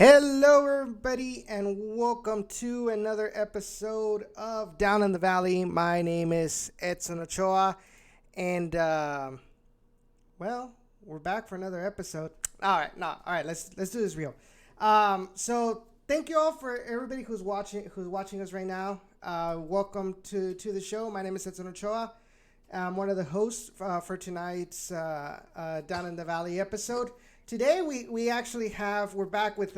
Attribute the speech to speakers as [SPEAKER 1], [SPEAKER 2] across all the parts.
[SPEAKER 1] Hello, everybody, and welcome to another episode of Down in the Valley. My name is Edson Ochoa, and we're back for another episode. All right, let's do this real. So thank you all for everybody who's watching us right now. Welcome to the show. My name is Edson Ochoa. I'm one of the hosts for tonight's Down in the Valley episode. Today we're back with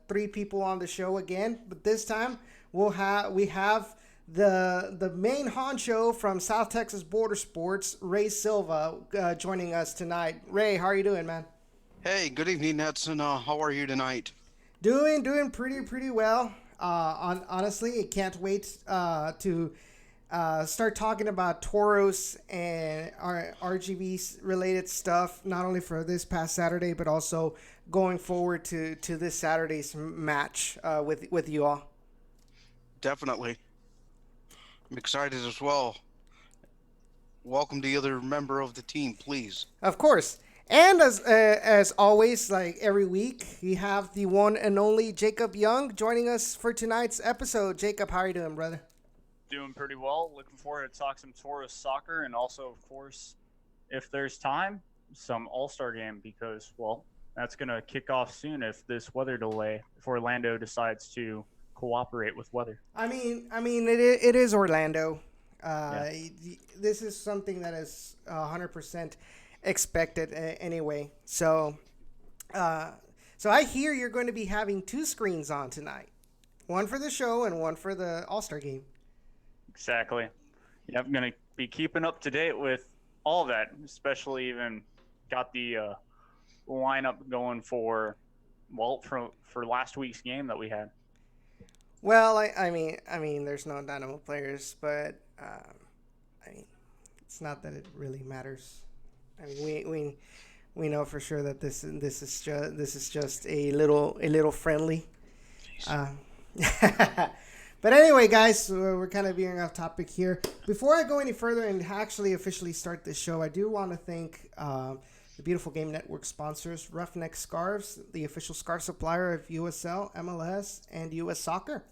[SPEAKER 1] three people on the show again, but this time we have the main honcho from South Texas Border Sports, Rae Silva, joining us tonight. Rae, how are you doing, man?
[SPEAKER 2] Hey, good evening, Edson. How are you tonight?
[SPEAKER 1] Doing pretty well. Honestly, I can't wait to start talking about Toros and our RGV related stuff, not only for this past Saturday, but also going forward to this Saturday's match with you all.
[SPEAKER 2] Definitely. I'm excited as well. Welcome the other member of the team, please.
[SPEAKER 1] Of course. And as always, like every week, we have the one and only Jacob Young joining us for tonight's episode. Jacob, how are you doing, brother?
[SPEAKER 3] Doing pretty well. Looking forward to talk some Toros soccer, and also, of course, if there's time, some All-Star game, because, well, that's going to kick off soon if this weather delay, if Orlando decides to cooperate with weather.
[SPEAKER 1] I mean, it is Orlando.
[SPEAKER 3] Yeah.
[SPEAKER 1] This is something that is 100% expected anyway. So I hear you're going to be having two screens on tonight, one for the show and one for the All-Star game.
[SPEAKER 3] Exactly. Yeah, I'm going to be keeping up to date with all that, especially even got the lineup going for last week's game that we had.
[SPEAKER 1] Well, I mean, there's no Dynamo players, but I mean, it's not that it really matters. I mean, we know for sure that this is just a little friendly. But anyway, guys, we're kind of veering off topic here. Before I go any further and actually officially start this show, I do want to thank the Beautiful Game Network sponsors, Roughneck Scarves, the official scarf supplier of USL, MLS, and US Soccer.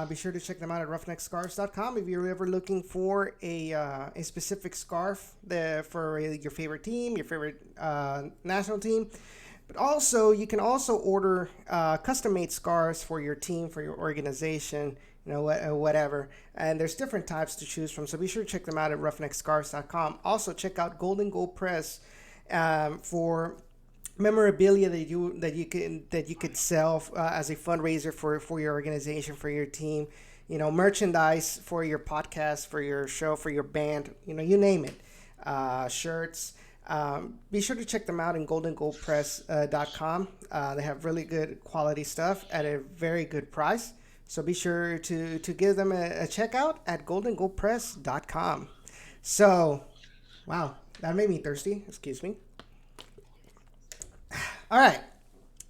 [SPEAKER 1] Be sure to check them out at roughneckscarves.com if you're ever looking for a specific scarf for your favorite team, your favorite national team. But also, you can also order custom-made scarves for your team, for your organization, whatever. And there's different types to choose from, so be sure to check them out at roughneckscarves.com. Also, check out Golden Gold Press for memorabilia that you could sell as a fundraiser for your organization, for your team. Merchandise for your podcast, for your show, for your band. You name it. Shirts. Be sure to check them out in goldengoldpress.com. They have really good quality stuff at a very good price. So be sure to give them a check out at goldengoldpress.com. So, wow, that made me thirsty. Excuse me. All right.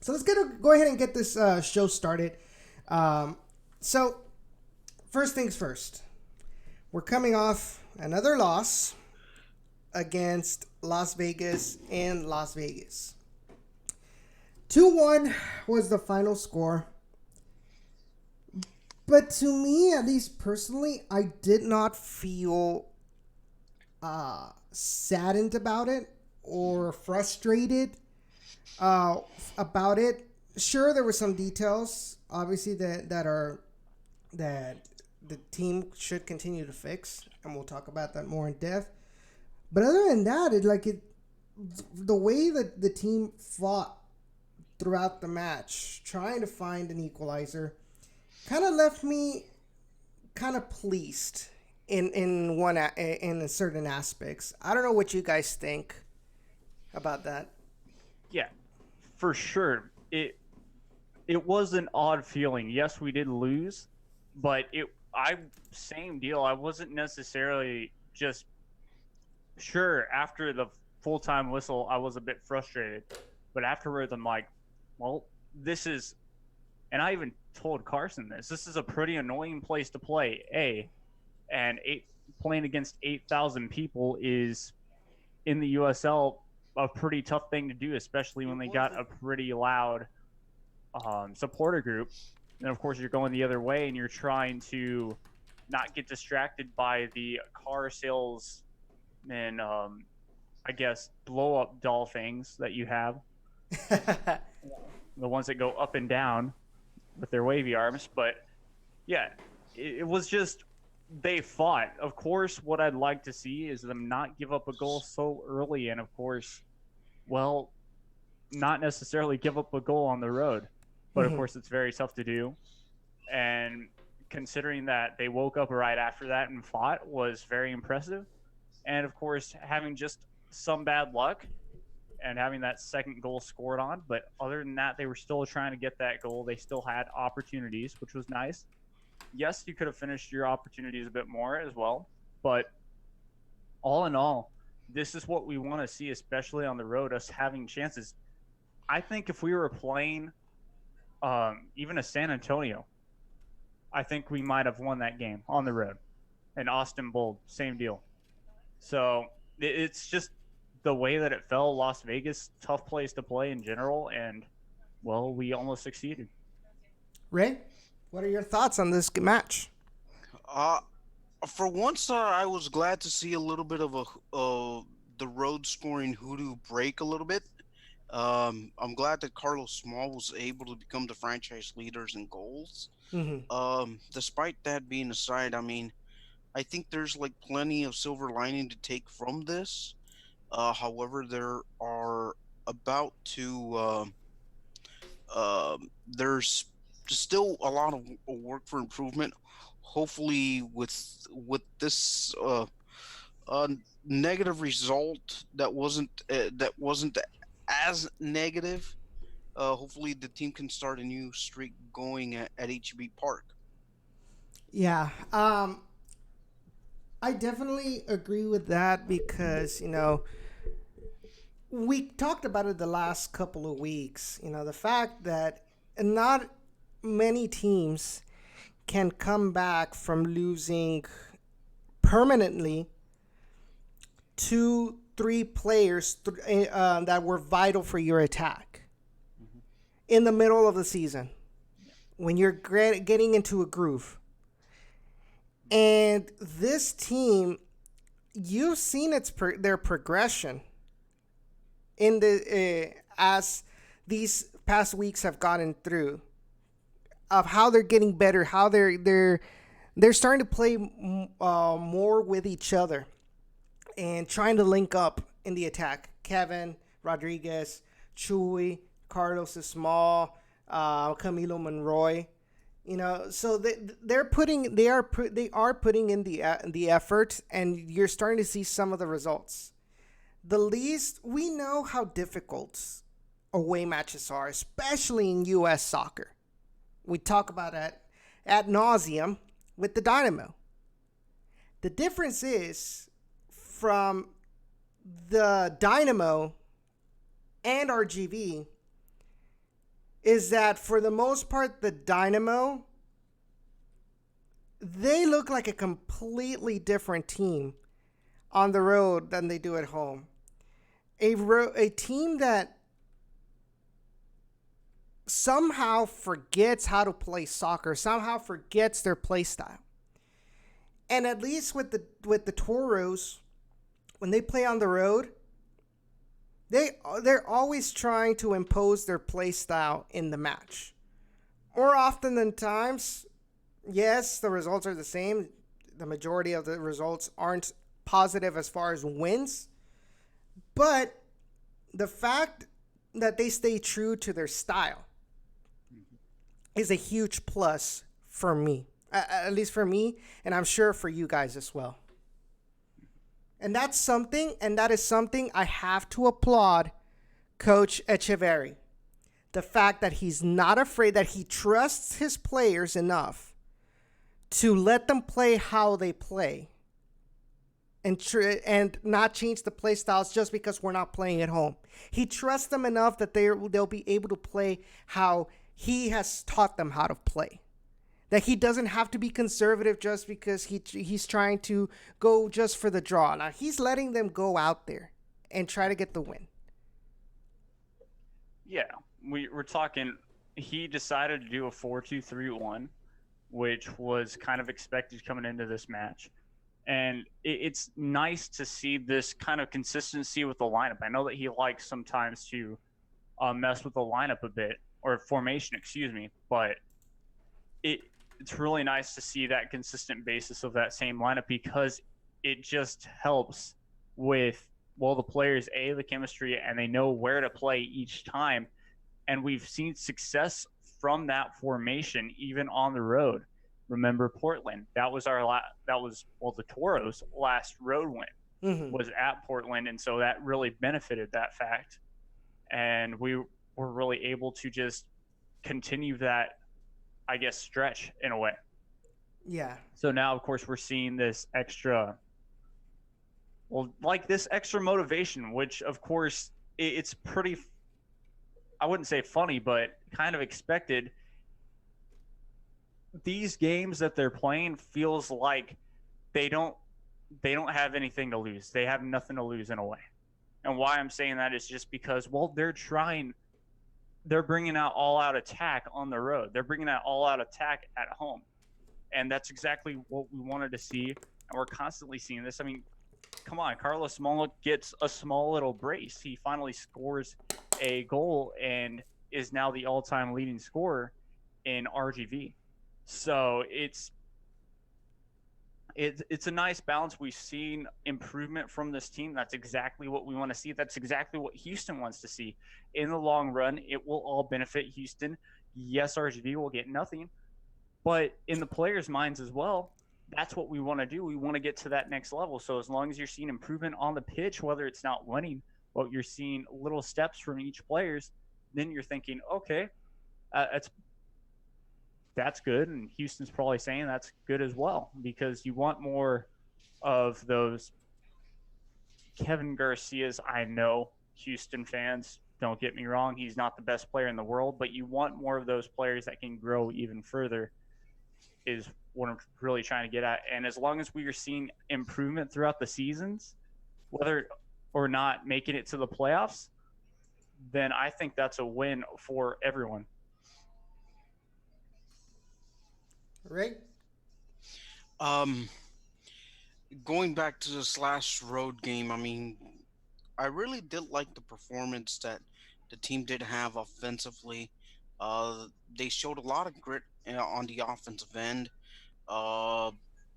[SPEAKER 1] So let's go ahead and get this show started. So, first things first. We're coming off another loss against Las Vegas in Las Vegas. 2-1 was the final score. But to me, at least personally, I did not feel saddened about it or frustrated about it. Sure, there were some details, obviously, that the team should continue to fix, and we'll talk about that more in depth. But other than that, the way that the team fought throughout the match, trying to find an equalizer, kind of left me kind of pleased in certain aspects. I don't know what you guys think about that.
[SPEAKER 3] Yeah, for sure. It was an odd feeling. Yes, we did lose, but same deal. I wasn't necessarily just sure. After the full-time whistle, I was a bit frustrated, but afterwards I'm like, well, this is, and I even told Carson this is a pretty annoying place to play, and playing against 8,000 people is, in the USL, a pretty tough thing to do, especially when they got a pretty loud supporter group. And of course, you're going the other way, and you're trying to not get distracted by the car sales and I guess blow up doll things that you have. The ones that go up and down with their wavy arms. But yeah, it was just, they fought. Of course, what I'd like to see is them not give up a goal so early, and of course, well, not necessarily give up a goal on the road. But of course, it's very tough to do. And considering that they woke up right after that and fought was very impressive. And of course, having just some bad luck and having that second goal scored on. But other than that, they were still trying to get that goal. They still had opportunities, which was nice. Yes, you could have finished your opportunities a bit more as well. But all in all, this is what we want to see, especially on the road, us having chances. I think if we were playing even a San Antonio, I think we might have won that game on the road. And Austin Bold, same deal. So it's just the way that it fell. Las Vegas, tough place to play in general, and, well, we almost succeeded.
[SPEAKER 1] Rae, what are your thoughts on this match?
[SPEAKER 2] For once, I was glad to see a little bit of the road scoring hoodoo break a little bit. I'm glad that Carlos Small was able to become the franchise leaders in goals. Despite that being aside, I mean, I think there's like plenty of silver lining to take from this. However, there are about to there's still a lot of work for improvement. Hopefully, with this negative result that wasn't as negative, hopefully the team can start a new streak going at HEB Park.
[SPEAKER 1] Yeah, I definitely agree with that because, we talked about it the last couple of weeks. The fact that not many teams can come back from losing permanently 2-3 players that were vital for your attack in the middle of the season when you're getting into a groove. And this team, you've seen their progression in the as these past weeks have gotten through, of how they're getting better, how they're starting to play more with each other and trying to link up in the attack. Kevin Rodriguez, Chuy, Carlos Small, Camilo Monroy. So they are putting in the effort, and you're starting to see some of the results. We know how difficult away matches are, especially in U.S. soccer. We talk about it ad nauseum with the Dynamo. The difference is from the Dynamo and RGV is that for the most part, the Dynamo, they look like a completely different team on the road than they do at home. A team that somehow forgets how to play soccer, somehow forgets their play style. And at least with the Toros, when they play on the road, they're always trying to impose their play style in the match. More often than times, yes, the results are the same. The majority of the results aren't positive as far as wins. But the fact that they stay true to their style is a huge plus for me. At least for me, and I'm sure for you guys as well. And that is something I have to applaud Coach Echeverri. The fact that he's not afraid, that he trusts his players enough to let them play how they play. And not change the play styles just because we're not playing at home. He trusts them enough that they'll be able to play how he has taught them how to play. That he doesn't have to be conservative just because he's trying to go just for the draw. Now, he's letting them go out there and try to get the win.
[SPEAKER 3] Yeah, we're talking he decided to do a 4-2-3-1, which was kind of expected coming into this match. And it's nice to see this kind of consistency with the lineup. I know that he likes sometimes to mess with the lineup a bit, or formation, excuse me, but it's really nice to see that consistent basis of that same lineup, because it just helps with, well, the players, the chemistry, and they know where to play each time. And we've seen success from that formation even on the road. Remember Portland? That was the Toros' last road win was at Portland, and so that really benefited that fact. And we were really able to just continue that, I guess, stretch in a way.
[SPEAKER 1] Yeah.
[SPEAKER 3] So now, of course, we're seeing this extra motivation, which, of course, it's pretty, I wouldn't say funny, but kind of expected. These games that they're playing feels like they don't have anything to lose. They have nothing to lose in a way. And why I'm saying that is just because, well, they're bringing out all-out attack on the road. They're bringing out all-out attack at home. And that's exactly what we wanted to see. And we're constantly seeing this. I mean, come on, Carlos Small gets a small little brace. He finally scores a goal and is now the all-time leading scorer in RGV. So it's a nice balance. We've seen improvement from this team. That's exactly what we want to see. That's exactly what Houston wants to see. In the long run, it will all benefit Houston. Yes, RGV will get nothing, but in the players' minds as well, that's what we want to do. We want to get to that next level. So as long as you're seeing improvement on the pitch, whether it's not winning, but you're seeing little steps from each players, then you're thinking, okay, that's good. And Houston's probably saying that's good as well, because you want more of those Kevin Garcias. I know Houston fans, don't get me wrong, he's not the best player in the world, but you want more of those players that can grow even further, is what I'm really trying to get at. And as long as we are seeing improvement throughout the seasons, whether or not making it to the playoffs, then I think that's a win for everyone.
[SPEAKER 1] Right?
[SPEAKER 2] Going back to this last road game, I mean, I really did like the performance that the team did have offensively. They showed a lot of grit on the offensive end,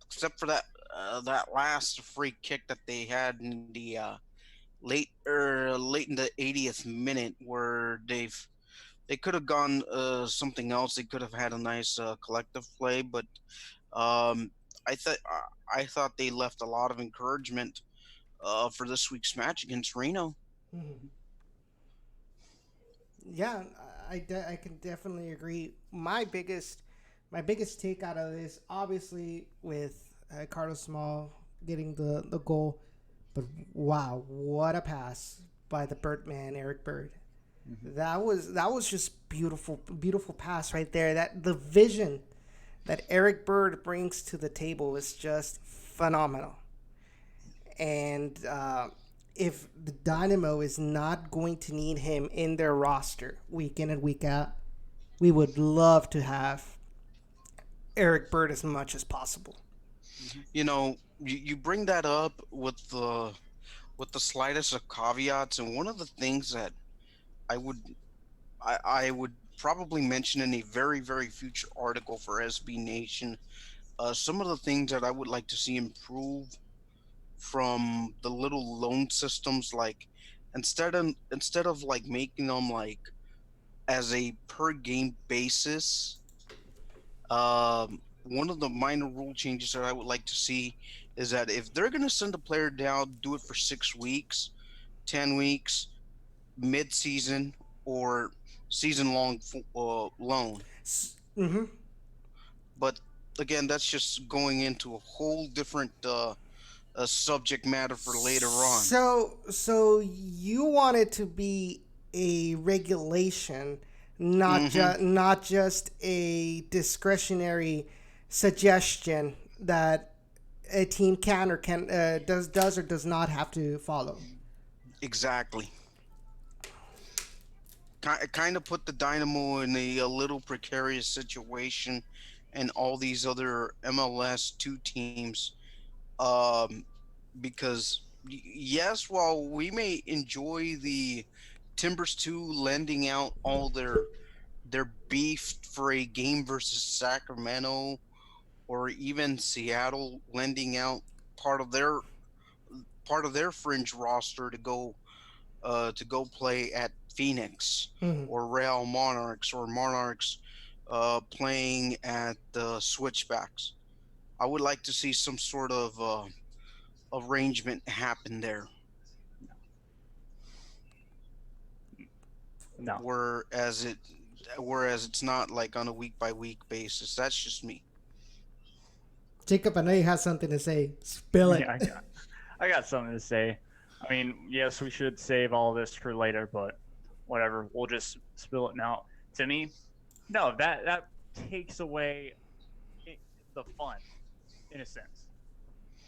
[SPEAKER 2] except for that last free kick that they had in the late in the 80th minute, where they could have gone something else. They could have had a nice collective play, but I thought they left a lot of encouragement for this week's match against Reno.
[SPEAKER 1] Mm-hmm. Yeah, I can definitely agree. My biggest take out of this, obviously, with Carlos Small getting the goal, but wow, what a pass by the Birdman, Eric Bird. Mm-hmm. That was just beautiful pass right there. That the vision that Eric Bird brings to the table is just phenomenal. And if the Dynamo is not going to need him in their roster week in and week out, we would love to have Eric Bird as much as possible.
[SPEAKER 2] You know, you bring that up with the slightest of caveats, and one of the things that I would probably mention in a very, very future article for SB Nation, some of the things that I would like to see improve from the little loan systems, like instead of like making them like as a per game basis, one of the minor rule changes that I would like to see is that if they're going to send a player down, do it for 6 weeks, 10 weeks, mid-season, or season-long loan.
[SPEAKER 1] Mm-hmm.
[SPEAKER 2] But again, that's just going into a whole different a subject matter for later on.
[SPEAKER 1] So you want it to be a regulation, not just a discretionary suggestion that a team can or does or does not have to follow.
[SPEAKER 2] Exactly. kind of put the Dynamo in a little precarious situation, and all these other MLS two teams, um, because yes, while we may enjoy the Timbers two lending out all their beef for a game versus Sacramento, or even Seattle lending out part of their part of their fringe roster to go play at Phoenix
[SPEAKER 1] Mhm.
[SPEAKER 2] or Real Monarchs, or Monarchs playing at the Switchbacks. I would like to see some sort of arrangement happen there,
[SPEAKER 3] No.
[SPEAKER 2] whereas it whereas it's not like on a week by week basis. That's just me.
[SPEAKER 1] Jacob, I know you have something to say. Spill it.
[SPEAKER 3] Yeah, I got something to say. I mean, yes, we should save all this for later, but whatever. We'll just spill it now. To me, no, that takes away the fun, in a sense.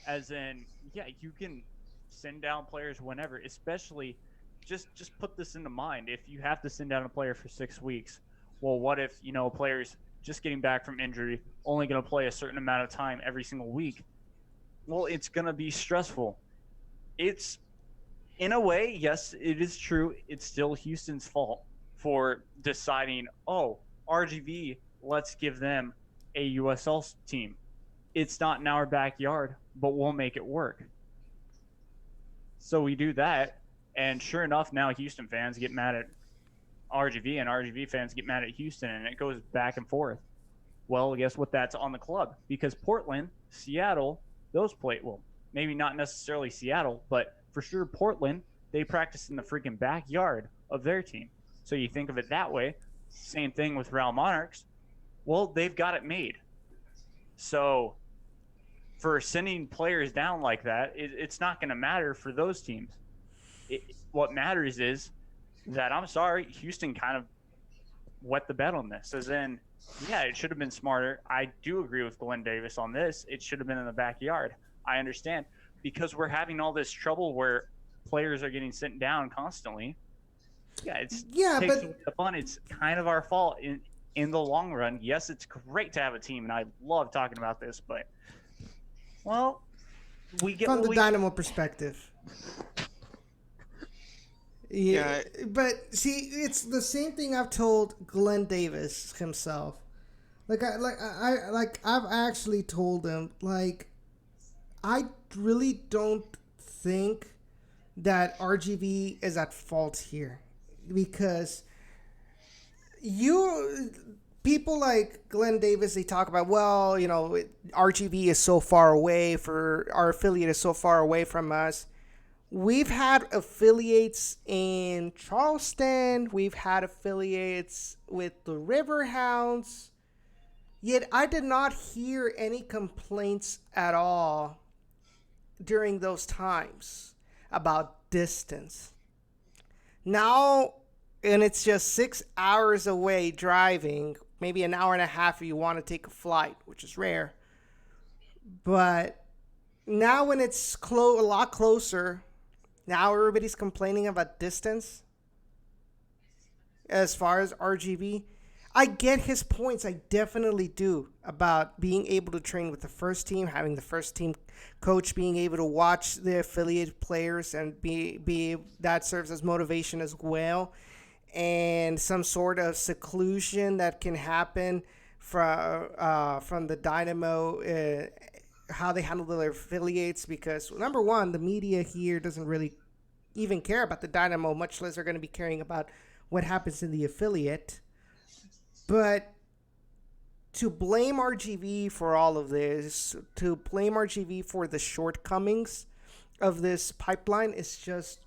[SPEAKER 3] As in, yeah, you can send down players whenever, especially just put this into mind. If you have to send down a player for 6 weeks, well, what if, a player's just getting back from injury, only going to play a certain amount of time every single week? Well, it's going to be stressful. It's, in a way, yes, it is true. It's still Houston's fault for deciding, oh, RGV, let's give them a USL team. It's not in our backyard, but we'll make it work. So we do that, and sure enough, now Houston fans get mad at RGV, and RGV fans get mad at Houston, and it goes back and forth. Well, guess what? That's on the club, because Portland, Seattle, those play, well, maybe not necessarily Seattle, but for sure Portland, they practice in the freaking backyard of their team. So you think of it that way. Same thing with Real Monarchs. Well, they've got it made. So for sending players down like that, it's not going to matter for those teams. What matters is that, I'm sorry, Houston kind of wet the bed on this. As in, yeah, it should have been smarter. I do agree with Glenn Davis on this. It should have been in the backyard. I understand, because we're having all this trouble where players are getting sent down constantly. Yeah, takes away the fun. It's kind of our fault in the long run. Yes, it's great to have a team, and I love talking about this, but, well, we get
[SPEAKER 1] from the Dynamo perspective. Yeah, but see, it's the same thing I've told Glenn Davis himself. I've actually told him, I really don't think that RGV is at fault here, because people like Glenn Davis, they talk about, well, RGV is so far away, our affiliate is so far away from us. We've had affiliates in Charleston. We've had affiliates with the Riverhounds. Yet I did not hear any complaints at all during those times about distance. Now, and it's just 6 hours away driving, maybe an hour and a half if you want to take a flight, which is rare. But now when it's a lot closer, now everybody's complaining about distance as far as RGV. I get his points. I definitely do, about being able to train with the first team, having the first team coach being able to watch the affiliate players, and be that serves as motivation as well, and some sort of seclusion that can happen from the Dynamo, how they handle their affiliates, because number one, the media here doesn't really even care about the Dynamo, much less they're going to be caring about what happens in the affiliate. But to blame RGV for all of this, to blame RGV for the shortcomings of this pipeline, is just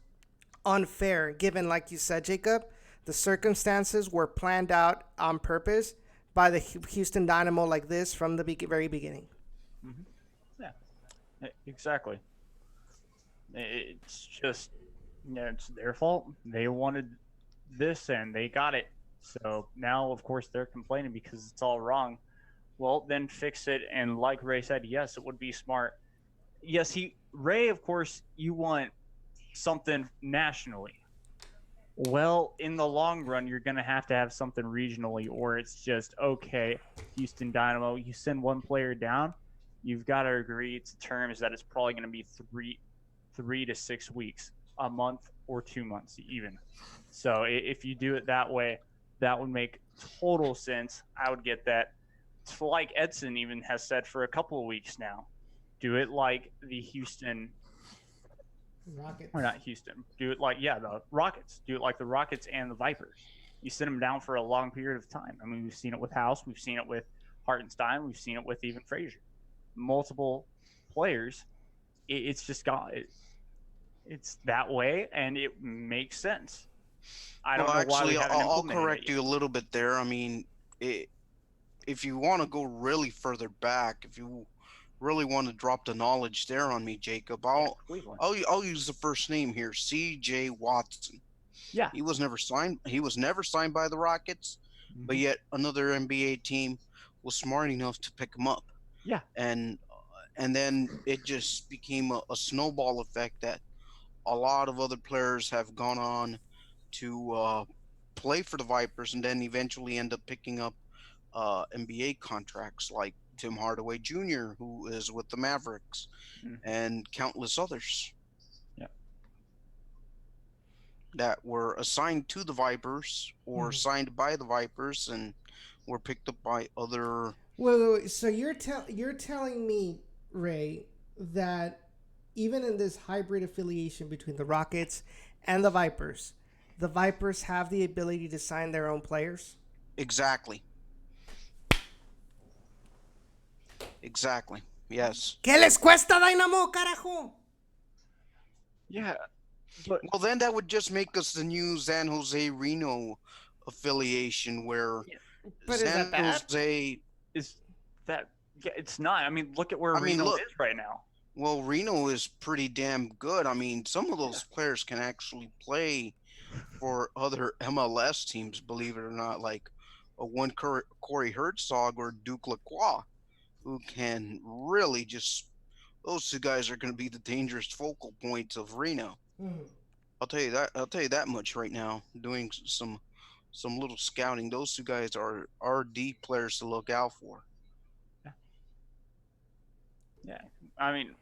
[SPEAKER 1] unfair, given, like you said, Jacob, the circumstances were planned out on purpose by the Houston Dynamo like this from the very beginning.
[SPEAKER 3] Mm-hmm. Yeah, exactly. It's just, it's their fault. They wanted this and they got it. So now, of course, they're complaining because it's all wrong. Well, then fix it. And like Rae said, yes, it would be smart. Yes, Rae, of course, you want something nationally. Well, in the long run, you're going to have something regionally, or it's just, okay, Houston Dynamo, you send one player down, you've got to agree to terms that it's probably going to be 3 to 6 weeks, a month or 2 months even. So if you do it that way, that would make total sense. I would get that. It's like Edson even has said for a couple of weeks now. Do it like the Houston
[SPEAKER 1] Rockets.
[SPEAKER 3] or not Houston. Do it like the Rockets. Do it like the Rockets and the Vipers. You send them down for a long period of time. I mean, we've seen it with House. We've seen it with Hartenstein. We've seen it with even Frazier. Multiple players. It's just it's that way, and it makes sense. I don't know why we haven't
[SPEAKER 2] I'll
[SPEAKER 3] implemented
[SPEAKER 2] correct
[SPEAKER 3] it
[SPEAKER 2] you
[SPEAKER 3] yet.
[SPEAKER 2] a little bit there. I mean, if you want to go really further back, if you really want to drop the knowledge there on me, Jacob,
[SPEAKER 3] Cleveland.
[SPEAKER 2] I'll use the first name here, C.J. Watson.
[SPEAKER 3] Yeah.
[SPEAKER 2] He was never signed. He was never signed by the Rockets, but yet another NBA team was smart enough to pick him up.
[SPEAKER 3] Yeah.
[SPEAKER 2] And then it just became a snowball effect that a lot of other players have gone on to play for the Vipers and then eventually end up picking up NBA contracts like Tim Hardaway Jr., who is with the Mavericks, and countless others.
[SPEAKER 3] Yeah.
[SPEAKER 2] That were assigned to the Vipers or signed by the Vipers and were picked up by other.
[SPEAKER 1] Wait. So you're telling me, Ray, that even in this hybrid affiliation between the Rockets and the Vipers have the ability to sign their own players?
[SPEAKER 2] Exactly. Yes.
[SPEAKER 1] ¿Qué les cuesta, Dynamo, carajo?
[SPEAKER 3] Yeah. But
[SPEAKER 2] Well, then that would just make us the new San Jose Reno affiliation, where
[SPEAKER 1] But
[SPEAKER 2] San
[SPEAKER 1] is that bad?
[SPEAKER 2] Jose.
[SPEAKER 3] is that? Yeah, it's not. I mean, look at where Reno
[SPEAKER 2] look.
[SPEAKER 3] is right now.
[SPEAKER 2] Well, Reno is pretty damn good. I mean, some of those players can actually play for other MLS teams, believe it or not, like one Corey Herzog or Duke Lacroix, who can really just. Those two guys are going to be the dangerous focal points of Reno. I'll tell you that much right now. Doing some little scouting, those two guys are the players to look out for.
[SPEAKER 3] Yeah. I mean,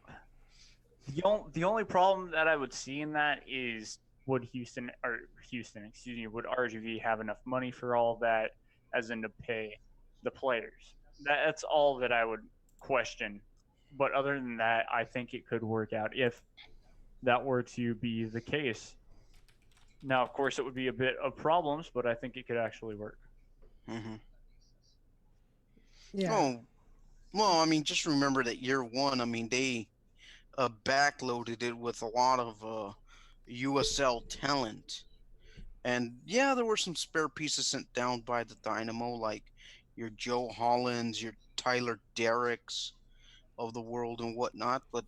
[SPEAKER 3] the only problem that I would see in that is would RGV have enough money for all that, as in to pay the players? That's all that I would question. But other than that, I think it could work out if that were to be the case. Now, of course, it would be a bit of problems, but I think it could actually work.
[SPEAKER 1] Yeah.
[SPEAKER 2] Oh, well, I mean, just remember that year one, I mean, they backloaded it with a lot of USL talent. And yeah, there were some spare pieces sent down by the Dynamo, like your Joe Hollands, your Tyler Derricks of the world and whatnot. But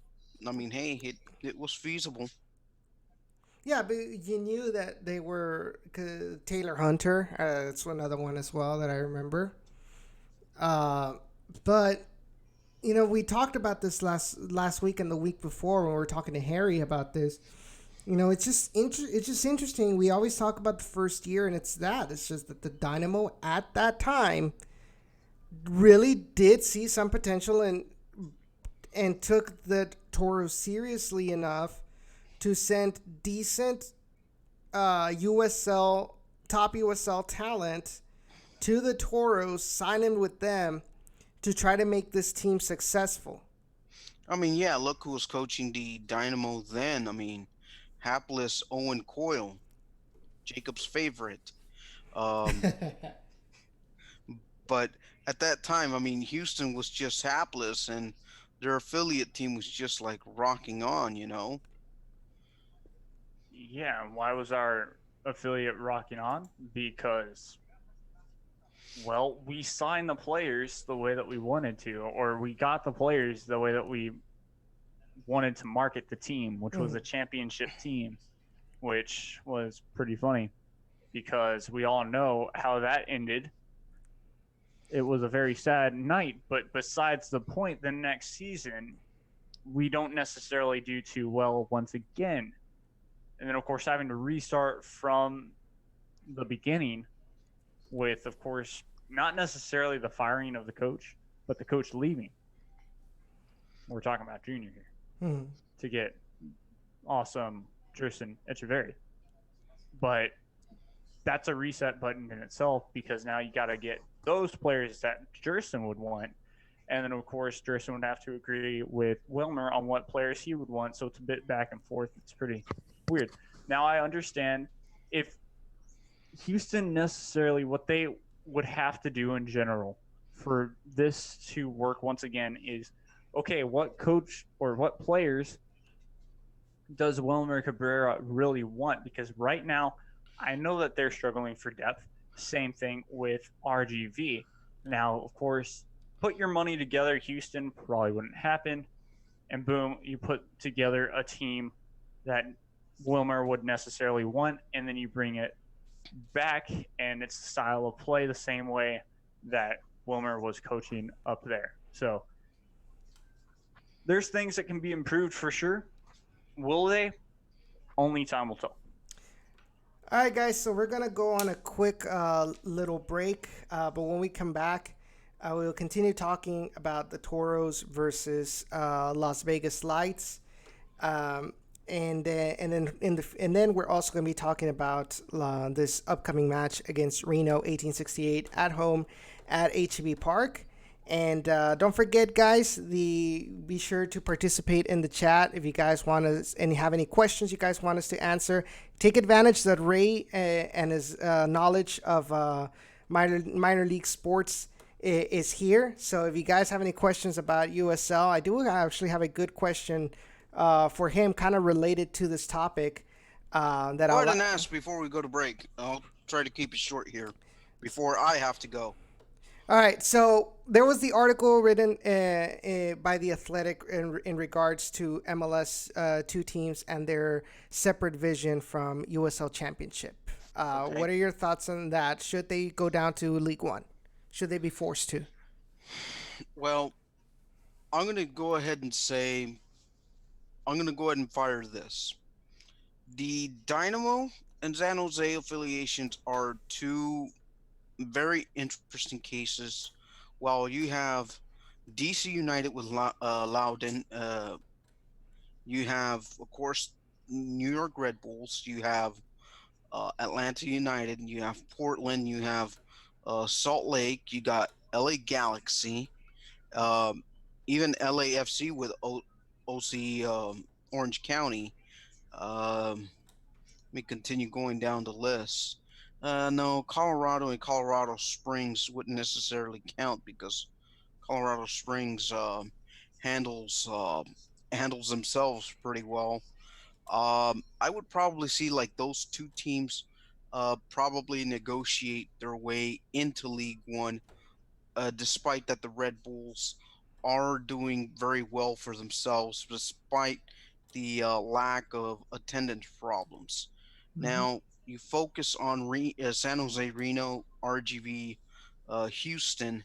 [SPEAKER 2] I mean, hey, it was feasible.
[SPEAKER 1] Yeah, but you knew that they were Taylor Hunter. That's another one as well that I remember. But we talked about this last week and the week before when we were talking to Harry about this. It's just interesting. We always talk about the first year, and it's just that the Dynamo at that time really did see some potential and took the Toros seriously enough to send decent top USL talent to the Toros, sign in with them to try to make this team successful.
[SPEAKER 2] I mean, yeah, look who was coaching the Dynamo then. I mean, hapless Owen Coyle, Jacob's favorite. But at that time, I mean, Houston was just hapless, and their affiliate team was just like rocking on,
[SPEAKER 3] Yeah, why was our affiliate rocking on? Because, well, we signed the players the way that we wanted to, or we got the players the way that we wanted to market the team, which was a championship team, which was pretty funny because we all know how that ended. It was a very sad night, but besides the point, the next season, we don't necessarily do too well once again. and then of course having to restart from the beginning with, of course, not necessarily the firing of the coach, but the coach leaving. We're talking about Junior here
[SPEAKER 1] Mhm.
[SPEAKER 3] to get awesome Tristan Echeverry. But that's a reset button in itself because now you got to get those players that Jerson would want. And then, of course, Jerson would have to agree with Wilmer on what players he would want. So it's a bit back and forth. It's pretty weird. Now, I understand if Houston necessarily, what they would have to do in general for this to work once again is okay, what coach or what players does Wilmer Cabrera really want? Because right now, I know that they're struggling for depth. Same thing with RGV. Now, of course, put your money together. Houston probably wouldn't happen. And boom, you put together a team that Wilmer would necessarily want, and then you bring it back, and it's the style of play the same way that Wilmer was coaching up there. So there's things that can be improved for sure. Will they? Only time will tell.
[SPEAKER 1] All right, guys. So we're gonna go on a quick little break, but when we come back, we will continue talking about the Toros versus Las Vegas Lights, and then we're also gonna be talking about this upcoming match against Reno 1868 at home at HEB Park. And don't forget, guys, be sure to participate in the chat if you guys want to and have any questions you guys want us to answer. Take advantage that Rae and his knowledge of minor league sports is here. So if you guys have any questions about USL, I do actually have a good question for him, kind of related to this topic. That
[SPEAKER 2] Go ahead and ask before we go to break. I'll try to keep it short here before I have to go.
[SPEAKER 1] All right, so there was the article written by The Athletic in regards to MLS two teams and their separate vision from USL Championship.
[SPEAKER 2] Okay.
[SPEAKER 1] What are your thoughts on that? Should they go down to League One? Should they be forced to?
[SPEAKER 2] Well, I'm going to go ahead and say, I'm going to go ahead and fire this. The Dynamo and San Jose affiliations are two very interesting cases. While you have DC United with Loudon, you have, of course, New York Red Bulls, you have Atlanta United, you have Portland, you have Salt Lake, you got LA Galaxy, um, even LAFC with OC Orange County. Let me continue going down the list. No, Colorado and Colorado Springs wouldn't necessarily count because Colorado Springs handles handles themselves pretty well. I would probably see like those two teams probably negotiate their way into League One, despite that the Red Bulls are doing very well for themselves, despite the lack of attendance problems. Now, you focus on San Jose, Reno, RGV, Houston.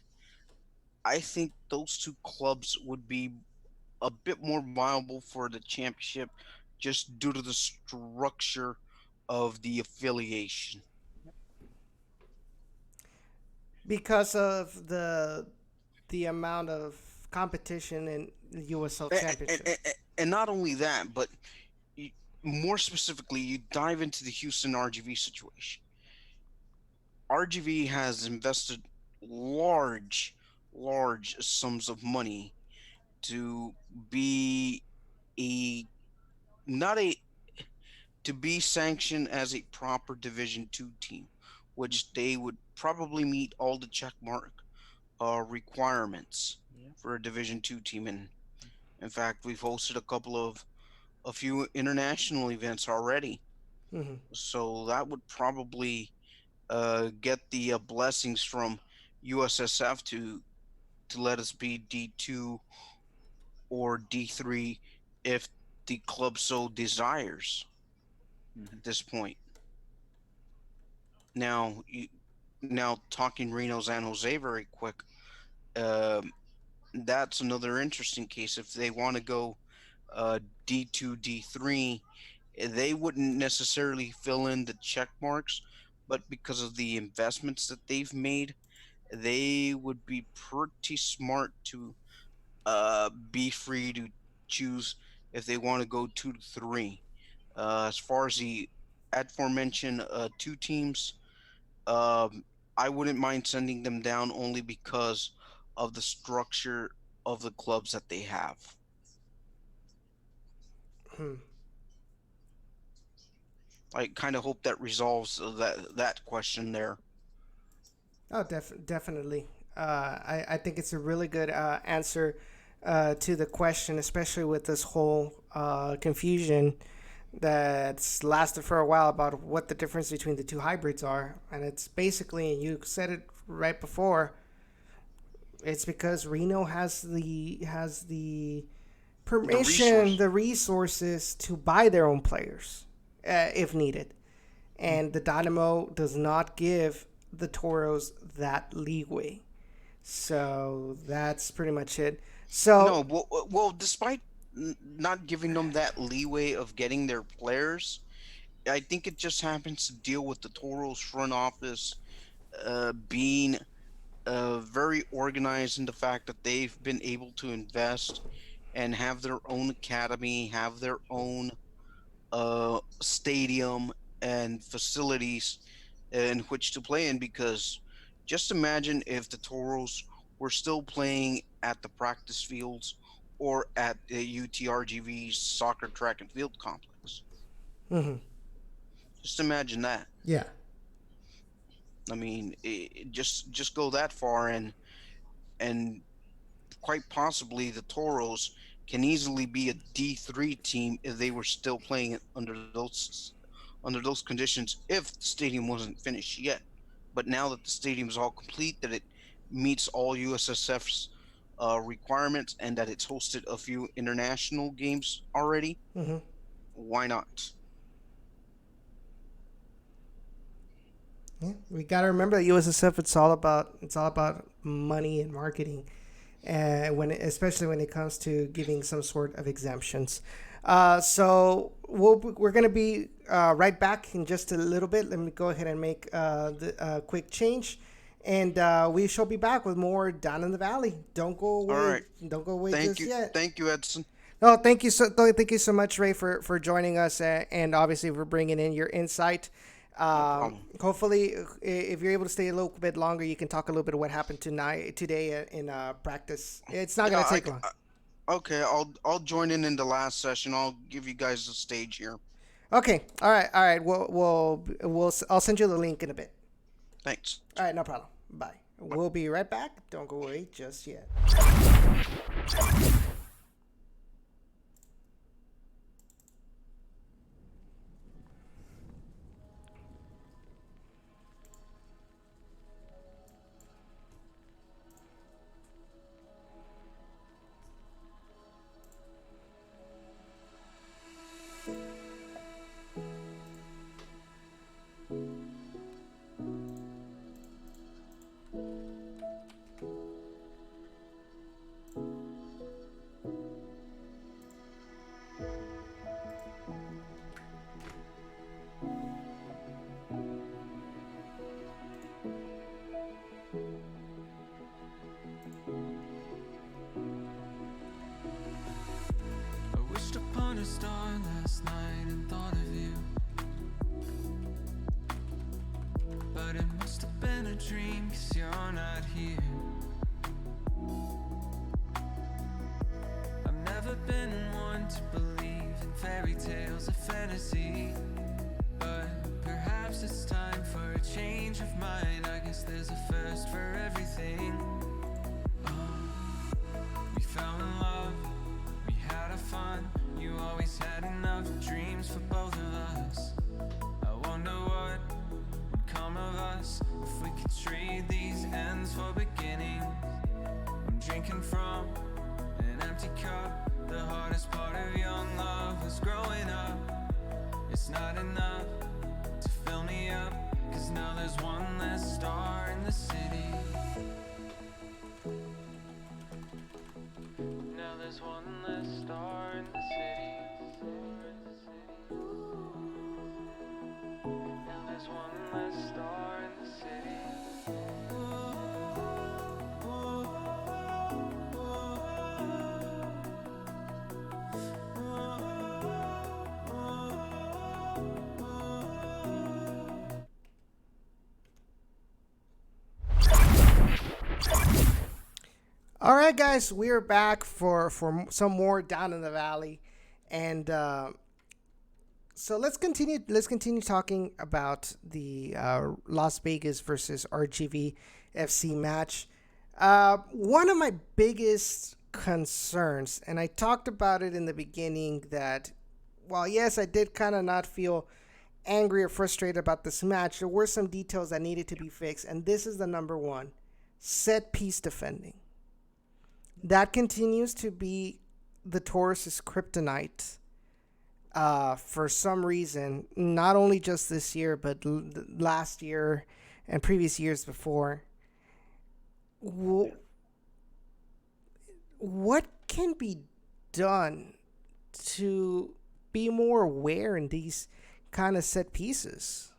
[SPEAKER 2] I think those two clubs would be a bit more viable for the championship just due to the structure of the affiliation.
[SPEAKER 1] Because of the amount of competition in the USL Championship.
[SPEAKER 2] And not only that, but more specifically, you dive into the Houston RGV situation. RGV has invested large sums of money to be a not a to be sanctioned as a proper Division 2 team, which they would probably meet all the check mark requirements for a Division 2 team. And in fact, we've hosted a few international events already.
[SPEAKER 1] Mm-hmm.
[SPEAKER 2] So that would probably get the blessings from USSF to let us be D2 or D3 if the club so desires at this point. Now, now talking Reno San Jose very quick, that's another interesting case. If they want to go D2, D3, they wouldn't necessarily fill in the check marks, but because of the investments that they've made, they would be pretty smart to be free to choose if they want to go 2 to 3. As far as the aforementioned 2 teams, um, I wouldn't mind sending them down only because of the structure of the clubs that they have.
[SPEAKER 1] Hmm.
[SPEAKER 2] I kind of hope that resolves that question there.
[SPEAKER 1] Oh, definitely. I think it's a really good answer to the question, especially with this whole confusion that's lasted for a while about what the difference between the two hybrids are. And it's basically, and you said it right before, it's because Reno has the permission,
[SPEAKER 2] resource.
[SPEAKER 1] the resources to buy their own players if needed. And the Dynamo does not give the Toros that leeway. So that's pretty much it.
[SPEAKER 2] No,
[SPEAKER 1] So,
[SPEAKER 2] well, despite not giving them that leeway of getting their players, I think it just happens to deal with the Toros front office being very organized in the fact that they've been able to invest and have their own academy, have their own stadium and facilities in which to play in. Because just imagine if the Toros were still playing at the practice fields or at the UTRGV soccer track and field complex.
[SPEAKER 1] mhm,
[SPEAKER 2] Just imagine that.
[SPEAKER 1] yeah.
[SPEAKER 2] I mean, just go that far, and quite possibly the Toros can easily be a D3 team if they were still playing under those conditions if the stadium wasn't finished yet. But now that the stadium is all complete, that it meets all USSF's requirements, and that it's hosted a few international games already,
[SPEAKER 1] Mhm.
[SPEAKER 2] why not?
[SPEAKER 1] Yeah, we got to remember that USSF, it's all about money and marketing, and especially when it comes to giving some sort of exemptions. So we're gonna be right back in just a little bit. Let me go ahead and make the quick change, and we shall be back with more Down in the Valley. Don't go
[SPEAKER 2] All
[SPEAKER 1] away.
[SPEAKER 2] right.
[SPEAKER 1] Don't go away
[SPEAKER 2] Thank
[SPEAKER 1] just
[SPEAKER 2] you.
[SPEAKER 1] yet.
[SPEAKER 2] Thank you, Edson.
[SPEAKER 1] No, thank you so much, Ray, for joining us, and obviously for bringing in your insight.
[SPEAKER 2] No problem.
[SPEAKER 1] Hopefully, if you're able to stay a little bit longer, you can talk a little bit of what happened today in practice. It's not
[SPEAKER 2] Yeah,
[SPEAKER 1] gonna take long.
[SPEAKER 2] okay. I'll join in the last session. I'll give you guys the stage here.
[SPEAKER 1] Okay, all right. I'll send you the link in a bit.
[SPEAKER 2] Thanks.
[SPEAKER 1] All right, no problem. Bye. We'll be right back. Don't go away just yet.
[SPEAKER 4] I wished upon a star last night and thought of you, but it must have been a dream, 'cause you're not here. I've never been one to believe in fairy tales or fantasy, but perhaps it's time for a change of mind. I guess there's a first for everything. We fell in love, we had our fun. You always had enough dreams for both of us. I wonder what would come of us if we could trade these ends for beginnings. I'm drinking from an empty cup. The hardest part of young love was growing up. It's not enough to fill me up, 'cause now there's one less star in the city. Now there's one less star in the city.
[SPEAKER 1] All right, guys, we are back for some more Down in the Valley, and so let's continue. Let's continue talking about the Las Vegas versus RGVFC match. One of my biggest concerns, and I talked about it in the beginning, that while yes, I did kind of not feel angry or frustrated about this match, there were some details that needed to be fixed, and this is the number one: set piece defending. That continues to be the Toros' kryptonite for some reason, not only just this year, but last year and previous years before. What can be done to be more aware in these kind of set pieces?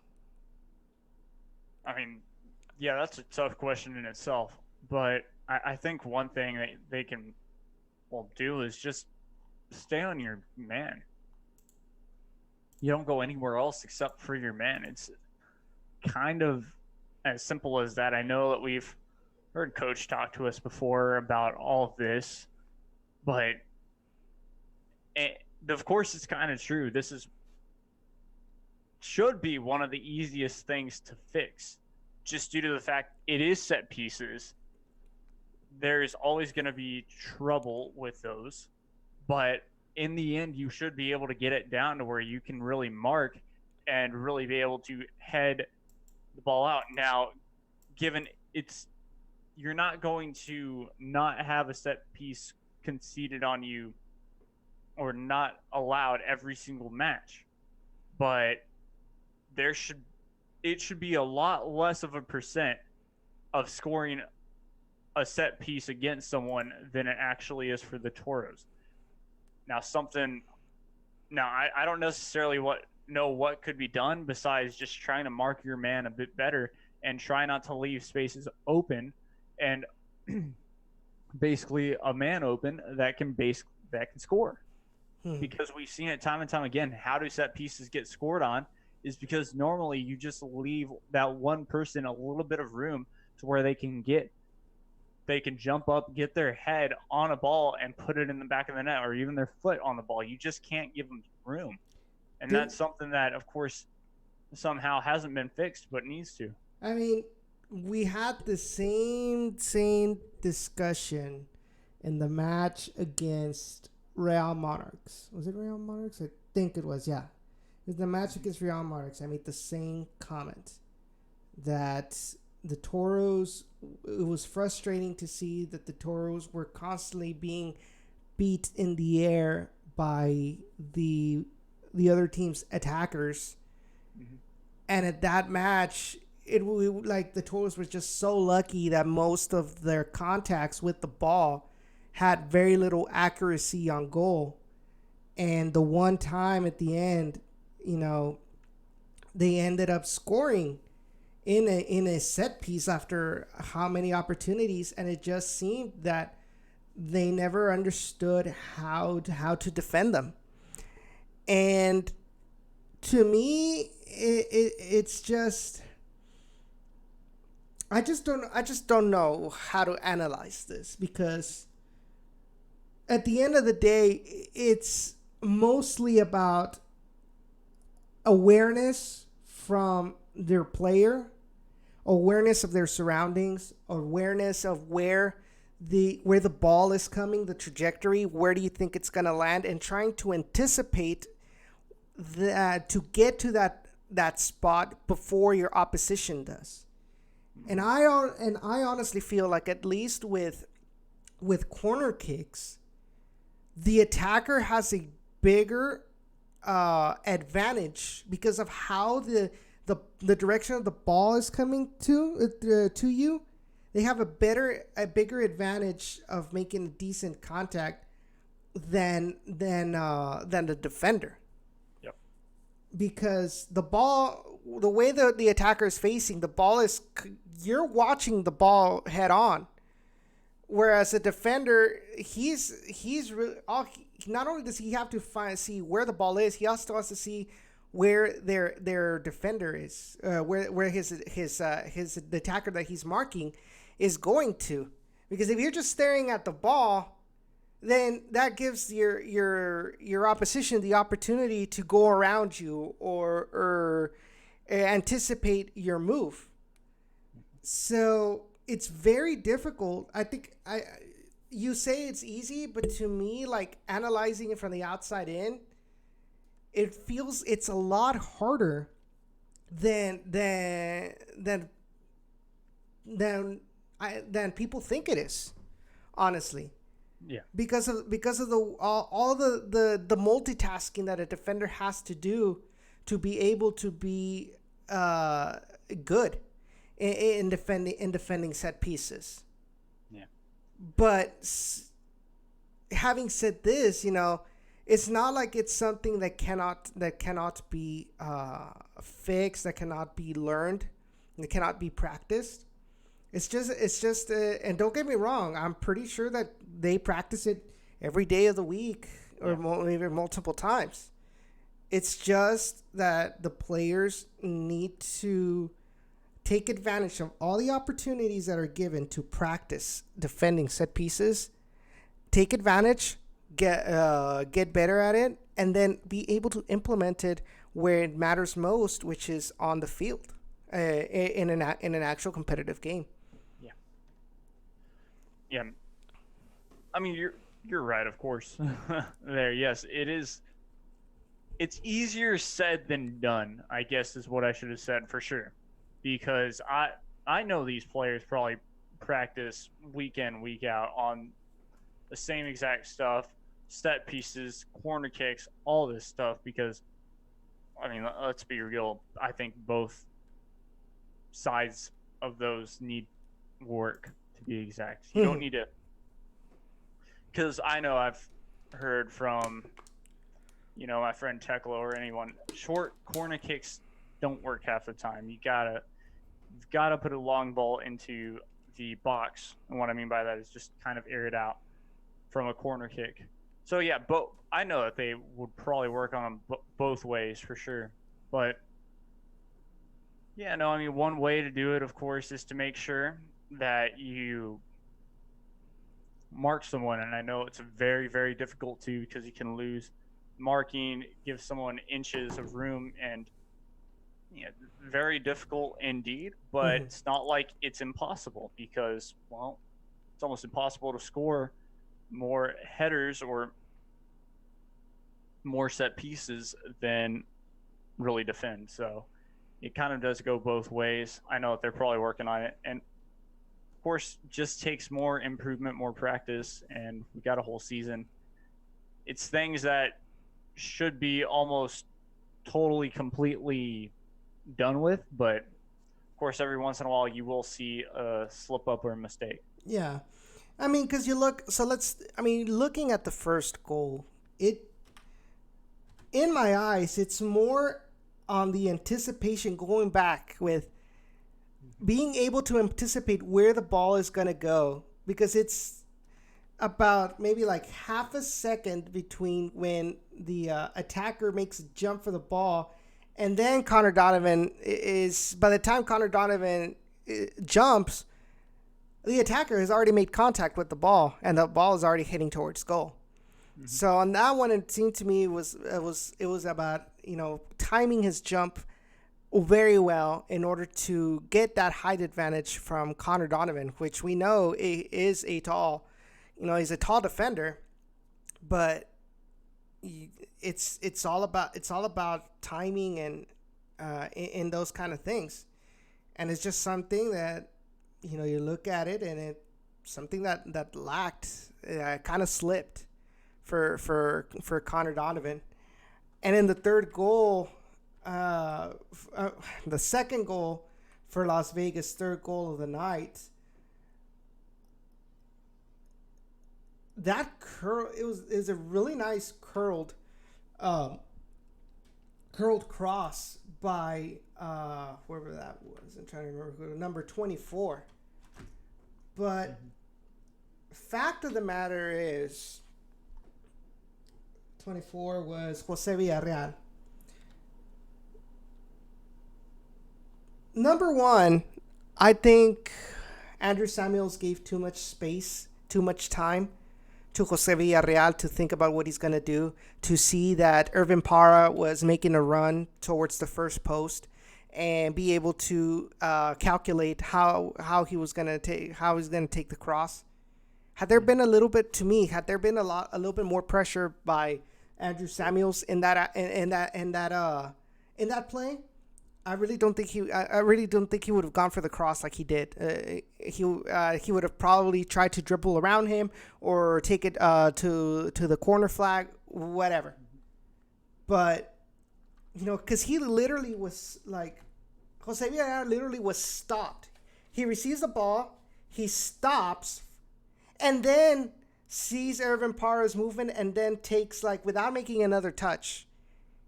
[SPEAKER 3] I mean, yeah, that's a tough question in itself, but I think one thing that they can do is just stay on your man. You don't go anywhere else except for your man. It's kind of as simple as that. I know that we've heard Coach talk to us before about all of this, but of course it's kind of true. This should be one of the easiest things to fix, just due to the fact it is set pieces. There's always going to be trouble with those, but in the end, you should be able to get it down to where you can really mark and really be able to head the ball out. Now, given you're not going to not have a set piece conceded on you or not allowed every single match, but it should be a lot less of a percent of scoring a set piece against someone than it actually is for the Toros. Now, I don't necessarily know what could be done besides just trying to mark your man a bit better and try not to leave spaces open, and basically a man open that can score. Because we've seen it time and time again. How do set pieces get scored on is because normally you just leave that one person a little bit of room to where they can jump up, get their head on a ball, and put it in the back of the net, or even their foot on the ball. You just can't give them room. And that's something that, of course, somehow hasn't been fixed, but needs to.
[SPEAKER 1] I mean, we had the same discussion in the match against Real Monarchs. Was it Real Monarchs? I think it was, yeah. It was the match against Real Monarchs. I made the same comment that the Toros, it was frustrating to see that the Toros were constantly being beat in the air by the other team's attackers. Mm-hmm. And at that match, like the Toros were just so lucky that most of their contacts with the ball had very little accuracy on goal. And the one time at the end, they ended up scoring in a set piece after how many opportunities, and it just seemed that they never understood how to defend them. And to me, it's just I just don't know how to analyze this, because at the end of the day, it's mostly about awareness from their player, awareness of their surroundings, awareness of where the ball is coming, the trajectory, where do you think it's going to land, and trying to anticipate that to get to that spot before your opposition does. And I honestly feel like, at least with corner kicks, the attacker has a bigger advantage because of how the direction of the ball is coming to you. They have a bigger advantage of making a decent contact than the defender.
[SPEAKER 3] Yep.
[SPEAKER 1] Because the ball, the way the attacker is facing, the ball is, you're watching the ball head on. Whereas a defender, he's really, not only does he have to see where the ball is, he also has to see where their defender is, where his the attacker that he's marking is going to, Because if you're just staring at the ball, then that gives your opposition the opportunity to go around you or anticipate your move. So it's very difficult. I think you say it's easy, but to me, like analyzing it from the outside in, it feels it's a lot harder than people think it is, honestly.
[SPEAKER 3] Yeah.
[SPEAKER 1] Because of the all the multitasking that a defender has to do to be able to be good in defending set pieces.
[SPEAKER 3] Yeah.
[SPEAKER 1] But having said this, it's not like it's something that cannot be fixed, that cannot be learned, that cannot be practiced. It's just, and don't get me wrong, I'm pretty sure that they practice it every day of the week or maybe multiple times. It's just that the players need to take advantage of all the opportunities that are given to practice defending set pieces. Take advantage, get better at it, and then be able to implement it where it matters most, which is on the field, in an actual competitive game.
[SPEAKER 3] Yeah. I mean, you're right, of course. There, yes, it is. It's easier said than done, I guess, is what I should have said for sure. Because I know these players probably practice week in, week out on the same exact stuff, set pieces, corner kicks, all this stuff. Because, I mean, let's be real. I think both sides of those need work, to be exact. You don't need to, because I know I've heard from, my friend Tekla or anyone, short corner kicks don't work half the time. You've gotta put a long ball into the box, and what I mean by that is just kind of air it out from a corner kick. So yeah, but I know that they would probably work on them both ways for sure. But yeah, no, I mean, one way to do it, of course, is to make sure that you mark someone, and I know it's very, very difficult to, because you can lose marking, give someone inches of room, and very difficult indeed. But it's not like it's impossible, because it's almost impossible to score more headers or more set pieces than really defend. So it kind of does go both ways. I know that they're probably working on it, and of course, just takes more improvement, more practice, and we got a whole season. It's things that should be almost totally, completely done with, but of course, every once in a while, you will see a slip up or a mistake.
[SPEAKER 1] Yeah. I mean, because looking at the first goal, in my eyes, it's more on the anticipation going back with being able to anticipate where the ball is going to go, because it's about maybe like half a second between when the attacker makes a jump for the ball and then Connor Donovan by the time Connor Donovan jumps, the attacker has already made contact with the ball and the ball is already heading towards goal. Mm-hmm. So on that one, it seemed to me it was about, timing his jump very well in order to get that height advantage from Connor Donovan, which we know is a tall, he's a tall defender, but it's all about timing and in those kind of things, and it's just something that you look at it and it's something that lacked, kind of slipped for Connor Donovan, and in the third goal. The second goal for Las Vegas, third goal of the night. That is a really nice curled cross by whoever that was. I'm trying to remember who, number 24. But fact of the matter is, 24 was Jose Villarreal. Number one, I think Andrew Samuels gave too much space, too much time to Jose Villarreal to think about what he's going to do, to see that Irvin Parra was making a run towards the first post and be able to calculate how he was going to take the cross. Had there been a little bit more pressure by Andrew Samuels in that play, I really don't think he would have gone for the cross like he did. He would have probably tried to dribble around him or take it to the corner flag, whatever. But because he literally was like, Jose Villarreal literally was stopped. He receives the ball, he stops, and then sees Irvin Parra's movement, and then takes, like, without making another touch,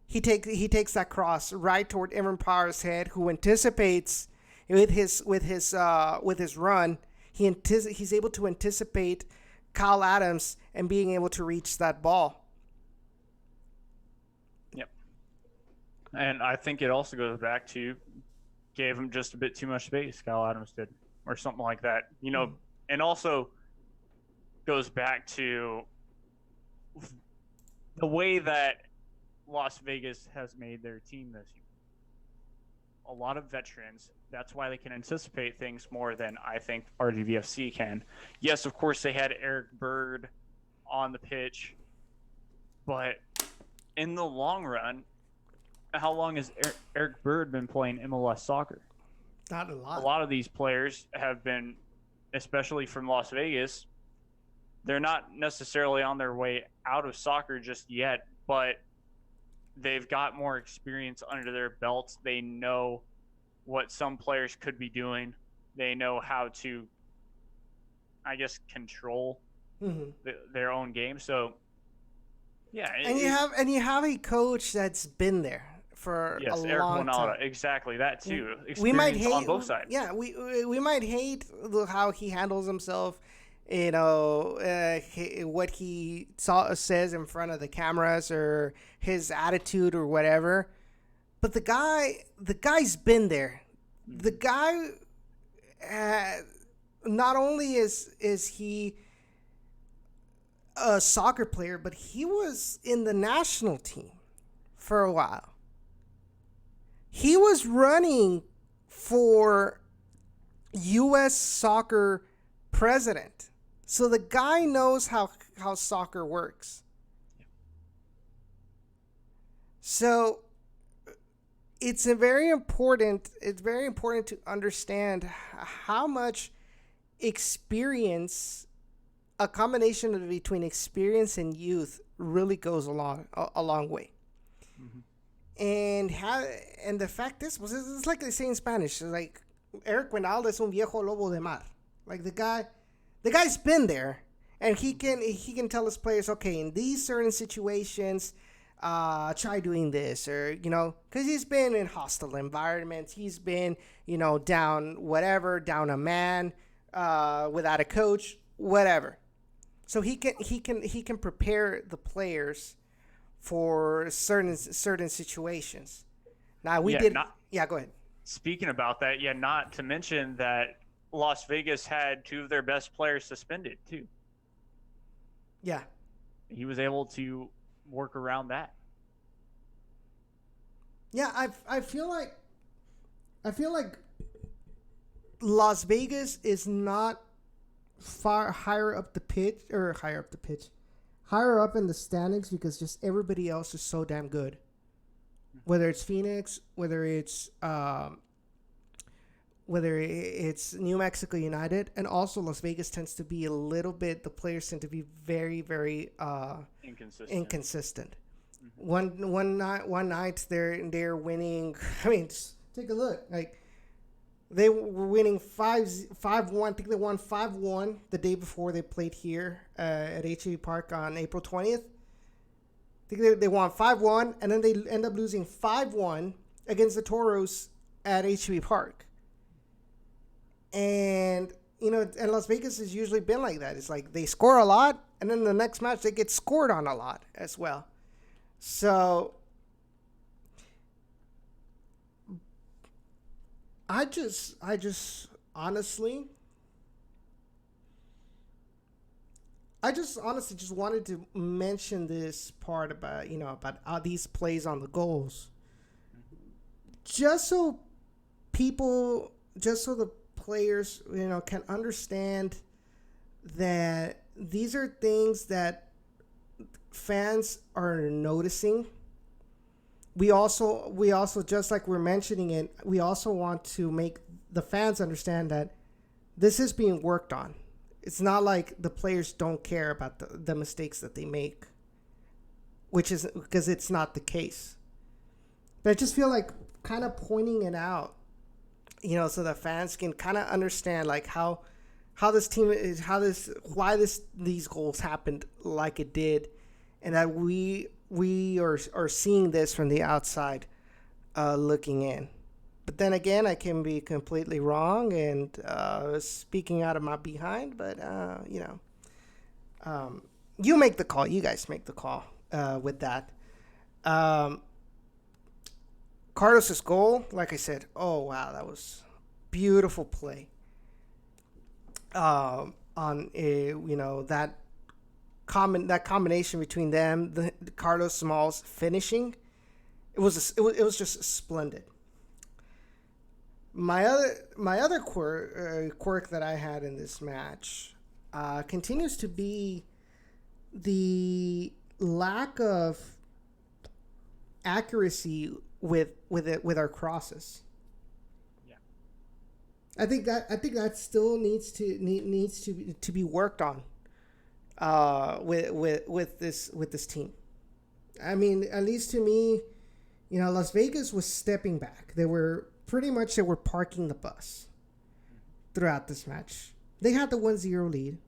[SPEAKER 1] he takes that cross right toward Irvin Parra's head, who anticipates with his run. He's able to anticipate Kyle Adams and being able to reach that ball.
[SPEAKER 3] Yep. And I think it also goes back to gave him just a bit too much space, Kyle Adams did, or something like that. And also goes back to the way that Las Vegas has made their team this year. A lot of veterans. That's why they can anticipate things more than I think RGVFC can. Yes, of course, they had Eric Bird on the pitch, but in the long run, how long has Eric Bird been playing MLS soccer?
[SPEAKER 1] Not a lot.
[SPEAKER 3] A lot of these players have been, especially from Las Vegas, they're not necessarily on their way out of soccer just yet, but they've got more experience under their belts. They know what some players could be doing. They know how to, I guess, control their own game. So, yeah.
[SPEAKER 1] And you have a coach that's been there for a long time.
[SPEAKER 3] Exactly, that too.
[SPEAKER 1] We might hate
[SPEAKER 3] on both sides.
[SPEAKER 1] Yeah, we might hate how he handles himself. What he says in front of the cameras, or his attitude or whatever. But the guy's been there. The guy, not only is he a soccer player, but he was in the national team for a while. He was running for U.S. soccer president. So the guy knows how soccer works. So it's very important to understand how much experience, a combination between experience and youth, really goes a long way. Mm-hmm. And the fact is, it's like they say in Spanish, it's like Eric Winaldo es un viejo lobo de mar. Like the guy's been there, and he can tell his players, okay, in these certain situations, try doing this, or because he's been in hostile environments, he's been down a man, without a coach, whatever. So he can prepare the players for certain situations. Now go ahead.
[SPEAKER 3] Speaking about that, not to mention that Las Vegas had two of their best players suspended too.
[SPEAKER 1] Yeah.
[SPEAKER 3] He was able to work around that.
[SPEAKER 1] Yeah, I feel like Las Vegas is not higher up in the standings because just everybody else is so damn good. Whether it's Phoenix, whether it's New Mexico United, and also Las Vegas tends to be the players tend to be very, very inconsistent. Mm-hmm. One night they're winning. I mean, just take a look. Like they were winning 5-1. I think they won 5-1 the day before they played here at HEB Park on April 20th. I think they won 5-1, and then they end up losing 5-1 against the Toros at HEB Park. And and Las Vegas has usually been like that. It's like they score a lot, and then the next match they get scored on a lot as well. So I just honestly I just honestly just wanted to mention this part about these plays on the goals, just so the players can understand that these are things that fans are noticing. We also just like we're mentioning it, we also want to make the fans understand that this is being worked on. It's not like the players don't care about the mistakes that they make, which is because it's not the case. But I just feel like kind of pointing it out, so the fans can kind of understand like how this team is, why these goals happened like it did, and that we are seeing this from the outside looking in. But then again, I can be completely wrong and speaking out of my behind. But, you make the call. You guys make the call with that. Carlos's goal, like I said, oh, wow, that was beautiful play. On that combination between them, the Carlos Smalls finishing, it was just splendid. My other quirk that I had in this match continues to be the lack of accuracy with our crosses.
[SPEAKER 3] Yeah,
[SPEAKER 1] I think that still needs to be worked on with this team. I mean, at least to me, Las Vegas was stepping back. They were parking the bus throughout this match. They had the 1-0 lead.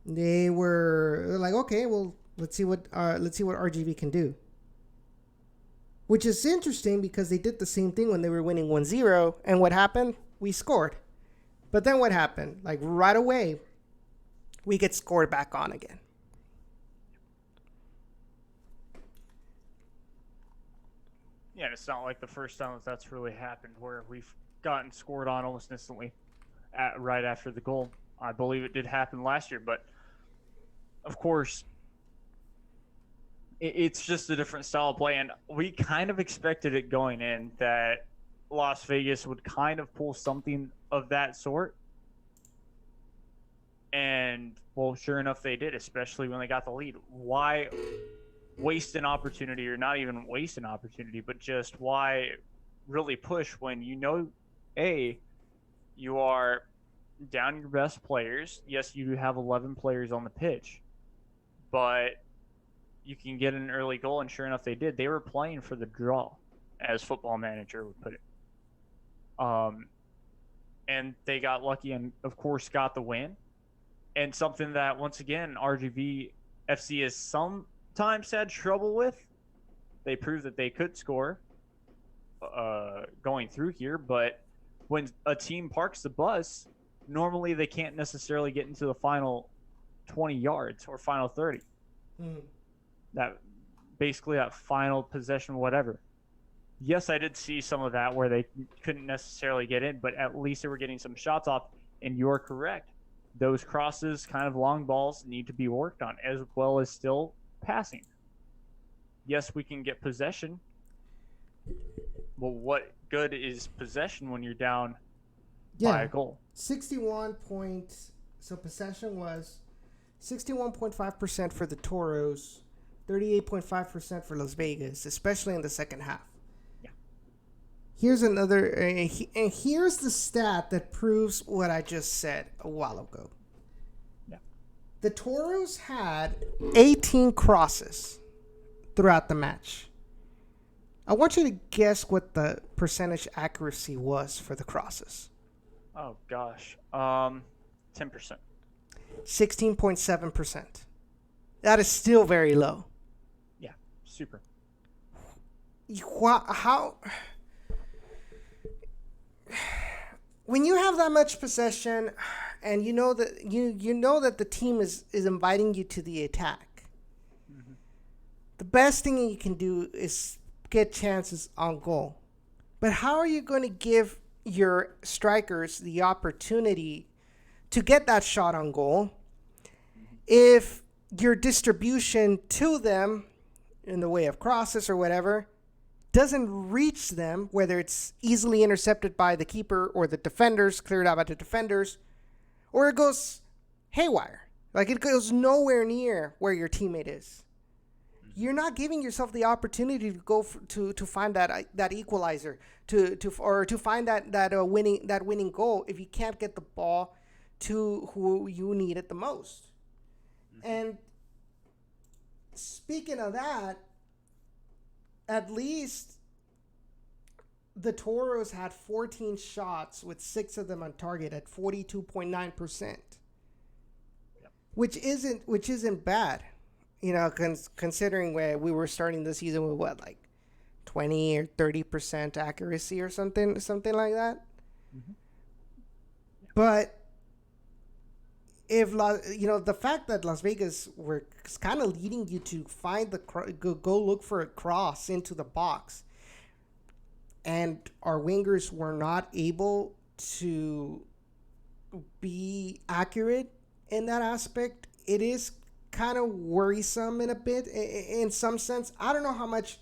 [SPEAKER 1] They were like, okay, well, let's see what RGV can do. Which is interesting because they did the same thing when they were winning 1-0, and what happened? We scored. But then what happened? Like right away, we get scored back on again.
[SPEAKER 3] Yeah, it's not like the first time that's really happened where we've gotten scored on almost instantly right after the goal. I believe it did happen last year, but of course, it's just a different style of play, and we kind of expected it going in that Las Vegas would kind of pull something of that sort. And, well, sure enough, they did, especially when they got the lead. Why waste an opportunity, or not even waste an opportunity, but just why really push when you are down your best players. Yes, you do have 11 players on the pitch, but you can get an early goal, and sure enough, they did. They were playing for the draw, as Football Manager would put it. And they got lucky and, of course, got the win. And something that, once again, RGVFC has sometimes had trouble with. They proved that they could score going through here, but when a team parks the bus, normally they can't necessarily get into the final 20 yards or final 30. That final possession, whatever. Yes, I did see some of that where they couldn't necessarily get in, but at least they were getting some shots off, and you're correct. Those crosses, kind of long balls, need to be worked on, as well as still passing. Yes, we can get possession. Well, what good is possession when you're down by a goal?
[SPEAKER 1] So possession was 61.5% for the Toros, 38.5% for Las Vegas, especially in the second half.
[SPEAKER 3] Yeah.
[SPEAKER 1] Here's another, and here's the stat that proves what I just said a while ago.
[SPEAKER 3] Yeah.
[SPEAKER 1] The Toros had 18 crosses throughout the match. I want you to guess what the percentage accuracy was for the crosses.
[SPEAKER 3] Oh, gosh. 10%.
[SPEAKER 1] 16.7%. That is still very low.
[SPEAKER 3] Yeah, super.
[SPEAKER 1] How? When you have that much possession, and you know that the team is inviting you to the attack, the best thing you can do is get chances on goal. But how are you going to give your strikers the opportunity to get that shot on goal if your distribution to them in the way of crosses or whatever doesn't reach them, whether it's easily intercepted by the keeper or the defenders, cleared out by the defenders, or it goes haywire, like it goes nowhere near where your teammate is, you're not giving yourself the opportunity to go to find that equalizer, to find that winning goal if you can't get the ball to who you need it the most. And speaking of that, at least the Toros had 14 shots with 6 of them on target at 42.9%, which isn't bad, considering where we were starting the season with what, like 20 or 30% accuracy or something like that. Mm-hmm. But if the fact that Las Vegas were kind of leading you to find go look for a cross into the box, and our wingers were not able to be accurate in that aspect, it is kind of worrisome in some sense. I don't know how much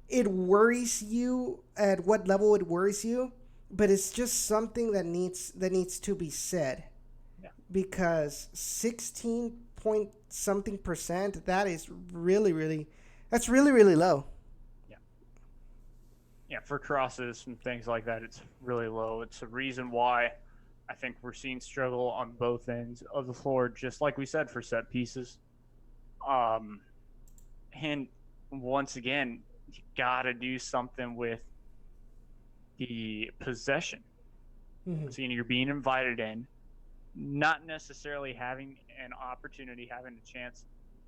[SPEAKER 1] it worries you, at what level it worries you, but it's just something that needs to be said. Because 16 point something percent, that is really, really low.
[SPEAKER 3] Yeah, for crosses and things like that, it's really low. It's a reason why I think we're seeing struggle on both ends of the floor, just like we said, for set pieces. And once again, you got to do something with the possession. Mm-hmm. So you're being invited in, not necessarily having an opportunity, having a chance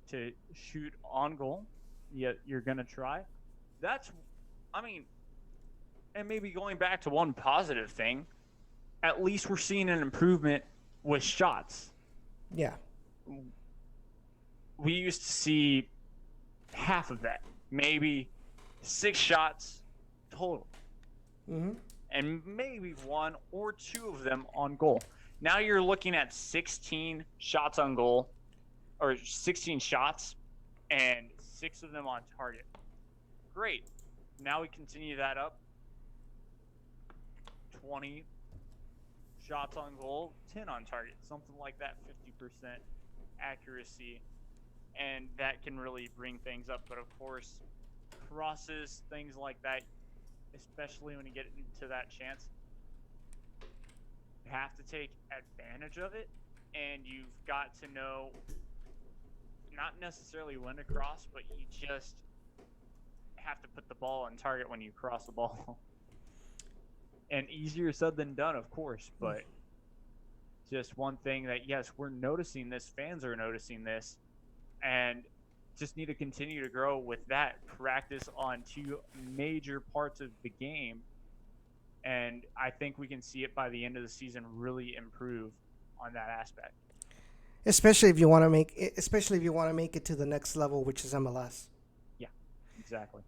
[SPEAKER 3] to shoot on goal, yet you're going to try. And maybe going back to one positive thing, at least we're seeing an improvement with shots.
[SPEAKER 1] Yeah.
[SPEAKER 3] We used to see half of that, maybe 6 shots total. Mm-hmm. And maybe 1 or 2 of them on goal. Now you're looking at 16 shots on goal, or 16 shots, and 6 of them on target. Great. Now we continue that up. 20 shots on goal, 10 on target, something like that, 50% accuracy. And that can really bring things up. But of course, crosses, things like that, especially when you get into that chance, you have to take advantage of it. And you've got to know, not necessarily when to cross, but you just have to put the ball on target when you cross the ball. And easier said than done, of course, but just one thing that, yes, we're noticing this, fans are noticing this, and just need to continue to grow with that. Practice on 2 major parts of the game, and I think we can see it by the end of the season really improve on that aspect.
[SPEAKER 1] Especially if you want to make it to the next level, which is MLS.
[SPEAKER 3] Yeah, exactly.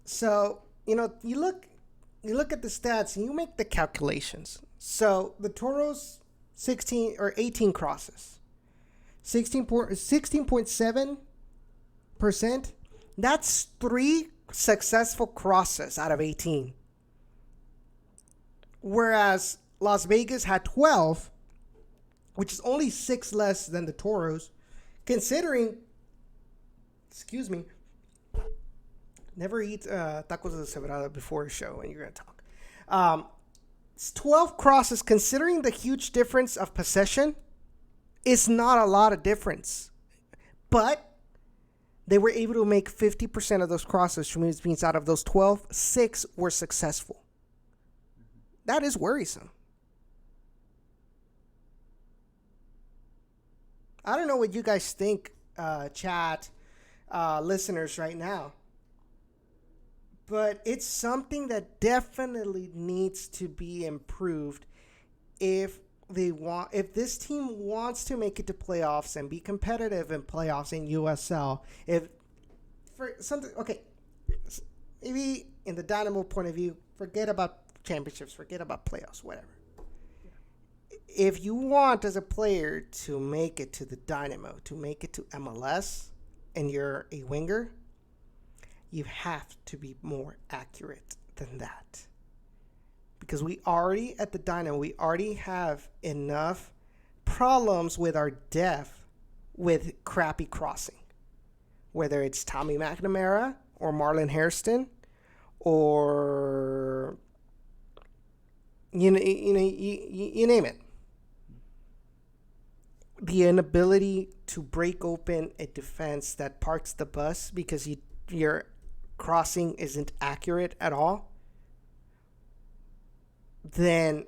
[SPEAKER 1] So, you look at the stats and you make the calculations. So the Toros 16 or 18 crosses, 16.7%. That's 3 successful crosses out of 18. Whereas Las Vegas had 12, which is only 6 less than the Toros, considering, never eat tacos de cebrada before a show when you're going to talk. 12 crosses, considering the huge difference of possession, is not a lot of difference. But they were able to make 50% of those crosses, which means out of those 12, 6 were successful. That is worrisome. I don't know what you guys think, chat, listeners right now. But it's something that definitely needs to be improved if this team wants to make it to playoffs and be competitive in playoffs in USL. Maybe in the Dynamo point of view, forget about championships, forget about playoffs, whatever. if you want as a player to make it to the Dynamo, to make it to MLS, and you're a winger, you have to be more accurate than that. Because we already, at the Dynamo, we already have enough problems with our depth with crappy crossing. Whether it's Tommy McNamara or Marlon Hairston or you name it. The inability to break open a defense that parks the bus because your crossing isn't accurate at all, then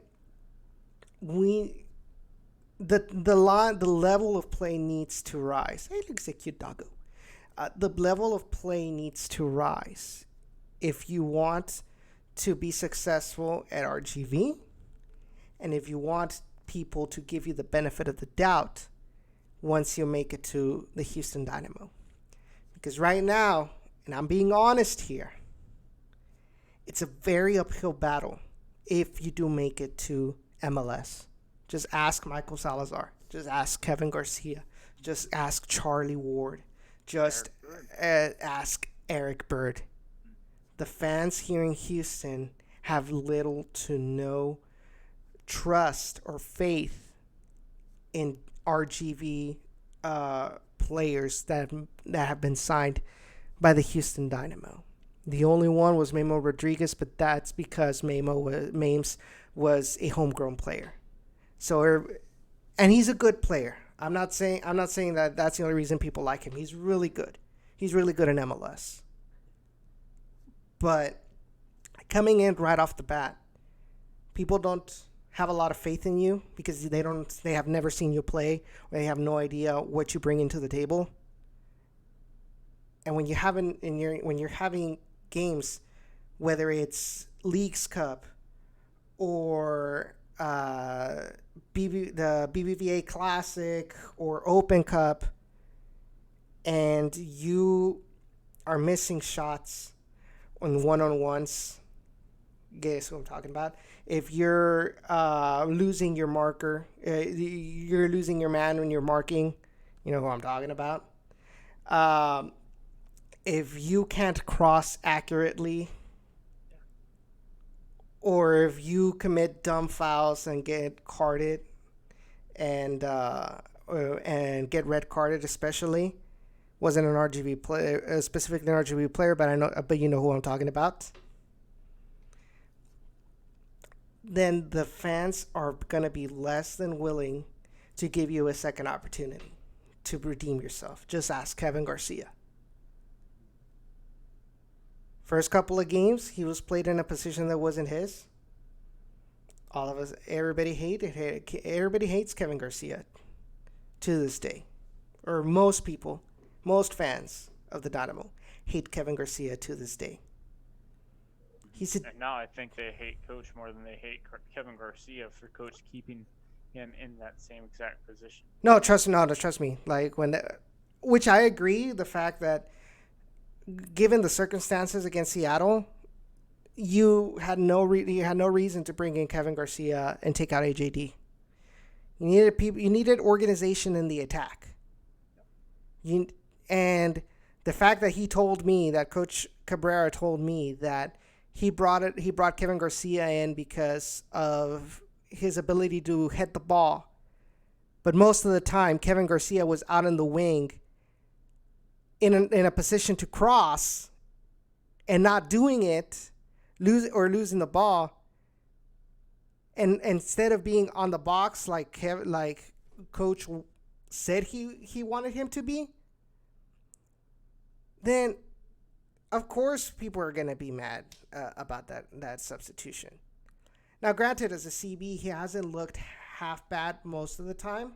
[SPEAKER 1] the level of play needs to rise. Hey, looks like cute doggo. The level of play needs to rise if you want to be successful at RGV, and if you want people to give you the benefit of the doubt once you make it to the Houston Dynamo. Because right now, and I'm being honest here, it's a very uphill battle if you do make it to MLS. Just ask Michael Salazar. Just ask Kevin Garcia. Just ask Charlie Ward. Just ask Eric Bird. The fans here in Houston have little to no trust or faith in RGV players that have been signed by the Houston Dynamo. The only one was Memo Rodriguez, but that's because Mames was a homegrown player. So, and he's a good player. I'm not saying that that's the only reason people like him. He's really good. He's really good in MLS. But coming in right off the bat, people don't have a lot of faith in you because they have never seen you play, or they have no idea what you bring into the table. And when you're having games, whether it's Leagues Cup or the BBVA Classic or Open Cup, and you are missing shots on one-on-ones, guess who I'm talking about. If you're losing your marker, you're losing your man when you're marking, you know who I'm talking about. If you can't cross accurately, or if you commit dumb fouls and get carded, and get red carded, especially, wasn't an RGV player, specifically an RGV player, but you know who I'm talking about. Then the fans are gonna be less than willing to give you a second opportunity to redeem yourself. Just ask Kevin Garcia. First couple of games, he was played in a position that wasn't his. Everybody hates Kevin Garcia to this day. Or most people, most fans of the Dynamo hate Kevin Garcia to this day.
[SPEAKER 3] And now I think they hate Coach more than they hate Kevin Garcia for Coach keeping him in that same exact position.
[SPEAKER 1] No, trust me. Like which I agree. The fact that, given the circumstances against Seattle, you had no reason to bring in Kevin Garcia and take out AJD. You needed organization in the attack. And the fact that he told me that Coach Cabrera told me that he brought Kevin Garcia in because of his ability to hit the ball, but most of the time Kevin Garcia was out in the wing in a position to cross and not doing it, losing the ball, and instead of being on the box like Coach said he wanted him to be, then of course people are gonna be mad about that substitution. Now, granted, as a CB, he hasn't looked half bad most of the time,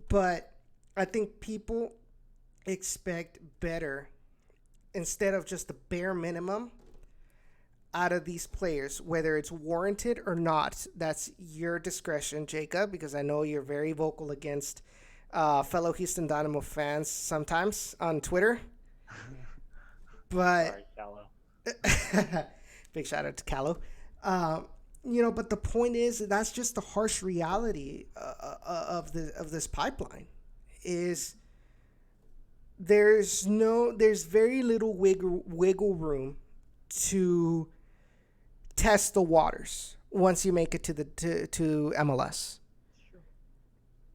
[SPEAKER 1] but I think people expect better instead of just the bare minimum out of these players, whether it's warranted or not. That's your discretion, Jacob, because I know you're very vocal against fellow Houston Dynamo fans sometimes on Twitter. But
[SPEAKER 3] sorry, Callow.
[SPEAKER 1] Big shout out to Callow. but the point is that's just the harsh reality of this pipeline. Is there's very little wiggle room to test the waters once you make it to MLS.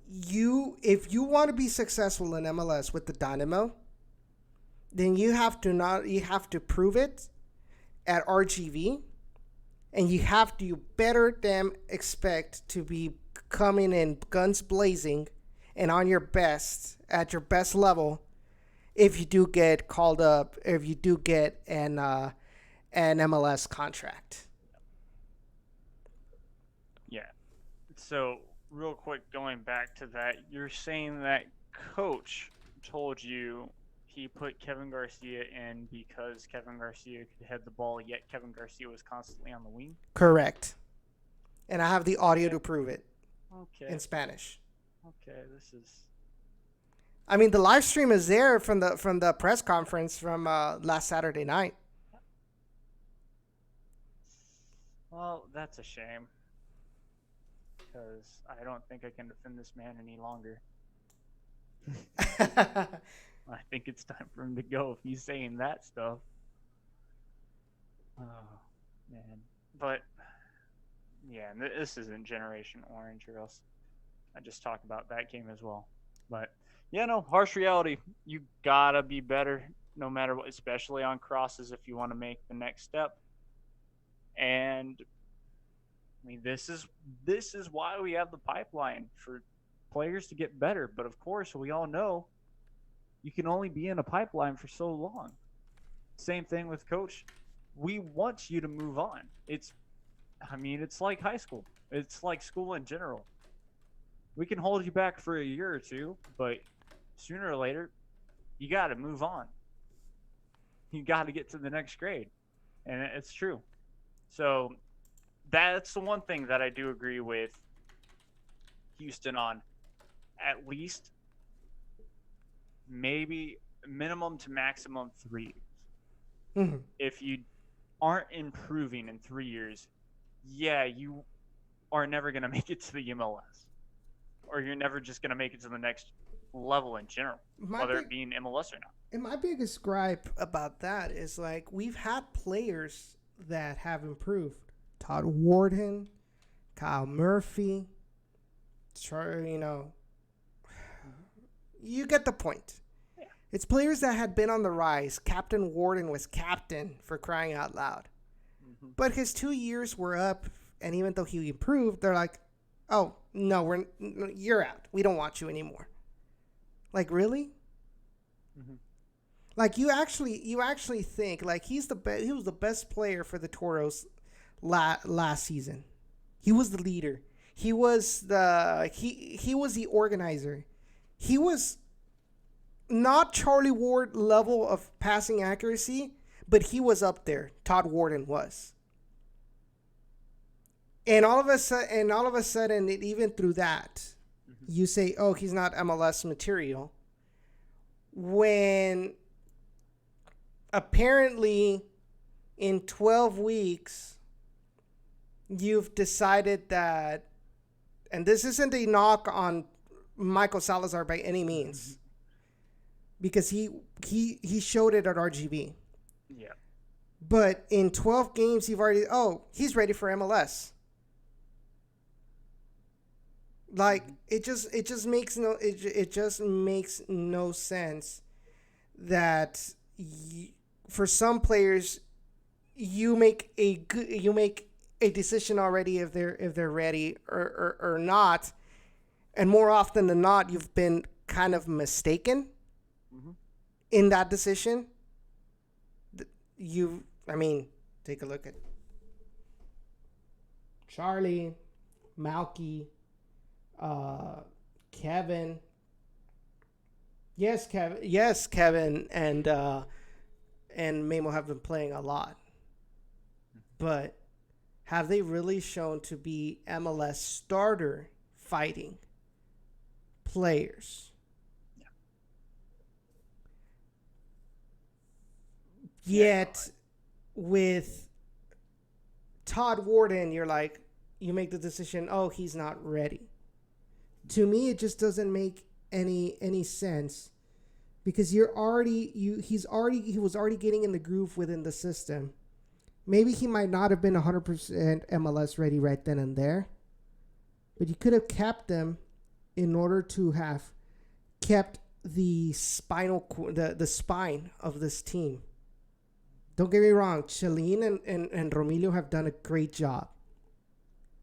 [SPEAKER 1] If you want to be successful in MLS with the Dynamo, then you have to prove it at RGV, and you better damn expect to be coming in guns blazing and on your best, at your best level, if you do get called up, if you do get an MLS contract.
[SPEAKER 3] Yeah. So, real quick, going back to that, you're saying that coach told you he put Kevin Garcia in because Kevin Garcia could head the ball, yet Kevin Garcia was constantly on the wing?
[SPEAKER 1] Correct. And I have the audio to prove it.
[SPEAKER 3] Okay.
[SPEAKER 1] In Spanish.
[SPEAKER 3] Okay, this is...
[SPEAKER 1] I mean, the live stream is there from the press conference from last Saturday night.
[SPEAKER 3] Well, that's a shame. Because I don't think I can defend this man any longer. I think it's time for him to go if he's saying that stuff. Oh, man. But, yeah, this isn't Generation Orange, or else I just talk about that game as well. But, yeah, no, harsh reality. You gotta be better no matter what, especially on crosses if you want to make the next step. And, I mean, this is why we have the pipeline, for players to get better. But, of course, we all know you can only be in a pipeline for so long. Same thing with coach. We want you to move on. It's like high school. It's like school in general. We can hold you back for a year or two, but sooner or later, you got to move on. You got to get to the next grade. And it's true. So that's the one thing that I do agree with Houston on. At least maybe minimum to maximum 3 years.
[SPEAKER 1] Mm-hmm.
[SPEAKER 3] If you aren't improving in 3 years, yeah, you are never going to make it to the MLS. Or you're never just going to make it to the next level in general, whether it be in MLS or not.
[SPEAKER 1] And my biggest gripe about that is, like, we've had players that have improved. Todd Warden, Kyle Murphy, you get the point.
[SPEAKER 3] Yeah.
[SPEAKER 1] It's players that had been on the rise. Captain Warden was captain, for crying out loud.
[SPEAKER 3] Mm-hmm.
[SPEAKER 1] But his 2 years were up, and even though he improved, they're like, oh, no, you're out. We don't want you anymore. Like, really?
[SPEAKER 3] Mm-hmm.
[SPEAKER 1] Like, you actually think, like, he was the best player for the Toros last season. He was the leader. He was the organizer. He was not Charlie Ward level of passing accuracy, but he was up there. Todd Warden was. And all of a sudden, even through that, you say, oh, he's not MLS material. When apparently in 12 weeks, you've decided that, and this isn't a knock on Michael Salazar by any means, because he showed it at RGV.
[SPEAKER 3] Yeah.
[SPEAKER 1] But in 12 games, you've already, he's ready for MLS. Like, it just makes no sense that for some players you make a decision already if they're ready or not, and more often than not you've been kind of mistaken in that decision. Take a look at Charlie, Malky, Kevin. Yes, Kevin and Memo have been playing a lot. But have they really shown to be MLS starter fighting players? Yeah. Yet with Todd Warden, you're like, you make the decision, oh, he's not ready. To me, it just doesn't make any sense, because he was already getting in the groove within the system. Maybe he might not have been 100% MLS ready right then and there, but you could have kept them in order to have kept the spine of this team. Don't get me wrong, Chalene and Romilio have done a great job.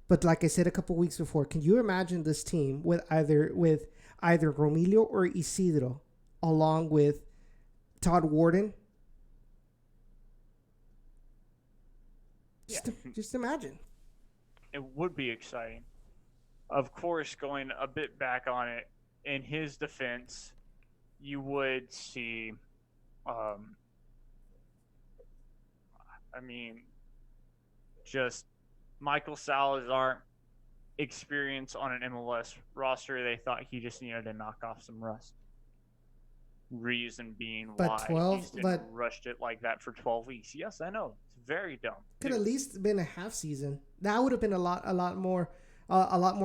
[SPEAKER 1] But like I said a couple weeks before, can you imagine this team with either Romilio or Isidro along with Todd Warden? Just imagine.
[SPEAKER 3] It would be exciting. Of course, going a bit back on it, in his defense, you would see, just Michael Salazar experience on an MLS roster. They thought he just needed to knock off some rust. Reason being why he's rushed it like that for 12 weeks. Yes, I know. It's very dumb.
[SPEAKER 1] Could at least been a half season. That would have been a lot more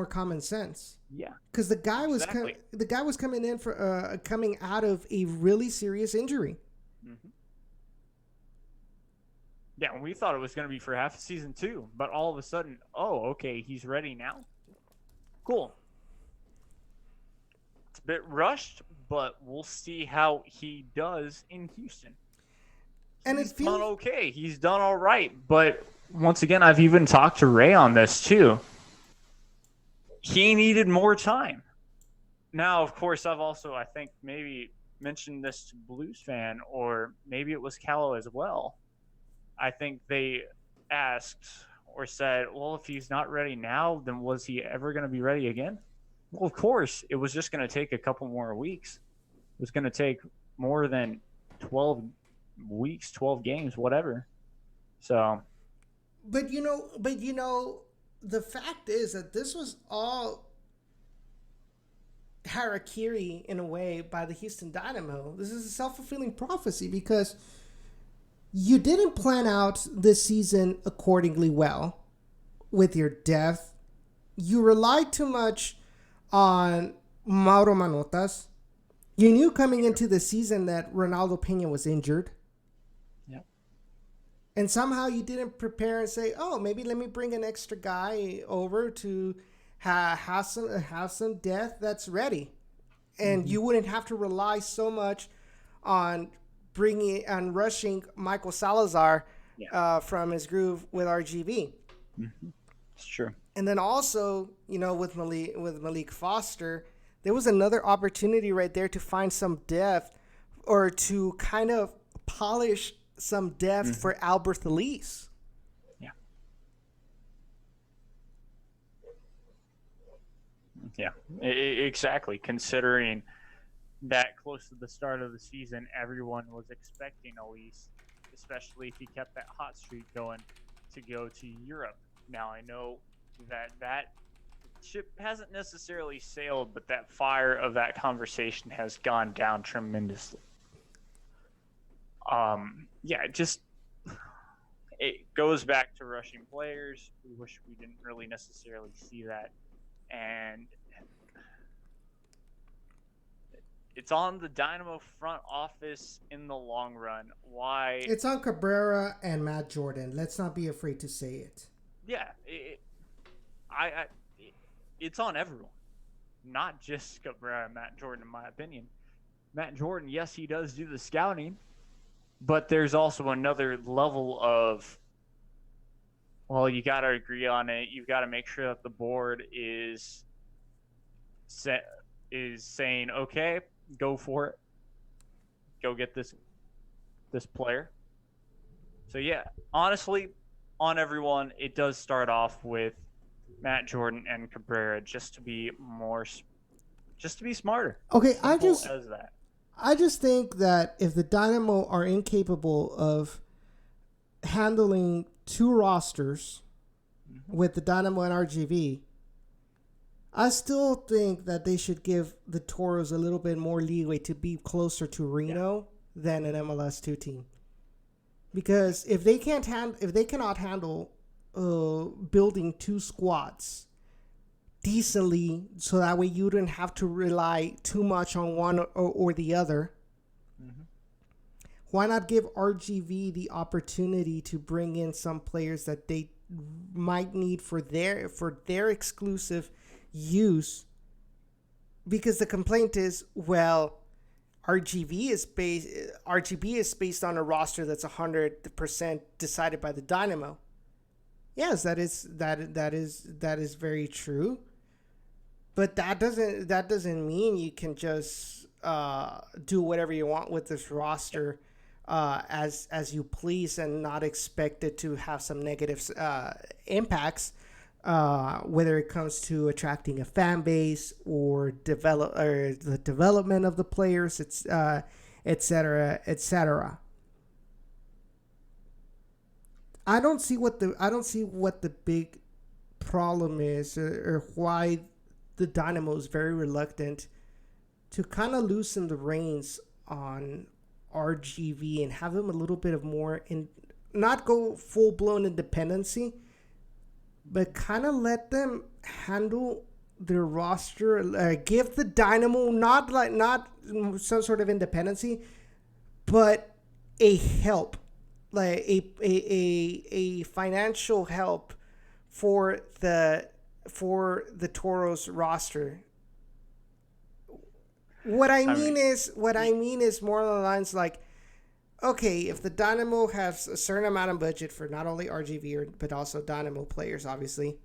[SPEAKER 1] common sense.
[SPEAKER 3] Yeah,
[SPEAKER 1] because the guy was coming in for coming out of a really serious injury.
[SPEAKER 3] Mm-hmm. Yeah, we thought it was going to be for half a season too, but all of a sudden, okay, he's ready now. Cool. It's a bit rushed, but we'll see how he does in Houston.
[SPEAKER 1] And
[SPEAKER 3] he's done okay. He's done all right, but once again, I've even talked to Rae on this too. He needed more time. Now, of course, I've also, I think, maybe mentioned this to Blues fan, or maybe it was Callow as well. I think they asked or said, well, if he's not ready now, then was he ever going to be ready again? Well, of course, it was just going to take a couple more weeks. It was going to take more than 12 weeks, 12 games, whatever. So.
[SPEAKER 1] But the fact is that this was all harakiri in a way by the Houston Dynamo. This is a self-fulfilling prophecy, because you didn't plan out this season accordingly well with your depth. You relied too much on Mauro Manotas. You knew coming into the season that Ronaldo Peña was injured.
[SPEAKER 3] Yep.
[SPEAKER 1] And somehow you didn't prepare and say, maybe let me bring an extra guy over to have some depth that's ready. And you wouldn't have to rely so much on bringing and rushing Michael Salazar from his groove with RGV.
[SPEAKER 3] Mm-hmm. It's true. And
[SPEAKER 1] then also, with Malik Foster, there was another opportunity right there to find some depth, or to kind of polish some depth for Albert Elise.
[SPEAKER 3] Yeah. Yeah, exactly. Considering that close to the start of the season, everyone was expecting Elise, especially if he kept that hot streak going, to go to Europe. Now, I know that ship hasn't necessarily sailed, but that fire of that conversation has gone down tremendously. It goes back to rushing players. We wish we didn't really necessarily see that. And it's on the Dynamo front office in the long run. Why?
[SPEAKER 1] It's on Cabrera and Matt Jordan. Let's not be afraid to say it.
[SPEAKER 3] Yeah, it's on everyone, not just Cabrera and Matt Jordan, in my opinion. Matt Jordan, yes, he does do the scouting, but there's also another level of, well, you got to agree on it. You've got to make sure that the board is saying, okay, go for it. Go get this player. So, yeah, honestly, on everyone, it does start off with Matt Jordan and Cabrera, just to be smarter.
[SPEAKER 1] Okay,
[SPEAKER 3] Simple
[SPEAKER 1] I just think that if the Dynamo are incapable of handling two rosters with the Dynamo and RGV, I still think that they should give the Toros a little bit more leeway to be closer to Reno than an MLS2 team. Because if they cannot handle building two squads decently, so that way you didn't have to rely too much on one or the other. Mm-hmm. Why not give RGV the opportunity to bring in some players that they might need for their exclusive use? Because the complaint is, well, RGB is based on a roster that's 100% decided by the Dynamo. Yes, that is very true. But that doesn't mean you can just do whatever you want with this roster as you please and not expect it to have some negative impacts, whether it comes to attracting a fan base or the development of the players, et cetera, et cetera. I don't see what the big problem is, or why the Dynamo is very reluctant to kind of loosen the reins on RGV and have them a little bit of more not go full blown independency, but kind of let them handle their roster. Give the Dynamo not some sort of independency, but a help, like a financial help for the Toros roster. What I mean is more along the lines like, okay, if the Dynamo has a certain amount of budget for not only RGV but also Dynamo players, obviously,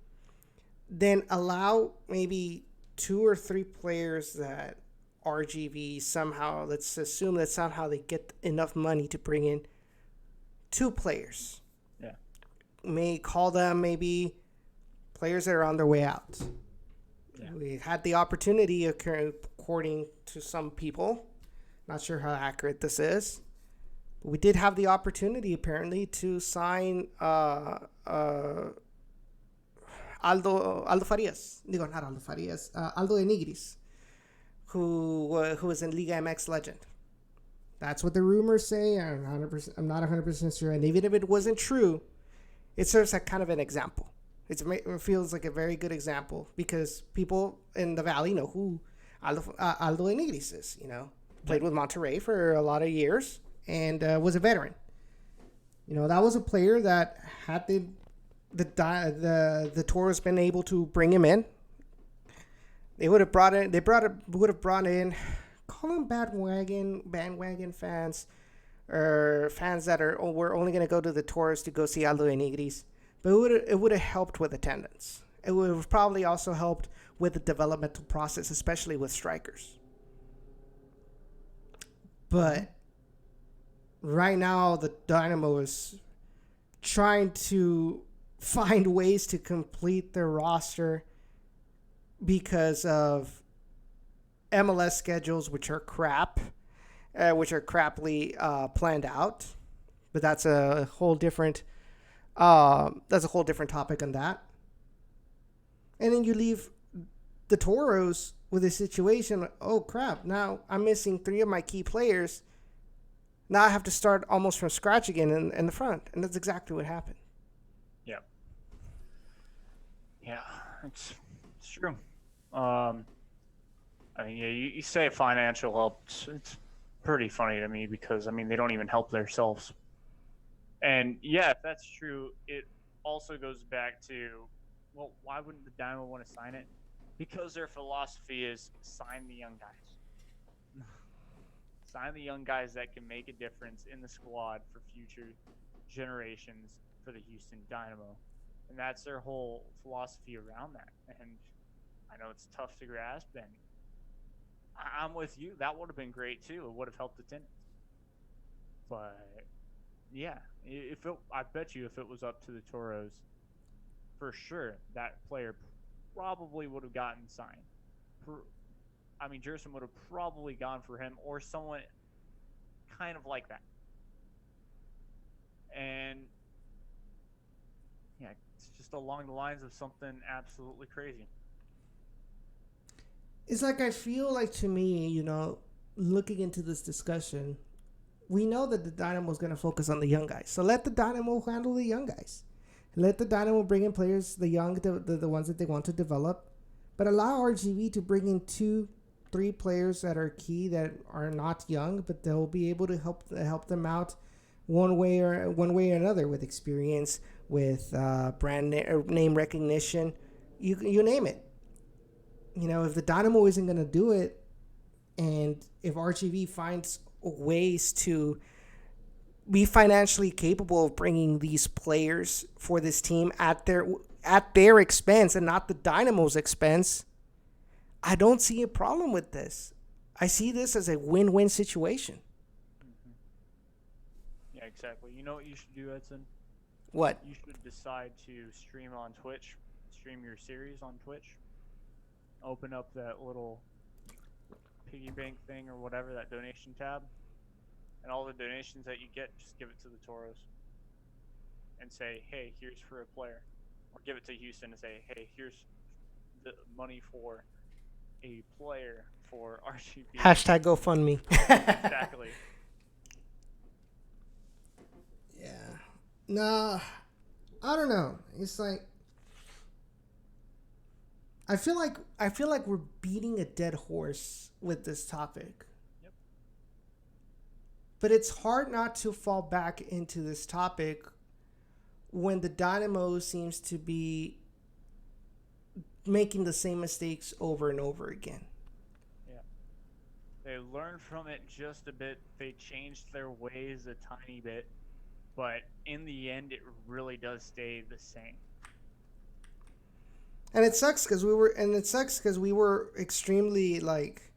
[SPEAKER 1] then allow maybe 2 or 3 players that RGV somehow, let's assume that somehow they get enough money to bring in 2 players.
[SPEAKER 3] Yeah.
[SPEAKER 1] May call them maybe players that are on their way out. Yeah. We had the opportunity, according to some people, not sure how accurate this is, but we did have the opportunity apparently to sign Aldo Farias. Not Aldo Farias. Aldo Enigris, who was in Liga MX legend. That's what the rumors say. I'm not 100% sure. And even if it wasn't true, it serves as kind of an example. It feels like a very good example because people in the Valley know who Aldo Enigris is. Played with Monterrey for a lot of years and was a veteran. That was a player that had the Toros been able to bring him in. They would have brought in. Call them bandwagon fans, or fans that were only going to go to the Toros to go see Aldo Enigris. But it would have helped with attendance. It would have probably also helped with the developmental process, especially with strikers. But right now, the Dynamo is trying to find ways to complete their roster because of MLS schedules, which are crap, which are crappily planned out. But that's a whole different topic on that. And then you leave the Toros with a situation. Oh crap! Now I'm missing 3 of my key players. Now I have to start almost from scratch again in the front, and that's exactly what happened.
[SPEAKER 3] Yeah. Yeah, it's true. You say financial help. It's pretty funny to me because they don't even help themselves. And yeah, if that's true, it also goes back to, well, why wouldn't the Dynamo want to sign it? Because their philosophy is sign the young guys. Sign the young guys that can make a difference in the squad for future generations for the Houston Dynamo. And that's their whole philosophy around that. And I know it's tough to grasp, and I'm with you. That would have been great too. It would have helped attendance. But yeah, I bet you if it was up to the Toros, for sure that player probably would have gotten signed. Jerson would have probably gone for him or someone kind of like that. And yeah, it's just along the lines of something absolutely crazy.
[SPEAKER 1] It's like, I feel like, to me, looking into this discussion, we know that the Dynamo is going to focus on the young guys. So let the Dynamo handle the young guys. Let the Dynamo bring in players, the young, the ones that they want to develop, but allow RGV to bring in 2-3 players that are key, that are not young, but they'll be able to help them out one way or another, with experience, with brand name recognition, you name it. You know, if the Dynamo isn't going to do it, and if RGV finds ways to be financially capable of bringing these players for this team at their expense and not the Dynamo's expense, I don't see a problem with this. I see this as a win-win situation.
[SPEAKER 3] Yeah, exactly. You know what you should do, Edson?
[SPEAKER 1] What?
[SPEAKER 3] You should decide to stream on Twitch, stream your series on Twitch, open up that little piggy bank thing or whatever, that donation tab, and all the donations that you get, just give it to the Toros and say, hey, here's for a player. Or give it to Houston and say, hey, here's the money for a player for RGB.
[SPEAKER 1] Hashtag GoFundMe.
[SPEAKER 3] Exactly.
[SPEAKER 1] Yeah. Nah, I don't know. It's like, I feel like we're beating a dead horse with this topic.
[SPEAKER 3] Yep.
[SPEAKER 1] But it's hard not to fall back into this topic when the Dynamo seems to be making the same mistakes over and over again.
[SPEAKER 3] Yeah. They learned from it just a bit. They changed their ways a tiny bit. But in the end, it really does stay the same.
[SPEAKER 1] And it sucks because we were extremely, like,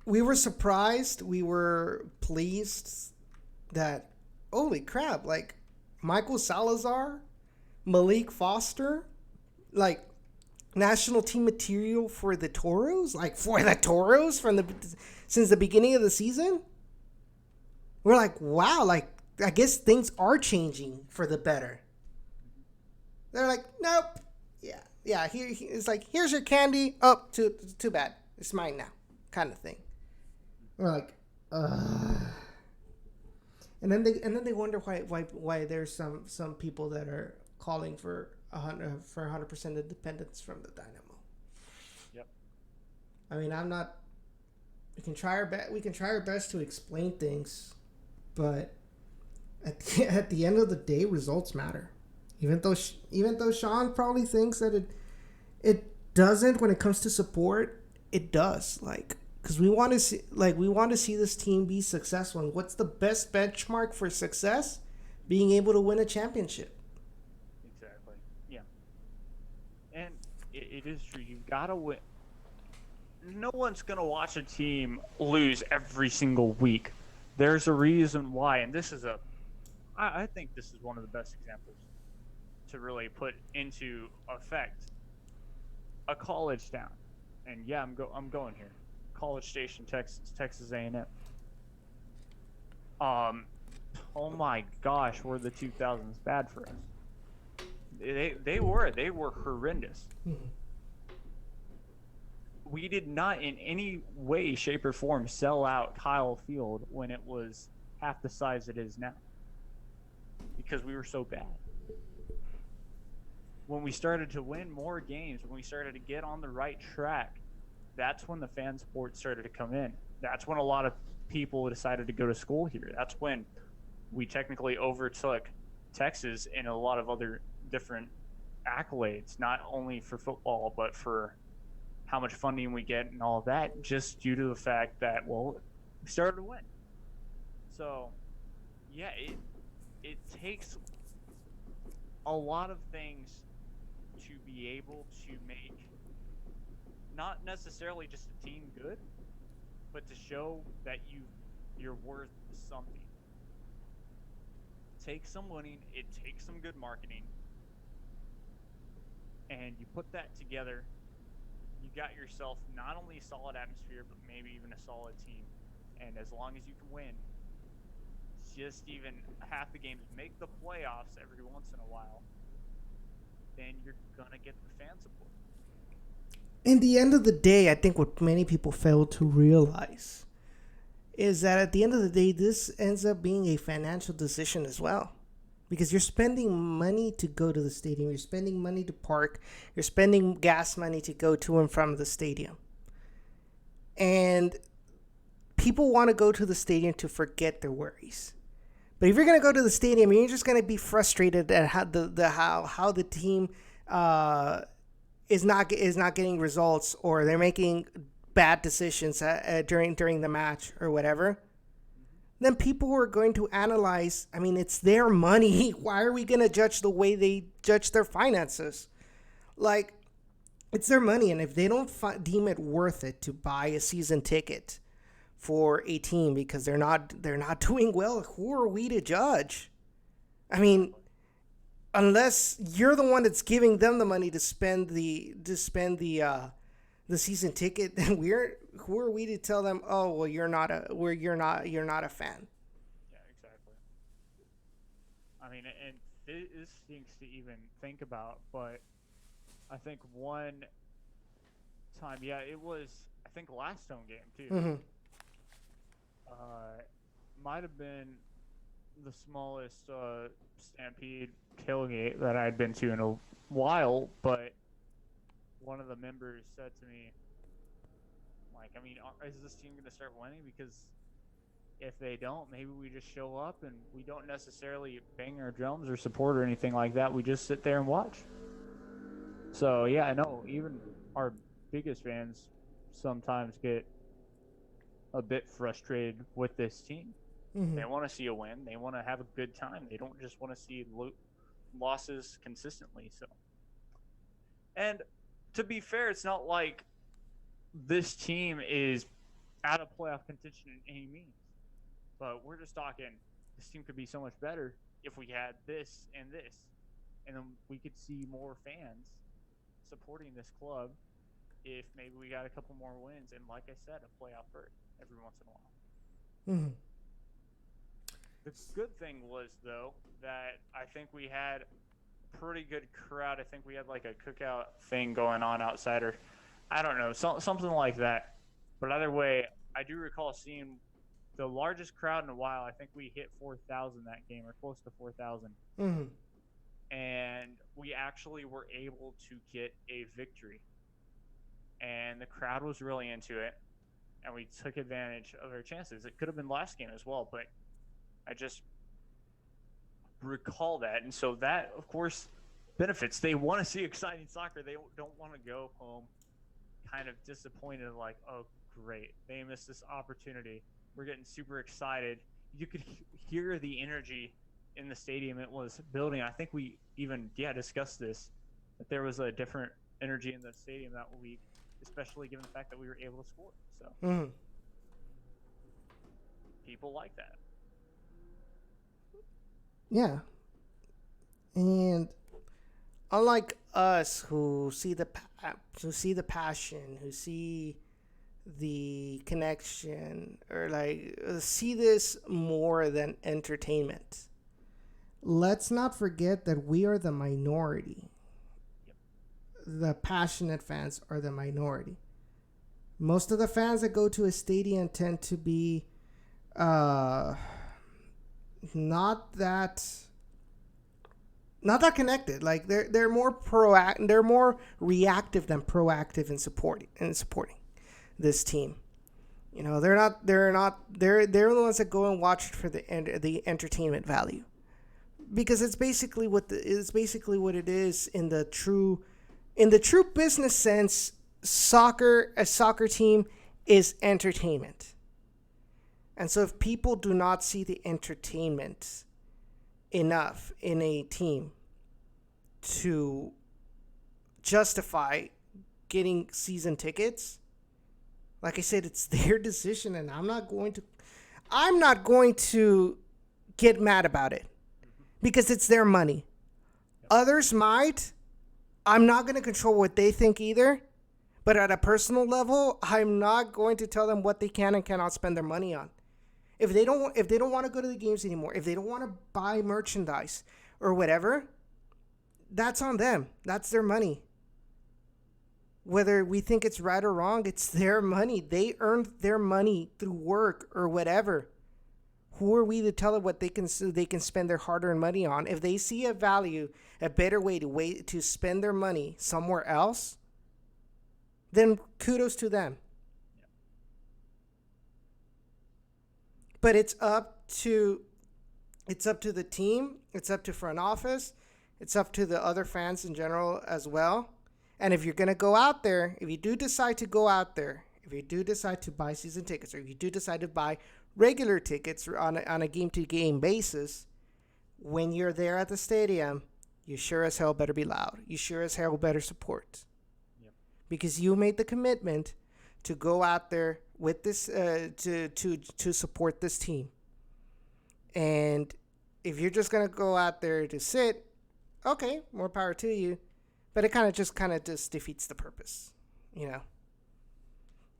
[SPEAKER 1] we were surprised, we were pleased that, holy crap, like, Michael Salazar, Malik Foster, like, national team material for the Toros, since the beginning of the season. We're like, wow, like, I guess things are changing for the better. They're like, nope. Yeah. It's like, here's your candy. Oh, too bad. It's mine now, kind of thing. We're like, and then they wonder why there's some people that are calling for 100% independence from the Dynamo.
[SPEAKER 3] Yep.
[SPEAKER 1] I mean, we can try our best to explain things, but at the end of the day, results matter. Even though Sean probably thinks that it doesn't when it comes to support, it does. Like, because we want to see this team be successful. And what's the best benchmark for success? Being able to win a championship.
[SPEAKER 3] Exactly. Yeah. And it is true. You've got to win. No one's going to watch a team lose every single week. There's a reason why. And I think this is one of the best examples to really put into effect a college town. And yeah, I'm going here. College Station, Texas A&M. Oh my gosh, were the 2000s bad for us? They were horrendous.
[SPEAKER 1] Mm-hmm.
[SPEAKER 3] We did not in any way, shape, or form sell out Kyle Field when it was half the size it is now, because we were so bad. When we started to win more games, when we started to get on the right track, that's when the fan support started to come in. That's when a lot of people decided to go to school here. That's when we technically overtook Texas in a lot of other different accolades, not only for football, but for how much funding we get and all of that, just due to the fact that, well, we started to win. So, yeah, it takes a lot of things to be able to make not necessarily just a team good, but to show that you're worth something. It takes some winning, it takes some good marketing, and you put that together, you got yourself not only a solid atmosphere, but maybe even a solid team. And as long as you can win just even half the games, make the playoffs every once in a while, then you're gonna get the fan support. In
[SPEAKER 1] the end of the day, I think what many people fail to realize is that at the end of the day, this ends up being a financial decision as well. Because you're spending money to go to the stadium. You're spending money to park. You're spending gas money to go to and from the stadium. And people want to go to the stadium to forget their worries. But if you're going to go to the stadium, you're just going to be frustrated at how the team is not getting results, or they're making bad decisions during the match or whatever. Then people are going to analyze. I mean, it's their money. Why are we going to judge the way they judge their finances? Like, it's their money, and if they don't deem it worth it to buy a season ticket for a team because they're not doing well, who are we to judge? I mean, unless you're the one that's giving them the money to spend the season ticket, then who are we to tell them, oh well, you're not a fan?
[SPEAKER 3] Yeah, exactly. I mean, and this stinks to even think about, but I think one time, it was, I think, last home game too.
[SPEAKER 1] Mm-hmm.
[SPEAKER 3] Might have been the smallest Stampede tailgate that I'd been to in a while, but one of the members said to me, like, I mean, is this team going to start winning? Because if they don't, maybe we just show up and we don't necessarily bang our drums or support or anything like that. We just sit there and watch. So, yeah, I know even our biggest fans sometimes get a bit frustrated with this team.
[SPEAKER 1] Mm-hmm.
[SPEAKER 3] They want to see a win. They want to have a good time. They don't just want to see losses consistently. So, and to be fair, it's not like this team is out of playoff contention in any means. But we're just talking, this team could be so much better if we had this and this. And then we could see more fans supporting this club if maybe we got a couple more wins. And like I said, a playoff berth every once in a while.
[SPEAKER 1] Mm-hmm.
[SPEAKER 3] The good thing was, though, that I think we had a pretty good crowd. I think we had like a cookout thing going on outside, or I don't know, something like that. But either way, I do recall seeing the largest crowd in a while. I think we hit 4,000 that game, or close to 4,000.
[SPEAKER 1] Mm-hmm.
[SPEAKER 3] And we actually were able to get a victory. And the crowd was really into it, and we took advantage of our chances. It could have been last game as well, but I just recall that. And so that, of course, benefits. They want to see exciting soccer. They don't want to go home kind of disappointed, like, oh, great, they missed this opportunity. We're getting super excited. You could hear the energy in the stadium it was building. I think we even, discussed this, that there was a different energy in the stadium that week, especially given the fact that we were able to score. So people like that.
[SPEAKER 1] Yeah. And unlike us, who see the passion, who see the connection, or like see this more than entertainment, let's not forget that we are the minority. The passionate fans are the minority. Most of the fans that go to a stadium tend to be not that connected. Like they're more proactive, they're more reactive than proactive in supporting this team. You know, they're the ones that go and watch it for the entertainment value, because it's basically what it is in the true business sense. A soccer team is entertainment. And so if people do not see the entertainment enough in a team to justify getting season tickets, like I said, it's their decision, and I'm not going to get mad about it, because it's their money. Others might. I'm not going to control what they think either. But at a personal level, I'm not going to tell them what they can and cannot spend their money on. If they don't want to go to the games anymore, if they don't want to buy merchandise or whatever, that's on them. That's their money. Whether we think it's right or wrong, it's their money. They earned their money through work or whatever. Who are we to tell them what they can spend their hard-earned money on? If they see a value, a better way to spend their money somewhere else, then kudos to them. Yeah. But it's up to the team. It's up to front office. It's up to the other fans in general as well. And if you're going to go out there, if you do decide to go out there, if you do decide to buy season tickets, or if you do decide to buy regular tickets on a game-to-game basis, when you're there at the stadium, you sure as hell better be loud. You sure as hell better support. Yep. Because you made the commitment to go out there with this to support this team. And if you're just going to go out there to sit, okay, more power to you. But it kind of just defeats the purpose,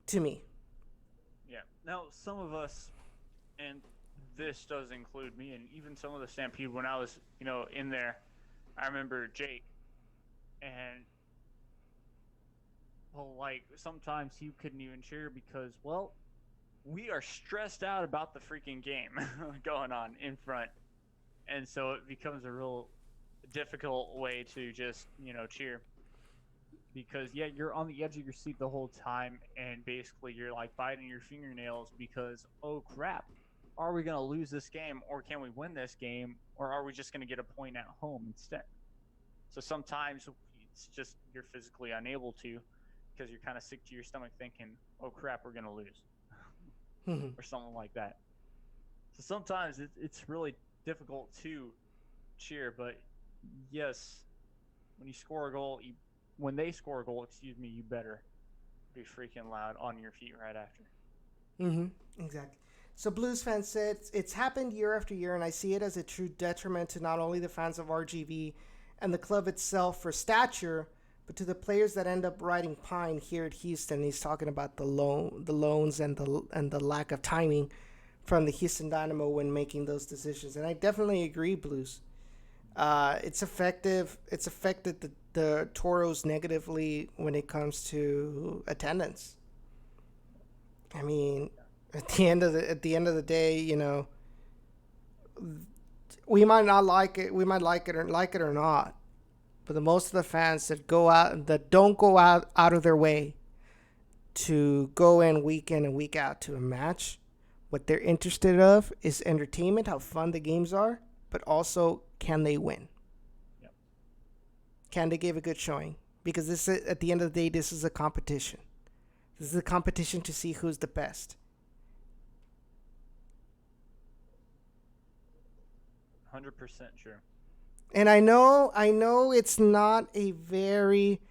[SPEAKER 1] to me.
[SPEAKER 3] Yeah. Now, some of us, and this does include me, and even some of the Stampede, when I was, in there, I remember Jake, and, sometimes he couldn't even cheer because, we are stressed out about the freaking game going on in front. And so it becomes a real difficult way to just cheer, because you're on the edge of your seat the whole time, and basically you're biting your fingernails because, oh crap, are we going to lose this game, or can we win this game, or are we just going to get a point at home instead? So sometimes it's just you're physically unable to, because you're kind of sick to your stomach thinking, oh crap, we're going to lose or something like that. So sometimes it's really difficult to cheer, but yes, when they score a goal, you better be freaking loud on your feet right after.
[SPEAKER 1] Exactly. So Blues fans said it's happened year after year, and I see it as a true detriment to not only the fans of RGV and the club itself for stature, but to the players that end up riding pine here at Houston. He's talking about the loans and the lack of timing from the Houston Dynamo when making those decisions. And I definitely agree, Blues. It's affected the Toros negatively when it comes to attendance. I mean, at the end of the day, we might not like it. We might like it or not. But the most of the fans that don't go out of their way to go in week and week out to a match, what they're interested of is entertainment, how fun the games are, but also, can they win? Yep. Can they give a good showing? Because at the end of the day, this is a competition. This is a competition to see who's the best.
[SPEAKER 3] 100% true.
[SPEAKER 1] And I know it's not a very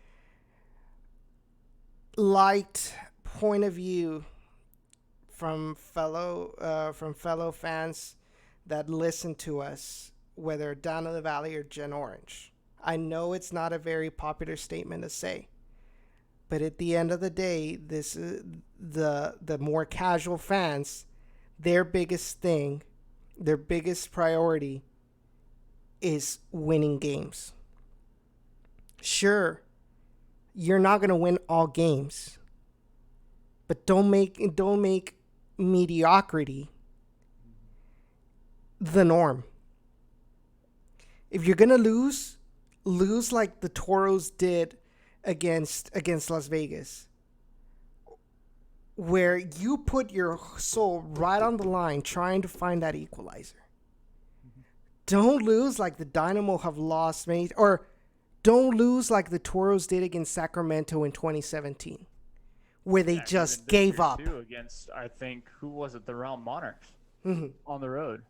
[SPEAKER 1] liked point of view from fellow fans that listen to us, whether down in the valley or Gen Orange. I know it's not a very popular statement to say, but at the end of the day, this is the more casual fans, their biggest priority is winning games. Sure, you're not going to win all games, but don't make mediocrity the norm. If you're going to lose like the Toros did against Las Vegas, where you put your soul right on the line trying to find that equalizer. Don't lose like the Dynamo have lost many, or don't lose like the Toros did against Sacramento in 2017, where they just gave up.
[SPEAKER 3] Against, I think, who was it? The Realm Monarchs on the road.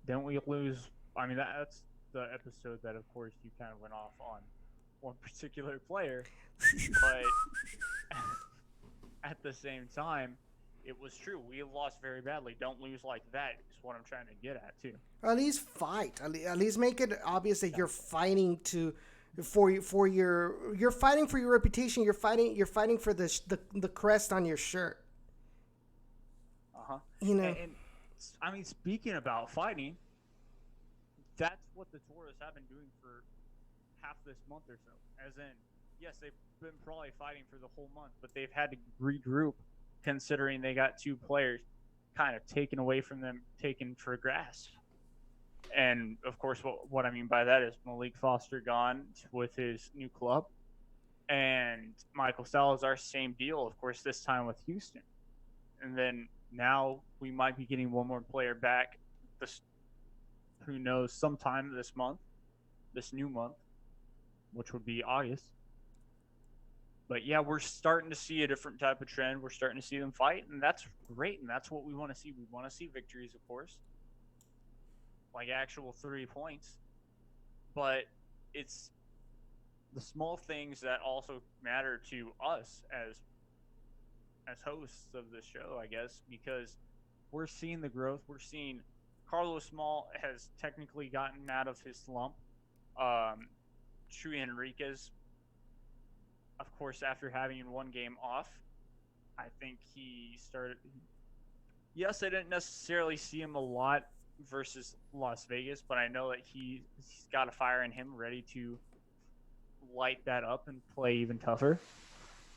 [SPEAKER 3] Didn't we lose? I mean, that's the episode that, of course, you kind of went off on one particular player, but at the same time, it was true. We lost very badly. Don't lose like that is what I'm trying to get at too.
[SPEAKER 1] Or at least fight. At least make it obvious that you're fighting for your reputation. You're fighting for the crest on your shirt.
[SPEAKER 3] And I mean, speaking about fighting, that's what the Toros have been doing for half this month or so. As in, yes, they've been probably fighting for the whole month, but they've had to regroup considering they got 2 players kind of taken away from them, taken for grass. And of course, what I mean by that is Malik Foster gone with his new club, and Michael Salazar, same deal, of course, this time with Houston. And then now we might be getting one more player back, this, who knows, sometime this month, this new month, which would be August. But yeah, we're starting to see a different type of trend. We're starting to see them fight, and that's great, and that's what we want to see. We want to see victories, of course, like actual 3 points. But it's the small things that also matter to us as hosts of this show, I guess, because we're seeing the growth. We're seeing Carlos Small has technically gotten out of his slump. Chuy Henriquez, of course, after having 1 game off, I think he started. Yes, I didn't necessarily see him a lot versus Las Vegas, but I know that he's got a fire in him, ready to light that up and play even tougher.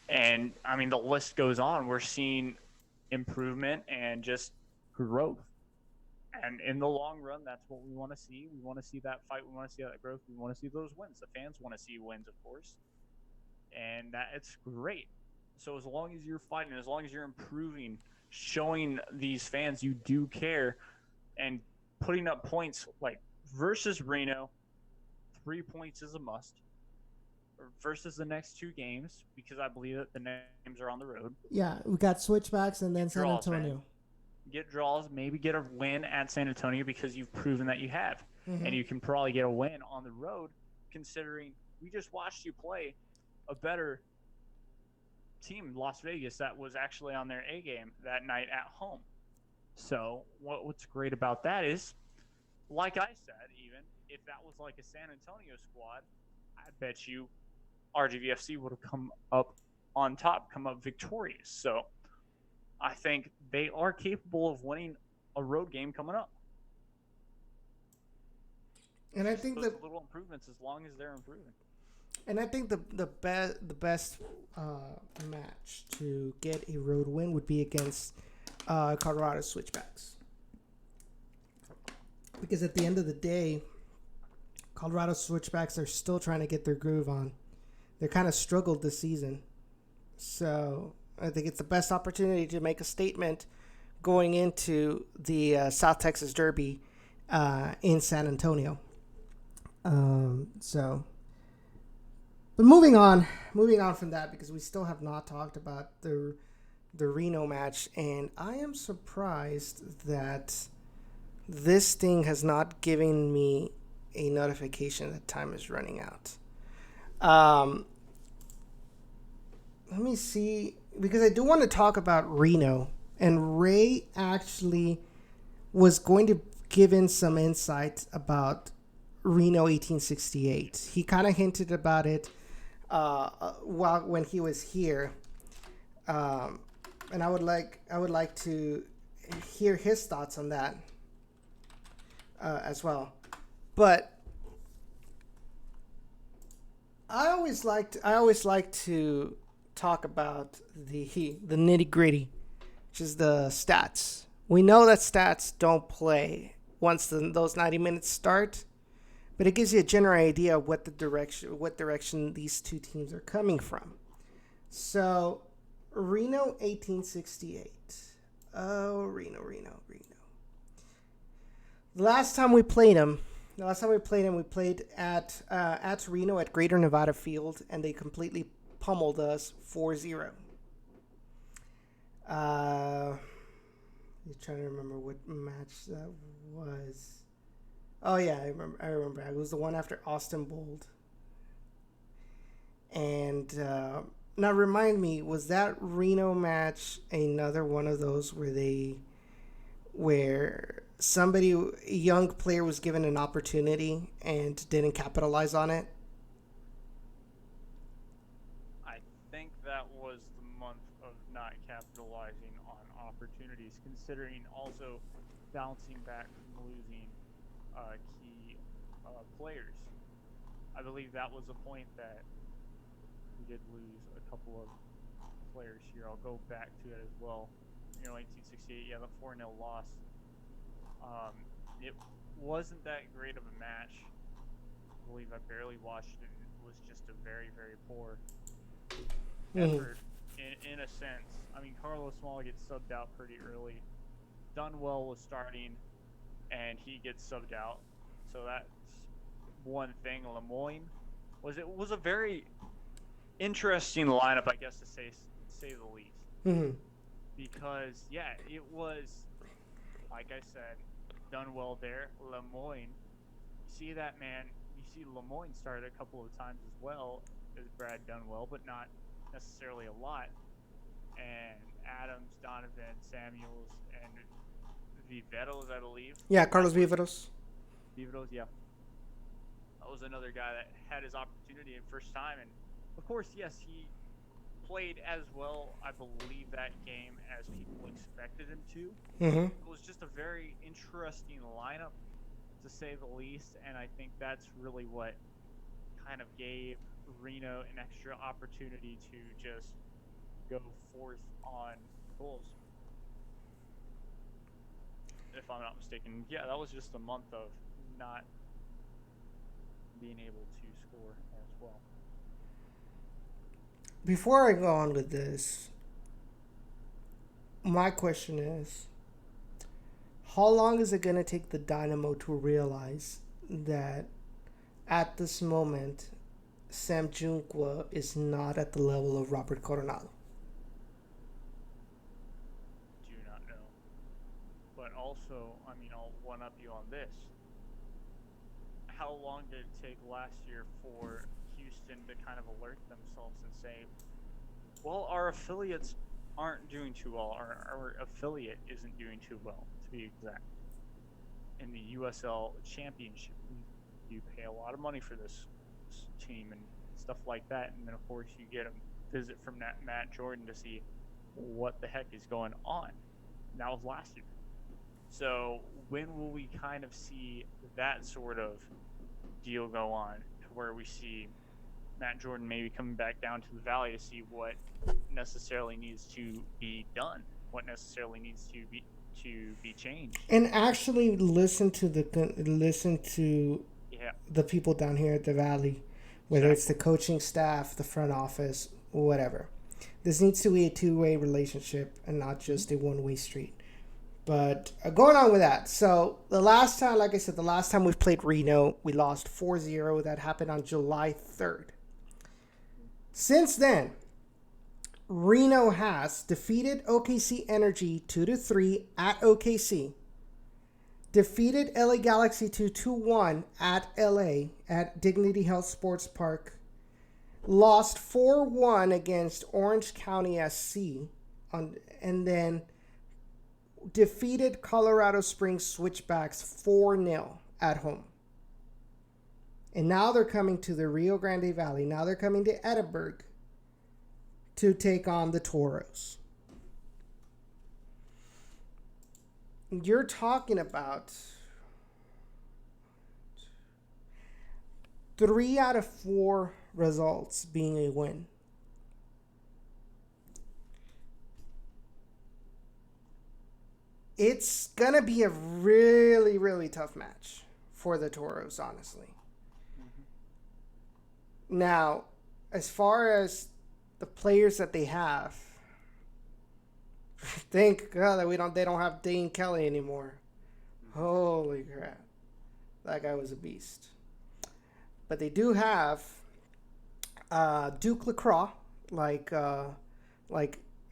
[SPEAKER 3] And I mean, the list goes on. We're seeing improvement and just growth. And in the long run, that's what we want to see. We want to see that fight. We want to see that growth. We want to see those wins. The fans want to see wins, of course. And that it's great. So as long as you're fighting, as long as you're improving, showing these fans you do care, and putting up points like versus Reno, 3 points is a must. Versus the next 2 games, because I believe that the names are on the road.
[SPEAKER 1] Yeah, we got Switchbacks and then San
[SPEAKER 3] Draws,
[SPEAKER 1] Antonio.
[SPEAKER 3] Man. Get draws, maybe get a win at San Antonio because you've proven that you have.
[SPEAKER 1] Mm-hmm.
[SPEAKER 3] And you can probably get a win on the road, considering we just watched you play a better team, Las Vegas, that was actually on their A game that night at home. So what's great about that is, like I said, even if that was like a San Antonio squad, I bet you RGVFC would have come up on top, come up victorious. So I think they are capable of winning a road game coming up.
[SPEAKER 1] And I think
[SPEAKER 3] those little improvements, as long as they're improving.
[SPEAKER 1] And I think the best match to get a road win would be against Colorado Switchbacks, because at the end of the day, Colorado Switchbacks are still trying to get their groove on. They kind of struggled this season, so I think it's the best opportunity to make a statement going into the South Texas Derby in San Antonio. But moving on from that, because we still have not talked about the Reno match, and I am surprised that this thing has not given me a notification that time is running out. Let me see, because I do want to talk about Reno, and Rae actually was going to give in some insight about Reno 1868. He kind of hinted about it when he was here, and I would like to hear his thoughts on that as well. But I always like to talk about the nitty gritty, which is the stats. We know that stats don't play once those 90 minutes start, but it gives you a general idea of what direction these two teams are coming from. So, Reno 1868. Oh, Reno. The last time we played them, we played at Reno at Greater Nevada Field, and they completely pummeled us 4-0. I'm trying to remember what match that was. Oh yeah, I remember. It was the one after Austin Bold. And now remind me, was that Reno match another one of those where somebody, a young player, was given an opportunity and didn't capitalize on it?
[SPEAKER 3] I think that was the month of not capitalizing on opportunities, considering also bouncing back from losing key players. I believe that was a point that did lose a couple of players here. I'll go back to it as well. 1968, yeah, the 4-0 loss. It wasn't that great of a match. I believe I barely watched it. It was just a very, very poor effort in a sense. I mean, Carlos Small gets subbed out pretty early. Dunwell was starting, and he gets subbed out. So that's one thing. Lemoyne was a very interesting lineup, I guess, to say the least. Because it was, like I said, Dunwell there, Lemoyne. You see that man. You see Lemoyne started a couple of times as well as Brad Dunwell, but not necessarily a lot. And Adams, Donovan, Samuels, and Viveros, I believe.
[SPEAKER 1] Yeah, Carlos Viveros.
[SPEAKER 3] Viveros, yeah. That was another guy that had his opportunity in first time. And, of course, yes, he played as well, I believe, that game as people expected him to. It was just a very interesting lineup, to say the least. And I think that's really what kind of gave Reno an extra opportunity to just go forth on goals. If I'm not mistaken, yeah, that was just a month of not being able to score as well.
[SPEAKER 1] Before I go on with this, my question is, how long is it going to take the Dynamo to realize that at this moment, Sam Junqua is not at the level of Robert Coronado?
[SPEAKER 3] Do not know. But also, I mean, I'll one-up you on this. How long did it take last year for Houston to kind of alert themselves and say, well, our affiliates aren't doing too well. Our affiliate isn't doing too well, to be exact. In the USL Championship, you pay a lot of money for this team and stuff like that. And then, of course, you get a visit from that Matt Jordan to see what the heck is going on. And that was last year. So when will we kind of see that sort of deal go on, to where we see Matt Jordan maybe coming back down to the Valley to see what necessarily needs to be done, what necessarily needs to be changed,
[SPEAKER 1] and actually listen to the people down here at the Valley, whether it's the coaching staff, the front office, whatever. This needs to be a two-way relationship and not just a one-way street. But going on with that, so the last time, like I said, the last time we played Reno, we lost 4-0. That happened on July 3rd. Since then, Reno has defeated OKC Energy 2-3 at OKC, defeated LA Galaxy 2-1 at LA at Dignity Health Sports Park, lost 4-1 against Orange County SC, and then defeated Colorado Springs Switchbacks 4-0 at home. And now they're coming to the Rio Grande Valley. Now they're coming to Edinburgh to take on the Toros. You're talking about 3 out of 4 results being a win. It's going to be a really, really tough match for the Toros, honestly. Now, as far as the players that they have, thank God that they don't have Dane Kelly anymore. Holy crap. That guy was a beast. But they do have Duke LaCroix, like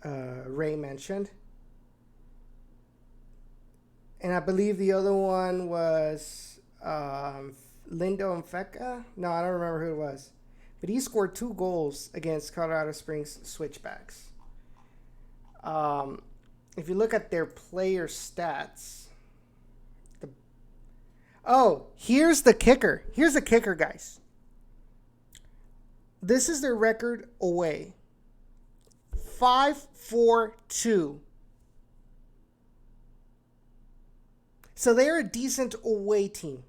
[SPEAKER 1] Rae mentioned. And I believe the other one was Lindo Mfeka. No, I don't remember who it was. But he scored 2 goals against Colorado Springs Switchbacks. If you look at their player stats. Here's the kicker. Here's the kicker, guys. This is their record away. 5-4-2. So they're a decent away team.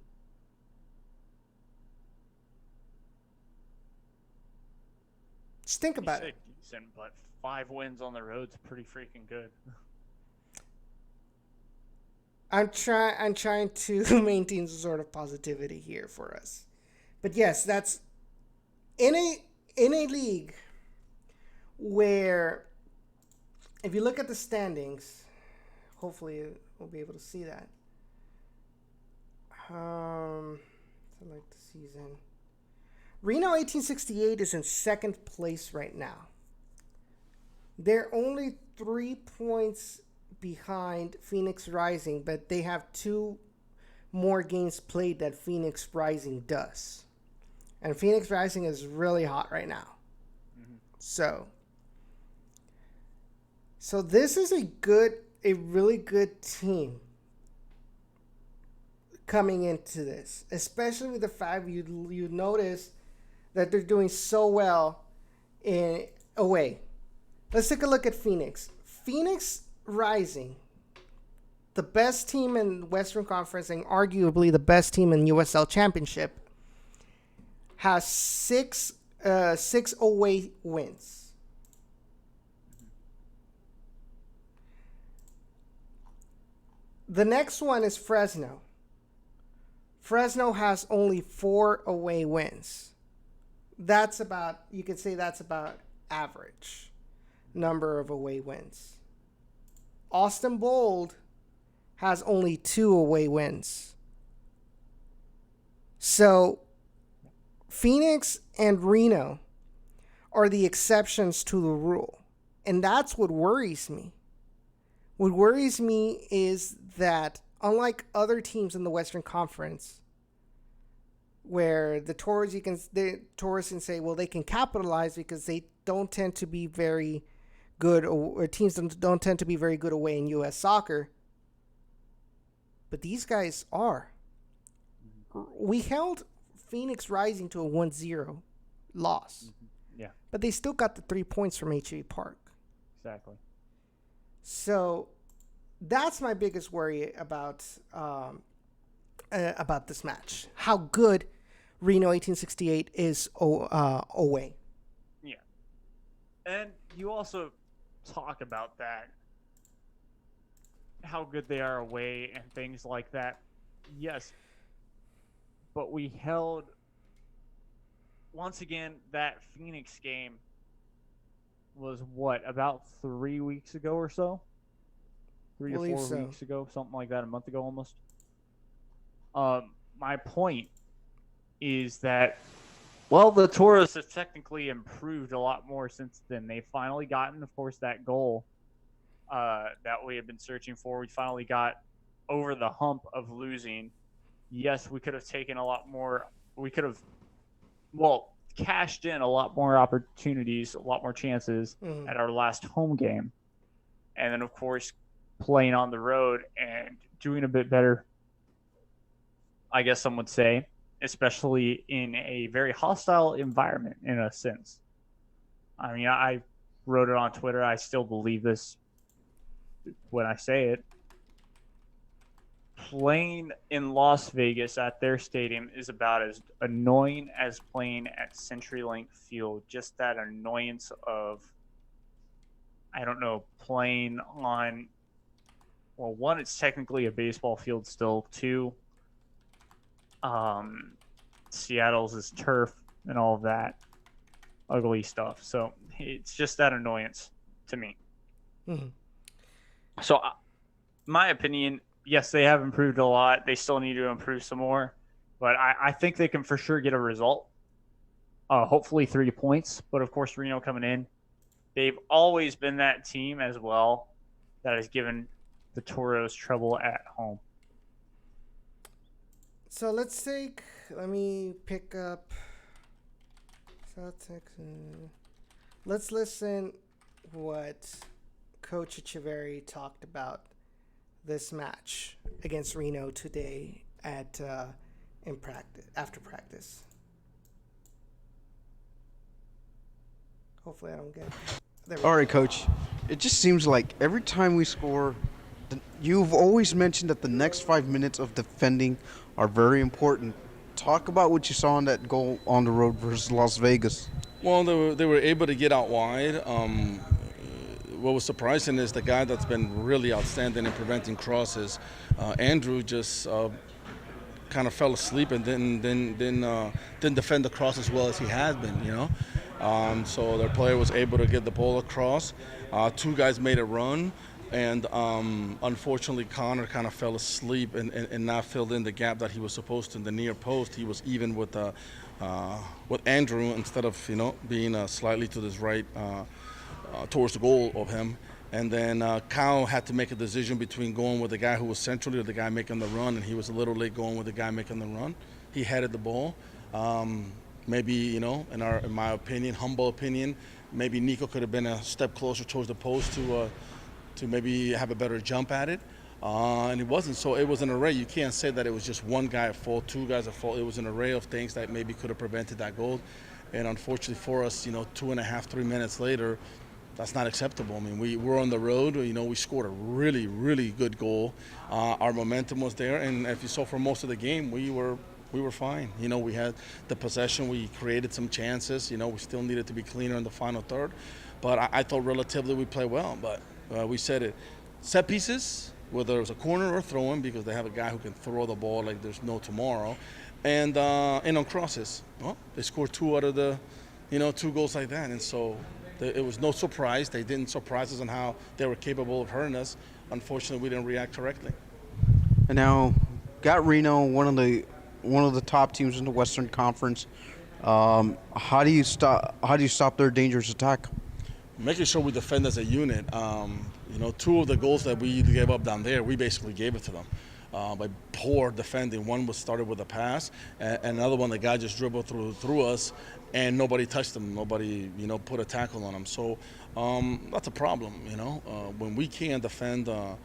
[SPEAKER 1] Just think about it.
[SPEAKER 3] Decent, but 5 wins on the road's pretty freaking good.
[SPEAKER 1] I'm trying to maintain some sort of positivity here for us. But yes, that's in a league where, if you look at the standings, hopefully we'll be able to see that. Select the season. Reno 1868 is in second place right now. They're only 3 points behind Phoenix Rising, but they have 2 more games played that Phoenix Rising does. And Phoenix Rising is really hot right now. Mm-hmm. So this is a really good team coming into this, especially with the fact you notice that they're doing so well in away. Let's take a look at Phoenix. Phoenix Rising, the best team in Western Conference and arguably the best team in USL Championship, has 6 away wins. The next one is Fresno. Fresno has only 4 away wins. You could say that's about average number of away wins. Austin Bold has only 2 away wins. So Phoenix and Reno are the exceptions to the rule. And that's what worries me. What worries me is that unlike other teams in the Western Conference, where the Toros can say, well, they can capitalize because they don't tend to be very good, or teams don't tend to be very good away in U.S. soccer. But these guys are. We held Phoenix Rising to a 1-0 loss.
[SPEAKER 3] Mm-hmm. Yeah.
[SPEAKER 1] But they still got the 3 points from HA Park.
[SPEAKER 3] Exactly.
[SPEAKER 1] So that's my biggest worry about this match. How good Reno 1868 is away.
[SPEAKER 3] Yeah. And you also talk about that, how good they are away and things like that. Yes. But we held, once again, that Phoenix game was about 3 weeks ago or so? 3 to 4 weeks ago, something like that, a month ago almost. My point is that, well, the Toros have technically improved a lot more since then. They've finally gotten, of course, that goal that we have been searching for. We finally got over the hump of losing. Yes, we could have taken a lot more. We could have, cashed in a lot more opportunities, a lot more chances at our last home game. And then, of course, playing on the road and doing a bit better, I guess some would say, especially in a very hostile environment in a sense. I mean, I wrote it on Twitter. I still believe this when I say it. Playing in Las Vegas at their stadium is about as annoying as playing at CenturyLink Field. Just that annoyance of, I don't know, playing on, well, one, it's technically a baseball field still. 2, Seattle's is turf and all of that ugly stuff. So it's just that annoyance to me. Mm-hmm. So my opinion, yes, they have improved a lot. They still need to improve some more. But I think they can for sure get a result. Hopefully 3 points. But, of course, Reno coming in. They've always been that team as well that has given the Toros trouble at home.
[SPEAKER 1] So let me pick up South Texas. Let's listen what Coach Echeverry talked about this match against Reno today in practice, after practice. Hopefully I don't get it.
[SPEAKER 2] All right, Coach. It just seems like every time we score, you've always mentioned that the next 5 minutes of defending are very important talk about what you saw on that goal on the road versus Las Vegas.
[SPEAKER 5] Well, they were able to get out wide. What was surprising is the guy that's been really outstanding in preventing crosses, Andrew, just kind of fell asleep and didn't defend the cross as well as he has been, you know. So their player was able to get the ball across. Two guys made a run, and unfortunately Connor kind of fell asleep and not filled in the gap that he was supposed to in the near post. He was even with Andrew instead of, you know, being slightly to his right towards the goal of him. And then Kyle had to make a decision between going with the guy who was centrally or the guy making the run, and he was a little late going with the guy making the run. He headed the ball. Maybe, you know, in my opinion, humble opinion, maybe Nico could have been a step closer towards the post to maybe have a better jump at it. And it wasn't. So it was an array. You can't say that it was just one guy at fault, two guys at fault. It was an array of things that maybe could have prevented that goal. And unfortunately for us, you know, 2.5, 3 minutes later, that's not acceptable. I mean, we were on the road. You know, we scored a really, really good goal. Our momentum was there, and if you saw for most of the game, we were fine. You know, we had the possession. We created some chances. You know, we still needed to be cleaner in the final third, but I thought relatively we played well. But we said it, set pieces, whether it was a corner or throw-in, because they have a guy who can throw the ball like there's no tomorrow, and on crosses. Well, they scored 2 out of the, you know, 2 goals like that, and so. It was no surprise. They didn't surprise us on how they were capable of hurting us. Unfortunately, we didn't react correctly.
[SPEAKER 2] And now, got Reno, one of the top teams in the Western Conference. How do you stop their dangerous attack?
[SPEAKER 5] Making sure we defend as a unit. You know, 2 of the goals that we gave up down there, we basically gave it to them. By poor defending. One was started with a pass, and another one the guy just dribbled through us, and nobody touched him. Nobody, you know, put a tackle on him. So that's a problem, you know. When we can't defend, you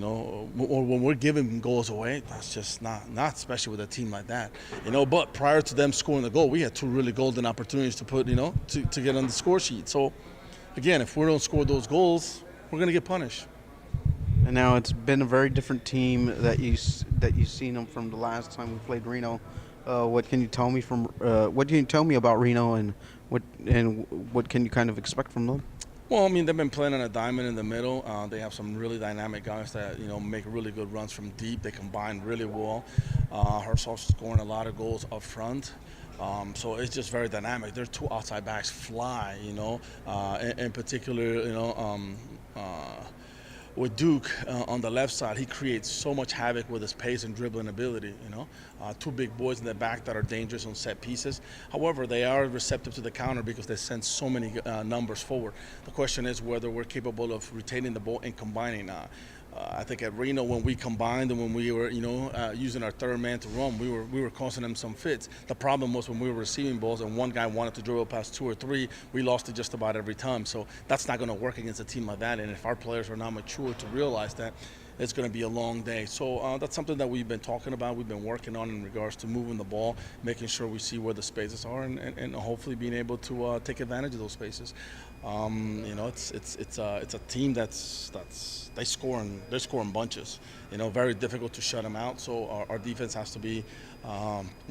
[SPEAKER 5] know, or when we're giving goals away, that's just not especially with a team like that, you know. But prior to them scoring the goal, we had 2 really golden opportunities to put, you know, to get on the score sheet. So again, if we don't score those goals, we're gonna get punished.
[SPEAKER 2] And now it's been a very different team that you've seen them from the last time we played Reno. What can you tell me about Reno, and what can you kind of expect from them?
[SPEAKER 5] Well, I mean, they've been playing on a diamond in the middle. They have some really dynamic guys that, you know, make really good runs from deep. They combine really well. Herself scoring a lot of goals up front. So it's just very dynamic. Their 2 outside backs fly, you know, in particular, you know, with Duke on the left side, he creates so much havoc with his pace and dribbling ability, you know. 2 big boys in the back that are dangerous on set pieces. However, they are receptive to the counter because they send so many numbers forward. The question is whether we're capable of retaining the ball and combining. I think at Reno, when we combined and when we were, you know, using our third man to run, we were causing them some fits. The problem was when we were receiving balls and one guy wanted to dribble past 2 or 3, we lost it just about every time. So that's not going to work against a team like that. And if our players are not mature to realize that, it's going to be a long day. So that's something that we've been talking about, we've been working on in regards to moving the ball, making sure we see where the spaces are, and hopefully being able to take advantage of those spaces. You know, it's a team they're scoring bunches. You know, very difficult to shut them out. So our defense has to be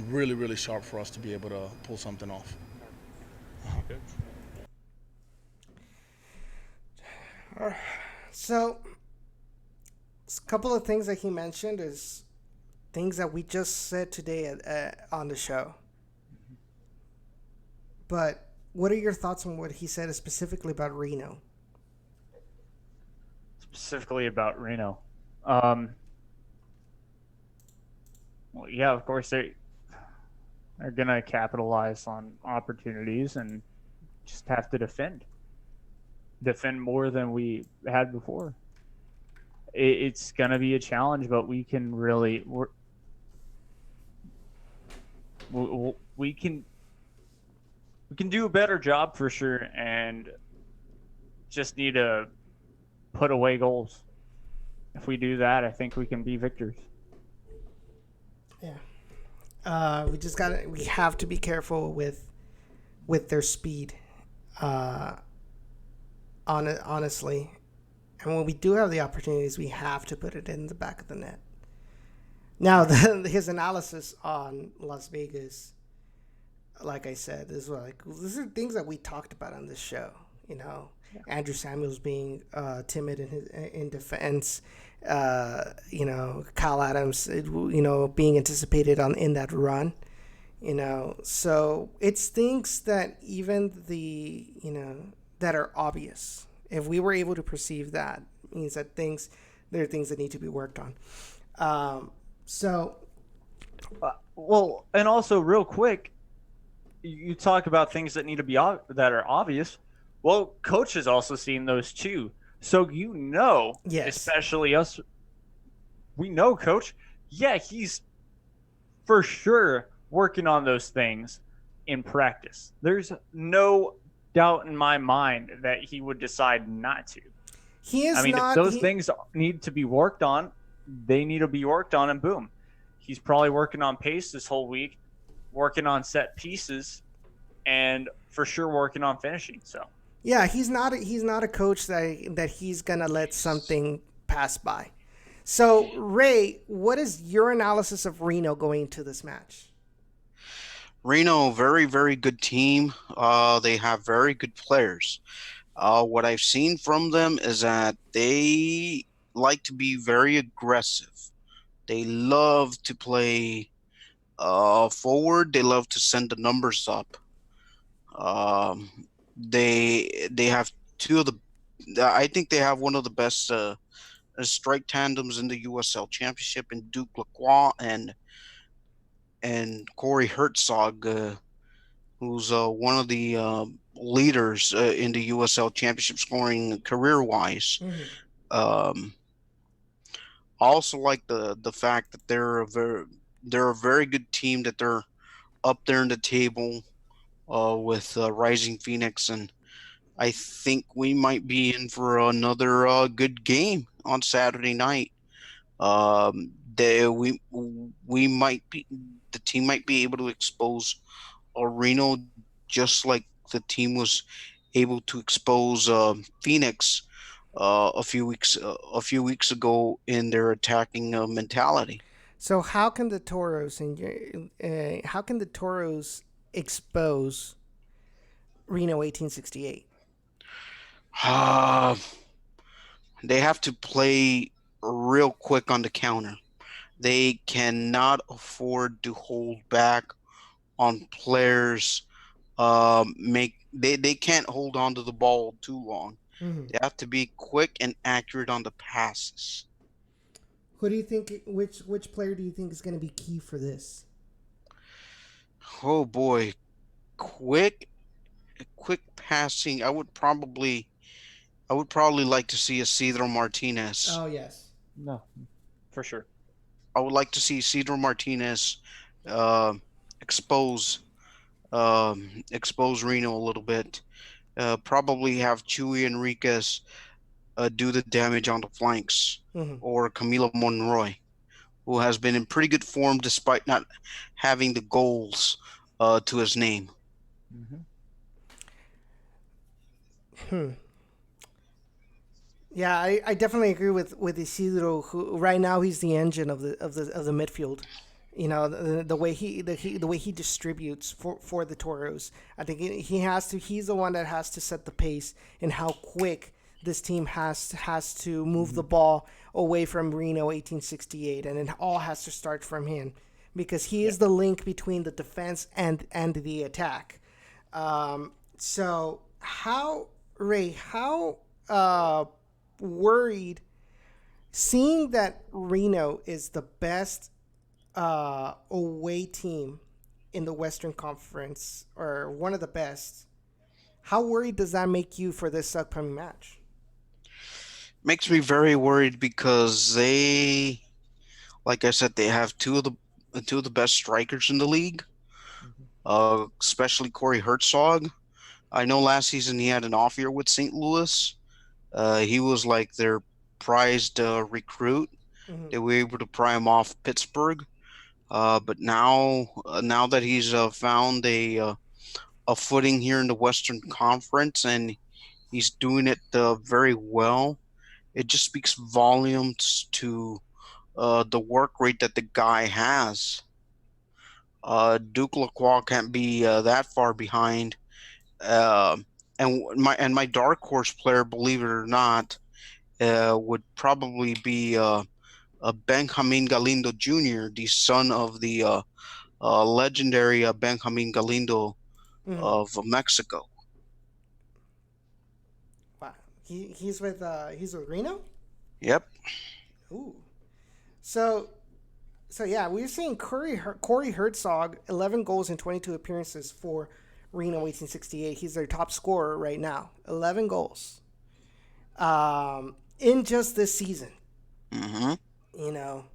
[SPEAKER 5] really, really sharp for us to be able to pull something off.
[SPEAKER 1] So, a couple of things that he mentioned is things that we just said today on the show. But what are your thoughts on what he said specifically about Reno?
[SPEAKER 3] Specifically about Reno. Well, yeah, of course they're going to capitalize on opportunities and just have to defend more than we had before. It's going to be a challenge, but we can really we can do a better job for sure, and just need to put away goals. If we do that, I think we can be victors.
[SPEAKER 1] Yeah. We have to be careful with their speed. Honestly. And when we do have the opportunities, we have to put it in the back of the net. Now, his analysis on Las Vegas, like I said, is like these are things that we talked about on this show. You know, Andrew Samuels being timid in defense. You know, Kyle Adams, being anticipated in that run. You know, so it's things that even that are obvious. If we were able to perceive that, it means that there are things that need to be worked on.
[SPEAKER 3] Well, and also real quick, you talk about things that need to be that are obvious. Well, coach has also seen those too. So
[SPEAKER 1] yes.
[SPEAKER 3] Especially us, we know coach. Yeah, he's for sure working on those things in practice. There's no doubt in my mind that he would decide not to. If those things need to be worked on, they need to be worked on, and boom. He's probably working on pace this whole week, working on set pieces, and for sure working on finishing. So
[SPEAKER 1] yeah, he's not a coach that he's gonna let something pass by. So Rae, what is your analysis of Reno going into this match?
[SPEAKER 2] Reno, very, very good team. They have very good players. What I've seen from them is that they like to be very aggressive. They love to play forward. They love to send the numbers up. They have I think they have one of the best strike tandems in the USL Championship in Duke Lacroix and Corey Herzog, who's one of the leaders in the USL Championship scoring career-wise.
[SPEAKER 1] Mm-hmm.
[SPEAKER 2] I also like the fact that they're a very good team, that they're up there in the table with Rising Phoenix, and I think we might be in for another good game on Saturday night. The team might be able to expose Reno just like the team was able to expose Phoenix a few weeks ago in their attacking mentality.
[SPEAKER 1] So how can the Toros expose Reno 1868?
[SPEAKER 2] They have to play real quick on the counter. They cannot afford to hold back on players. They can't hold on to the ball too long.
[SPEAKER 1] Mm-hmm.
[SPEAKER 2] They have to be quick and accurate on the passes.
[SPEAKER 1] Who do you think? Which player do you think is going to be key for this?
[SPEAKER 2] Oh boy, quick passing. I would probably like to see Isidro Martinez.
[SPEAKER 1] Oh yes,
[SPEAKER 3] no, for sure.
[SPEAKER 2] I would like to see Isidro Martinez expose Reno a little bit. Probably have Chuy Enriquez do the damage on the flanks,
[SPEAKER 1] mm-hmm.
[SPEAKER 2] or Camilo Monroy, who has been in pretty good form despite not having the goals to his name.
[SPEAKER 1] Mm-hmm. Yeah, I definitely agree with Isidro, who right now he's the engine of the midfield. You know, the way he distributes for the Toros. I think he's the one that has to set the pace and how quick this team has to move mm-hmm. the ball away from Reno 1868, and it all has to start from him, because he is the link between the defense and the attack. So how worried, seeing that Reno is the best away team in the Western Conference, or one of the best, how worried does that make you for this upcoming match?
[SPEAKER 2] Makes me very worried, because they, like I said, they have two of the best strikers in the league, mm-hmm. Especially Corey Herzog. I know last season he had an off year with St. Louis. He was like their prized recruit. Mm-hmm. They were able to pry him off Pittsburgh. But now that he's found a footing here in the Western Conference, and he's doing it very well, it just speaks volumes to the work rate that the guy has. Duke Lacroix can't be that far behind. And my dark horse player, believe it or not, would probably be Benjamin Galindo Jr., the son of the legendary Benjamin Galindo
[SPEAKER 1] Mhm.
[SPEAKER 2] of Mexico.
[SPEAKER 1] Wow. He's with Reno.
[SPEAKER 2] Yep.
[SPEAKER 1] Ooh. So yeah, we're seeing Corey Herzog, 11 goals in 22 appearances for Reno 1868. He's their top scorer right now. 11 goals. In just this season.
[SPEAKER 2] Mm-hmm.
[SPEAKER 1] You know.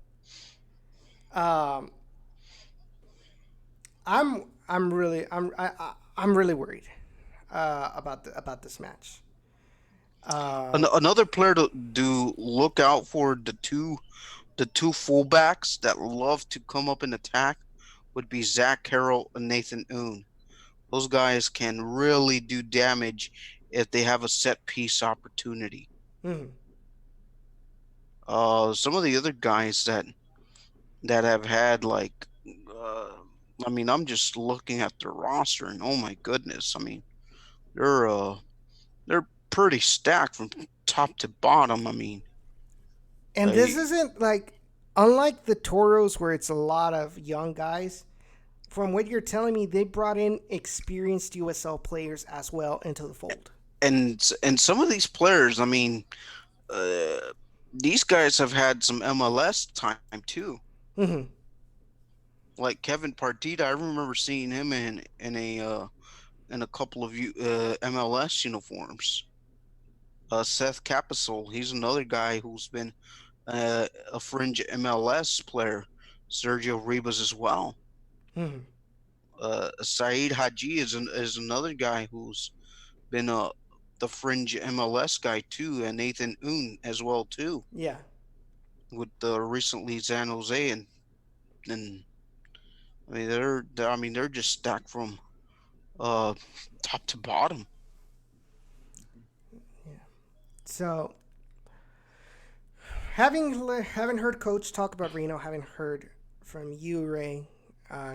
[SPEAKER 1] I'm really worried about this match.
[SPEAKER 2] Another player to do look out for, the two fullbacks that love to come up and attack would be Zach Carroll and Nathan Oon. Those guys can really do damage if they have a set piece opportunity.
[SPEAKER 1] Mhm.
[SPEAKER 2] Some of the other guys that have had I'm just looking at their roster and oh my goodness, I mean, they're pretty stacked from top to bottom. I mean,
[SPEAKER 1] And this isn't like, unlike the Toros where it's a lot of young guys. From what you're telling me, they brought in experienced USL players as well into the fold.
[SPEAKER 2] and some of these players, I mean, these guys have had some MLS time too.
[SPEAKER 1] Mm-hmm.
[SPEAKER 2] Like Kevin Partita, I remember seeing him in a couple of MLS uniforms. Seth Capasol, he's another guy who's been a fringe MLS player. Sergio Ribas as well.
[SPEAKER 1] Mm-hmm.
[SPEAKER 2] Saeed Haji is another guy who's been the fringe MLS guy too, and Nathan Oon as well too.
[SPEAKER 1] Yeah.
[SPEAKER 2] With recently San Jose, and I mean they're just stacked from top to bottom.
[SPEAKER 1] So, having heard Coach talk about Reno, having heard from you, Rae,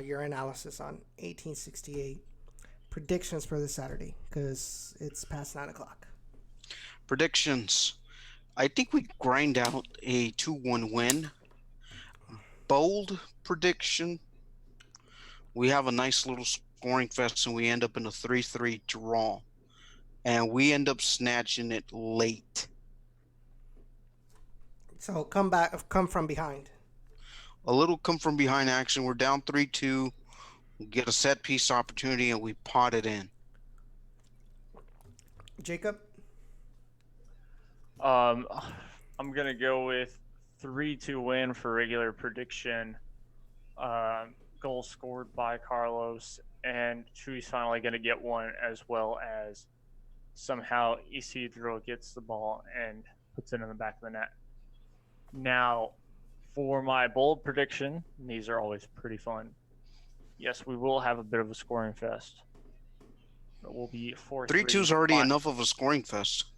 [SPEAKER 1] your analysis on 1868, predictions for this Saturday, because it's past 9:00.
[SPEAKER 2] Predictions. I think we grind out a 2-1 win. Bold prediction. We have a nice little scoring fest and we end up in a 3-3 draw. And we end up snatching it late.
[SPEAKER 1] So come from behind.
[SPEAKER 2] A little come from behind action. We're down 3-2. We get a set piece opportunity and we pot it in.
[SPEAKER 1] Jacob?
[SPEAKER 3] I'm gonna go with 3-2 win for regular prediction. Goal scored by Carlos, and Chuy's finally gonna get one, as well as somehow Isidro gets the ball and puts it in the back of the net. Now, for my bold prediction, these are always pretty fun. Yes, we will have a bit of a scoring fest. But we'll be 4-3.
[SPEAKER 2] 3-2 is already enough of a scoring fest.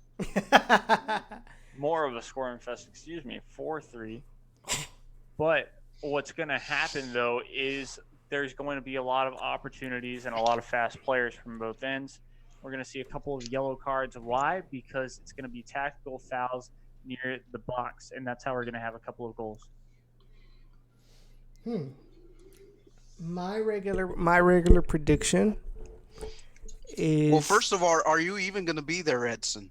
[SPEAKER 3] More of a scoring fest, 4-3. But what's going to happen, though, is there's going to be a lot of opportunities and a lot of fast players from both ends. We're going to see a couple of yellow cards. Why? Because it's going to be tactical fouls near the box, and that's how we're going to have a couple of goals.
[SPEAKER 1] My regular prediction is...
[SPEAKER 2] Well, first of all, are you even going to be there, Edson?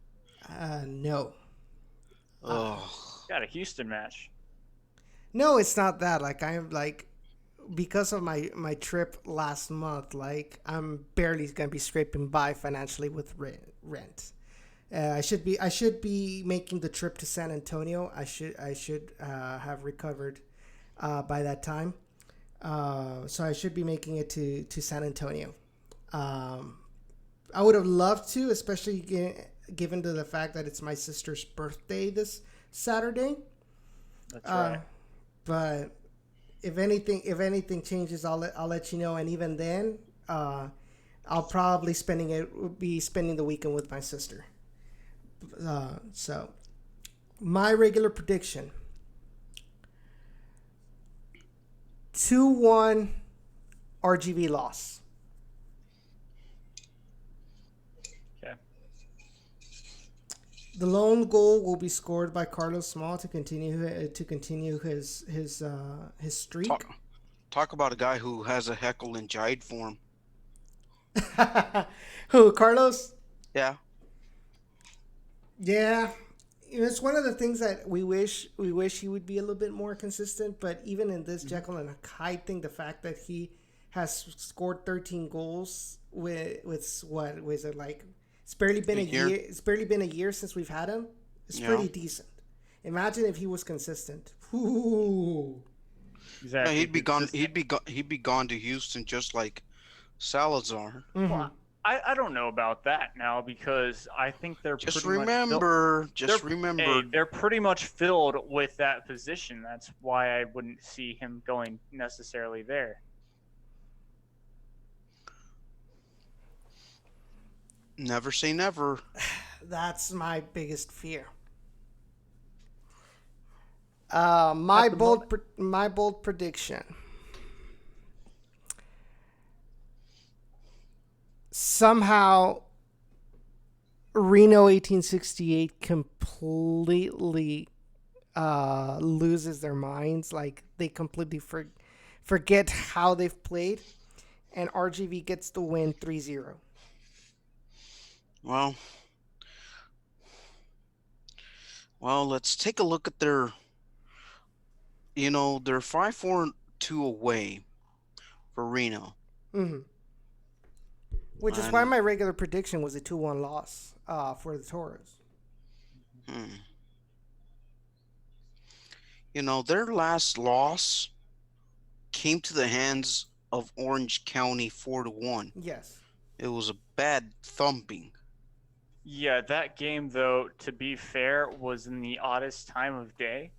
[SPEAKER 1] No.
[SPEAKER 3] Got a Houston match.
[SPEAKER 1] No, it's not that. Because of my trip last month, I'm barely gonna be scraping by financially with rent. I should be making the trip to San Antonio. I should have recovered by that time. So I should be making it to San Antonio. I would have loved to, especially given to the fact that it's my sister's birthday this Saturday.
[SPEAKER 3] That's right.
[SPEAKER 1] But if anything changes, I'll let you know. And even then, I'll probably be spending the weekend with my sister. So my regular prediction: 2-1 RGV loss.
[SPEAKER 3] Okay.
[SPEAKER 1] The lone goal will be scored by Carlos Small to continue his streak.
[SPEAKER 2] Talk about a guy who has a heckle and jive form.
[SPEAKER 1] Who, Carlos?
[SPEAKER 2] Yeah.
[SPEAKER 1] Yeah. It's one of the things that we wish he would be a little bit more consistent. But even in this Jekyll and Hyde thing, the fact that he has scored 13 goals with what was it like? It's barely been a year. It's barely been a year since we've had him. It's pretty decent. Imagine if he was consistent. Ooh.
[SPEAKER 3] Exactly.
[SPEAKER 2] Yeah, he'd be gone to Houston just like Salazar.
[SPEAKER 1] Mm-hmm.
[SPEAKER 3] Well, I don't know about that now because I think they're
[SPEAKER 2] Just
[SPEAKER 3] pretty
[SPEAKER 2] remember.
[SPEAKER 3] They're pretty much filled with that position. That's why I wouldn't see him going necessarily there.
[SPEAKER 2] Never say never.
[SPEAKER 1] That's my biggest fear. My bold prediction. Somehow, Reno 1868 completely loses their minds. Like, they completely forget how they've played. And RGV gets the win 3-0.
[SPEAKER 2] Well, let's take a look at their. They're 5-4-2 away for Reno.
[SPEAKER 1] Mm-hmm. Which is why my regular prediction was a 2-1 loss for the Toros.
[SPEAKER 2] Their last loss came to the hands of Orange County 4-1.
[SPEAKER 1] Yes.
[SPEAKER 2] It was a bad thumping.
[SPEAKER 3] Yeah, that game, though, to be fair, was in the oddest time of day.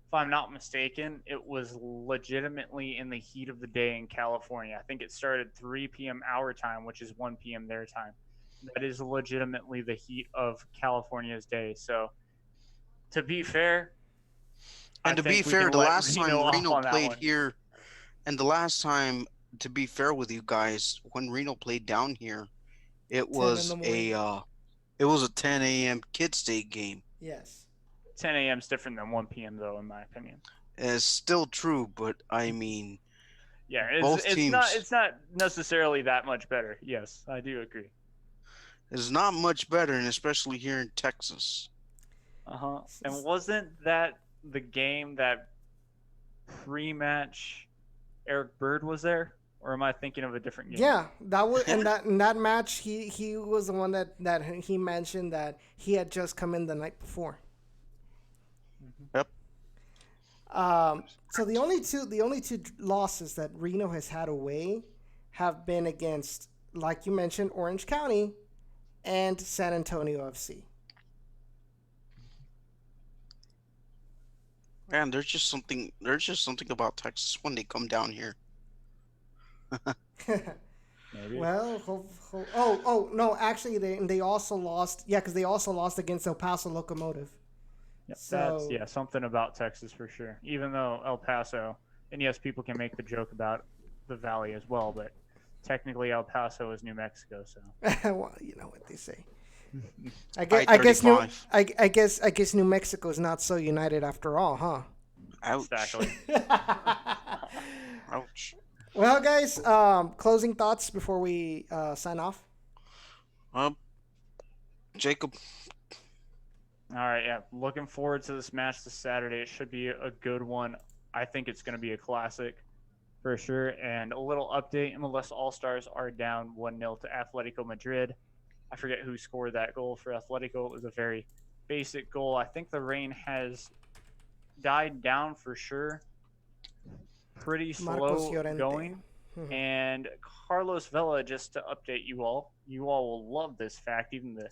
[SPEAKER 3] If I'm not mistaken, it was legitimately in the heat of the day in California. I think it started 3 p.m. our time, which is 1 p.m. their time. That is legitimately the heat of California's day. So, to be fair,
[SPEAKER 2] the last time Reno played here, and the last time, to be fair with you guys, when Reno played down here, it was a 10 a.m. Kids Day game.
[SPEAKER 1] Yes.
[SPEAKER 3] 10 a.m. is different than 1 p.m. though, in my opinion.
[SPEAKER 2] It's still true, but I mean,
[SPEAKER 3] yeah,
[SPEAKER 2] teams,
[SPEAKER 3] it's not necessarily that much better. Yes, I do agree.
[SPEAKER 2] It's not much better, and especially here in Texas.
[SPEAKER 3] And wasn't that the game that pre-match Eric Bird was there? Or am I thinking of a different game?
[SPEAKER 1] Yeah, that was in that match. He was the one that he mentioned that he had just come in the night before.
[SPEAKER 2] Yep.
[SPEAKER 1] So the only two losses that Reno has had away have been against, like you mentioned, Orange County and San Antonio FC.
[SPEAKER 2] Man, there's just something about Texas when they come down here.
[SPEAKER 3] Maybe.
[SPEAKER 1] Well, no, actually they also lost. Yeah, because they also lost against El Paso Locomotive.
[SPEAKER 3] Yep,
[SPEAKER 1] So
[SPEAKER 3] that's something about Texas for sure. Even though El Paso, and yes, people can make the joke about the Valley as well, but technically El Paso is New Mexico. So
[SPEAKER 1] well, you know what they say. I guess New Mexico is not so united after all, huh?
[SPEAKER 2] Ouch.
[SPEAKER 3] Exactly.
[SPEAKER 2] Ouch.
[SPEAKER 1] Well, guys, closing thoughts before we sign off.
[SPEAKER 2] Jacob.
[SPEAKER 3] All right, yeah. Looking forward to this match this Saturday. It should be a good one. I think it's going to be a classic for sure. And a little update, MLS All-Stars are down 1-0 to Atletico Madrid. I forget who scored that goal for Atletico. It was a very basic goal. I think the rain has died down for sure. Pretty slow going. And Carlos Vela, just to update you all will love this fact, even the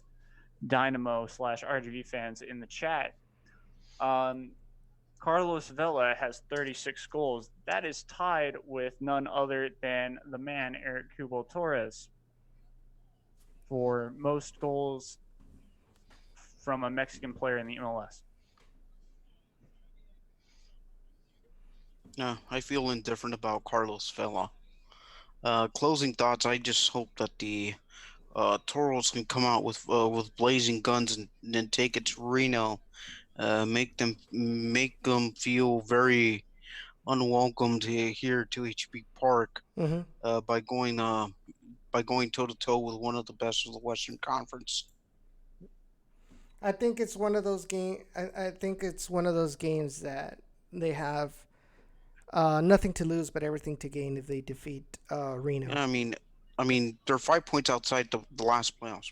[SPEAKER 3] Dynamo/RGV fans in the chat. Carlos Vela has 36 goals. That is tied with none other than the man, Eric Kubo Torres, for most goals from a Mexican player in the MLS.
[SPEAKER 2] No, I feel indifferent about Carlos Vela. Closing thoughts. I just hope that the Toros can come out with blazing guns and then take it to Reno. Make them feel very unwelcome to here to HB Park.
[SPEAKER 1] Hmm.
[SPEAKER 2] By going toe to toe with one of the best of the Western Conference.
[SPEAKER 1] I think it's one of those game. I think it's one of those games that they have nothing to lose but everything to gain if they defeat Reno.
[SPEAKER 2] Yeah, I mean, they're 5 points outside the last playoffs.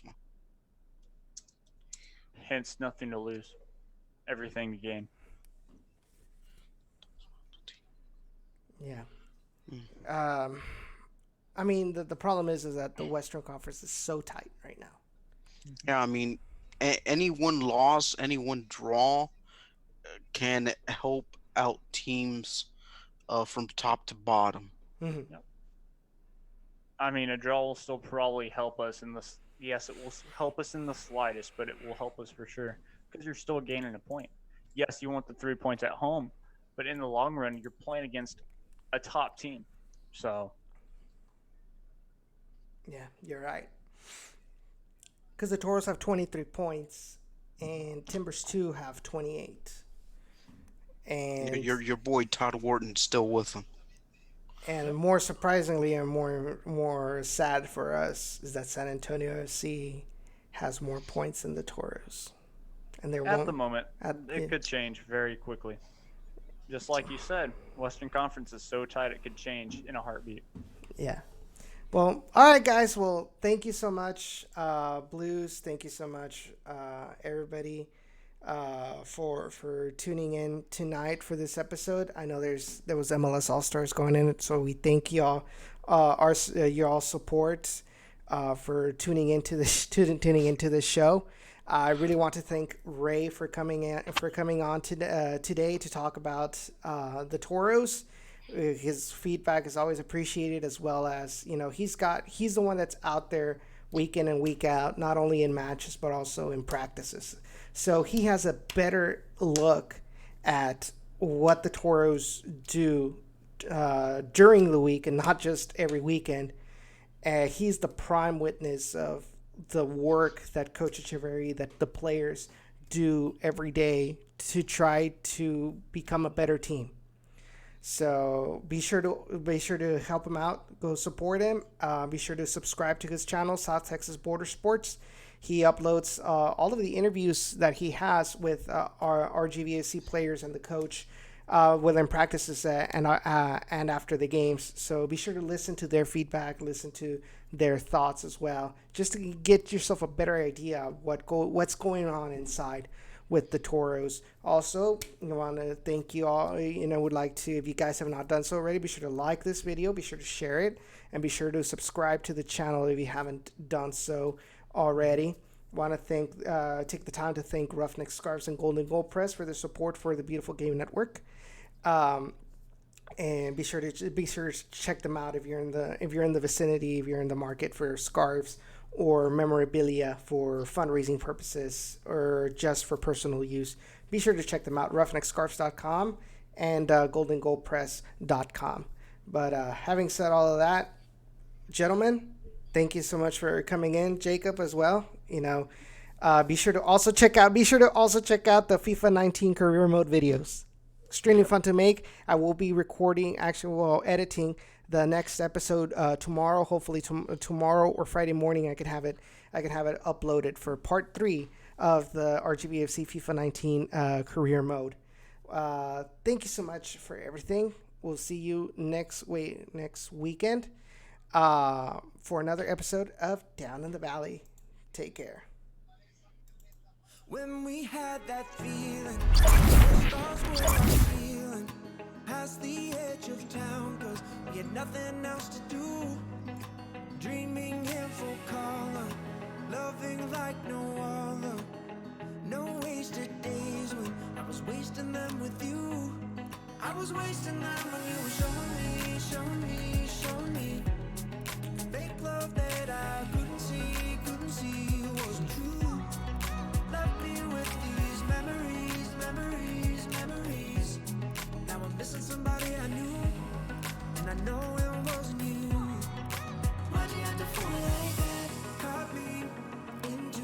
[SPEAKER 3] Hence, nothing to lose, everything to gain.
[SPEAKER 1] Yeah.
[SPEAKER 2] Mm.
[SPEAKER 1] I mean, the problem is that the Western Conference is so tight right now.
[SPEAKER 2] Yeah, I mean, any one loss, any one draw can help out teams from top to bottom.
[SPEAKER 1] Mm-hmm.
[SPEAKER 3] I mean, a draw will still probably help us in this. Yes, it will help us in the slightest, but it will help us for sure because you're still gaining a point. Yes, you want the 3 points at home, but in the long run, you're playing against a top team. So,
[SPEAKER 1] Yeah, you're right. Because the Toros have 23 points and Timbers 2 have 28. And
[SPEAKER 2] Your boy Todd Wharton's still with them.
[SPEAKER 1] and more surprisingly and more sad for us is that San Antonio FC has more points than the Toros. And they're
[SPEAKER 3] at the moment,
[SPEAKER 1] at-
[SPEAKER 3] it could change very quickly. Just like you said, Western Conference is so tight it could change in a heartbeat.
[SPEAKER 1] Yeah. Well, all right, guys. Well, thank you so much, Blues. Thank you so much, everybody, for tuning in tonight for this episode. I know there was MLS All Stars going in, so we thank y'all, your support, for tuning into this show. I really want to thank Rae for coming on today to talk about the Toros. His feedback is always appreciated, as well as he's the one that's out there week in and week out, not only in matches but also in practices. So he has a better look at what the Toros do during the week and not just every weekend. He's the prime witness of the work that Coach Echeverry, that the players do every day to try to become a better team. So be sure to help him out. Go support him. Be sure to subscribe to his channel, South Texas Border Sports. He uploads all of the interviews that he has with our RGVFC players and the coach within practices and after the games. So be sure to listen to their feedback, listen to their thoughts as well, just to get yourself a better idea of what's going on inside with the Toros. Also, I want to thank you all. Would like to, if you guys have not done so already, be sure to like this video, be sure to share it, and be sure to subscribe to the channel if you haven't done so already. Want to take the time to thank Roughneck Scarves and Golden Gold Press for their support for the Beautiful Game Network. And be sure to check them out if you're in the vicinity, if you're in the market for scarves or memorabilia for fundraising purposes or just for personal use. Be sure to check them out, roughneckscarves.com and goldengoldpress.com. But having said all of that, gentlemen, thank you so much for coming in. Jacob as well. Be sure to also check out the FIFA 19 career mode videos. Extremely fun to make. I will be editing the next episode tomorrow. Hopefully tomorrow or Friday morning, I could have it uploaded for part 3 of the RGVFC FIFA 19 career mode. Thank you so much for everything. We'll see you next weekend for another episode of Down in the Valley. Take care.
[SPEAKER 4] When we had that feeling, the stars were feeling past the edge of town, 'cause we had nothing else to do. Dreaming in full color, loving like no other. No wasted days when I was wasting them with you. I was wasting them when you were showing me fake love that I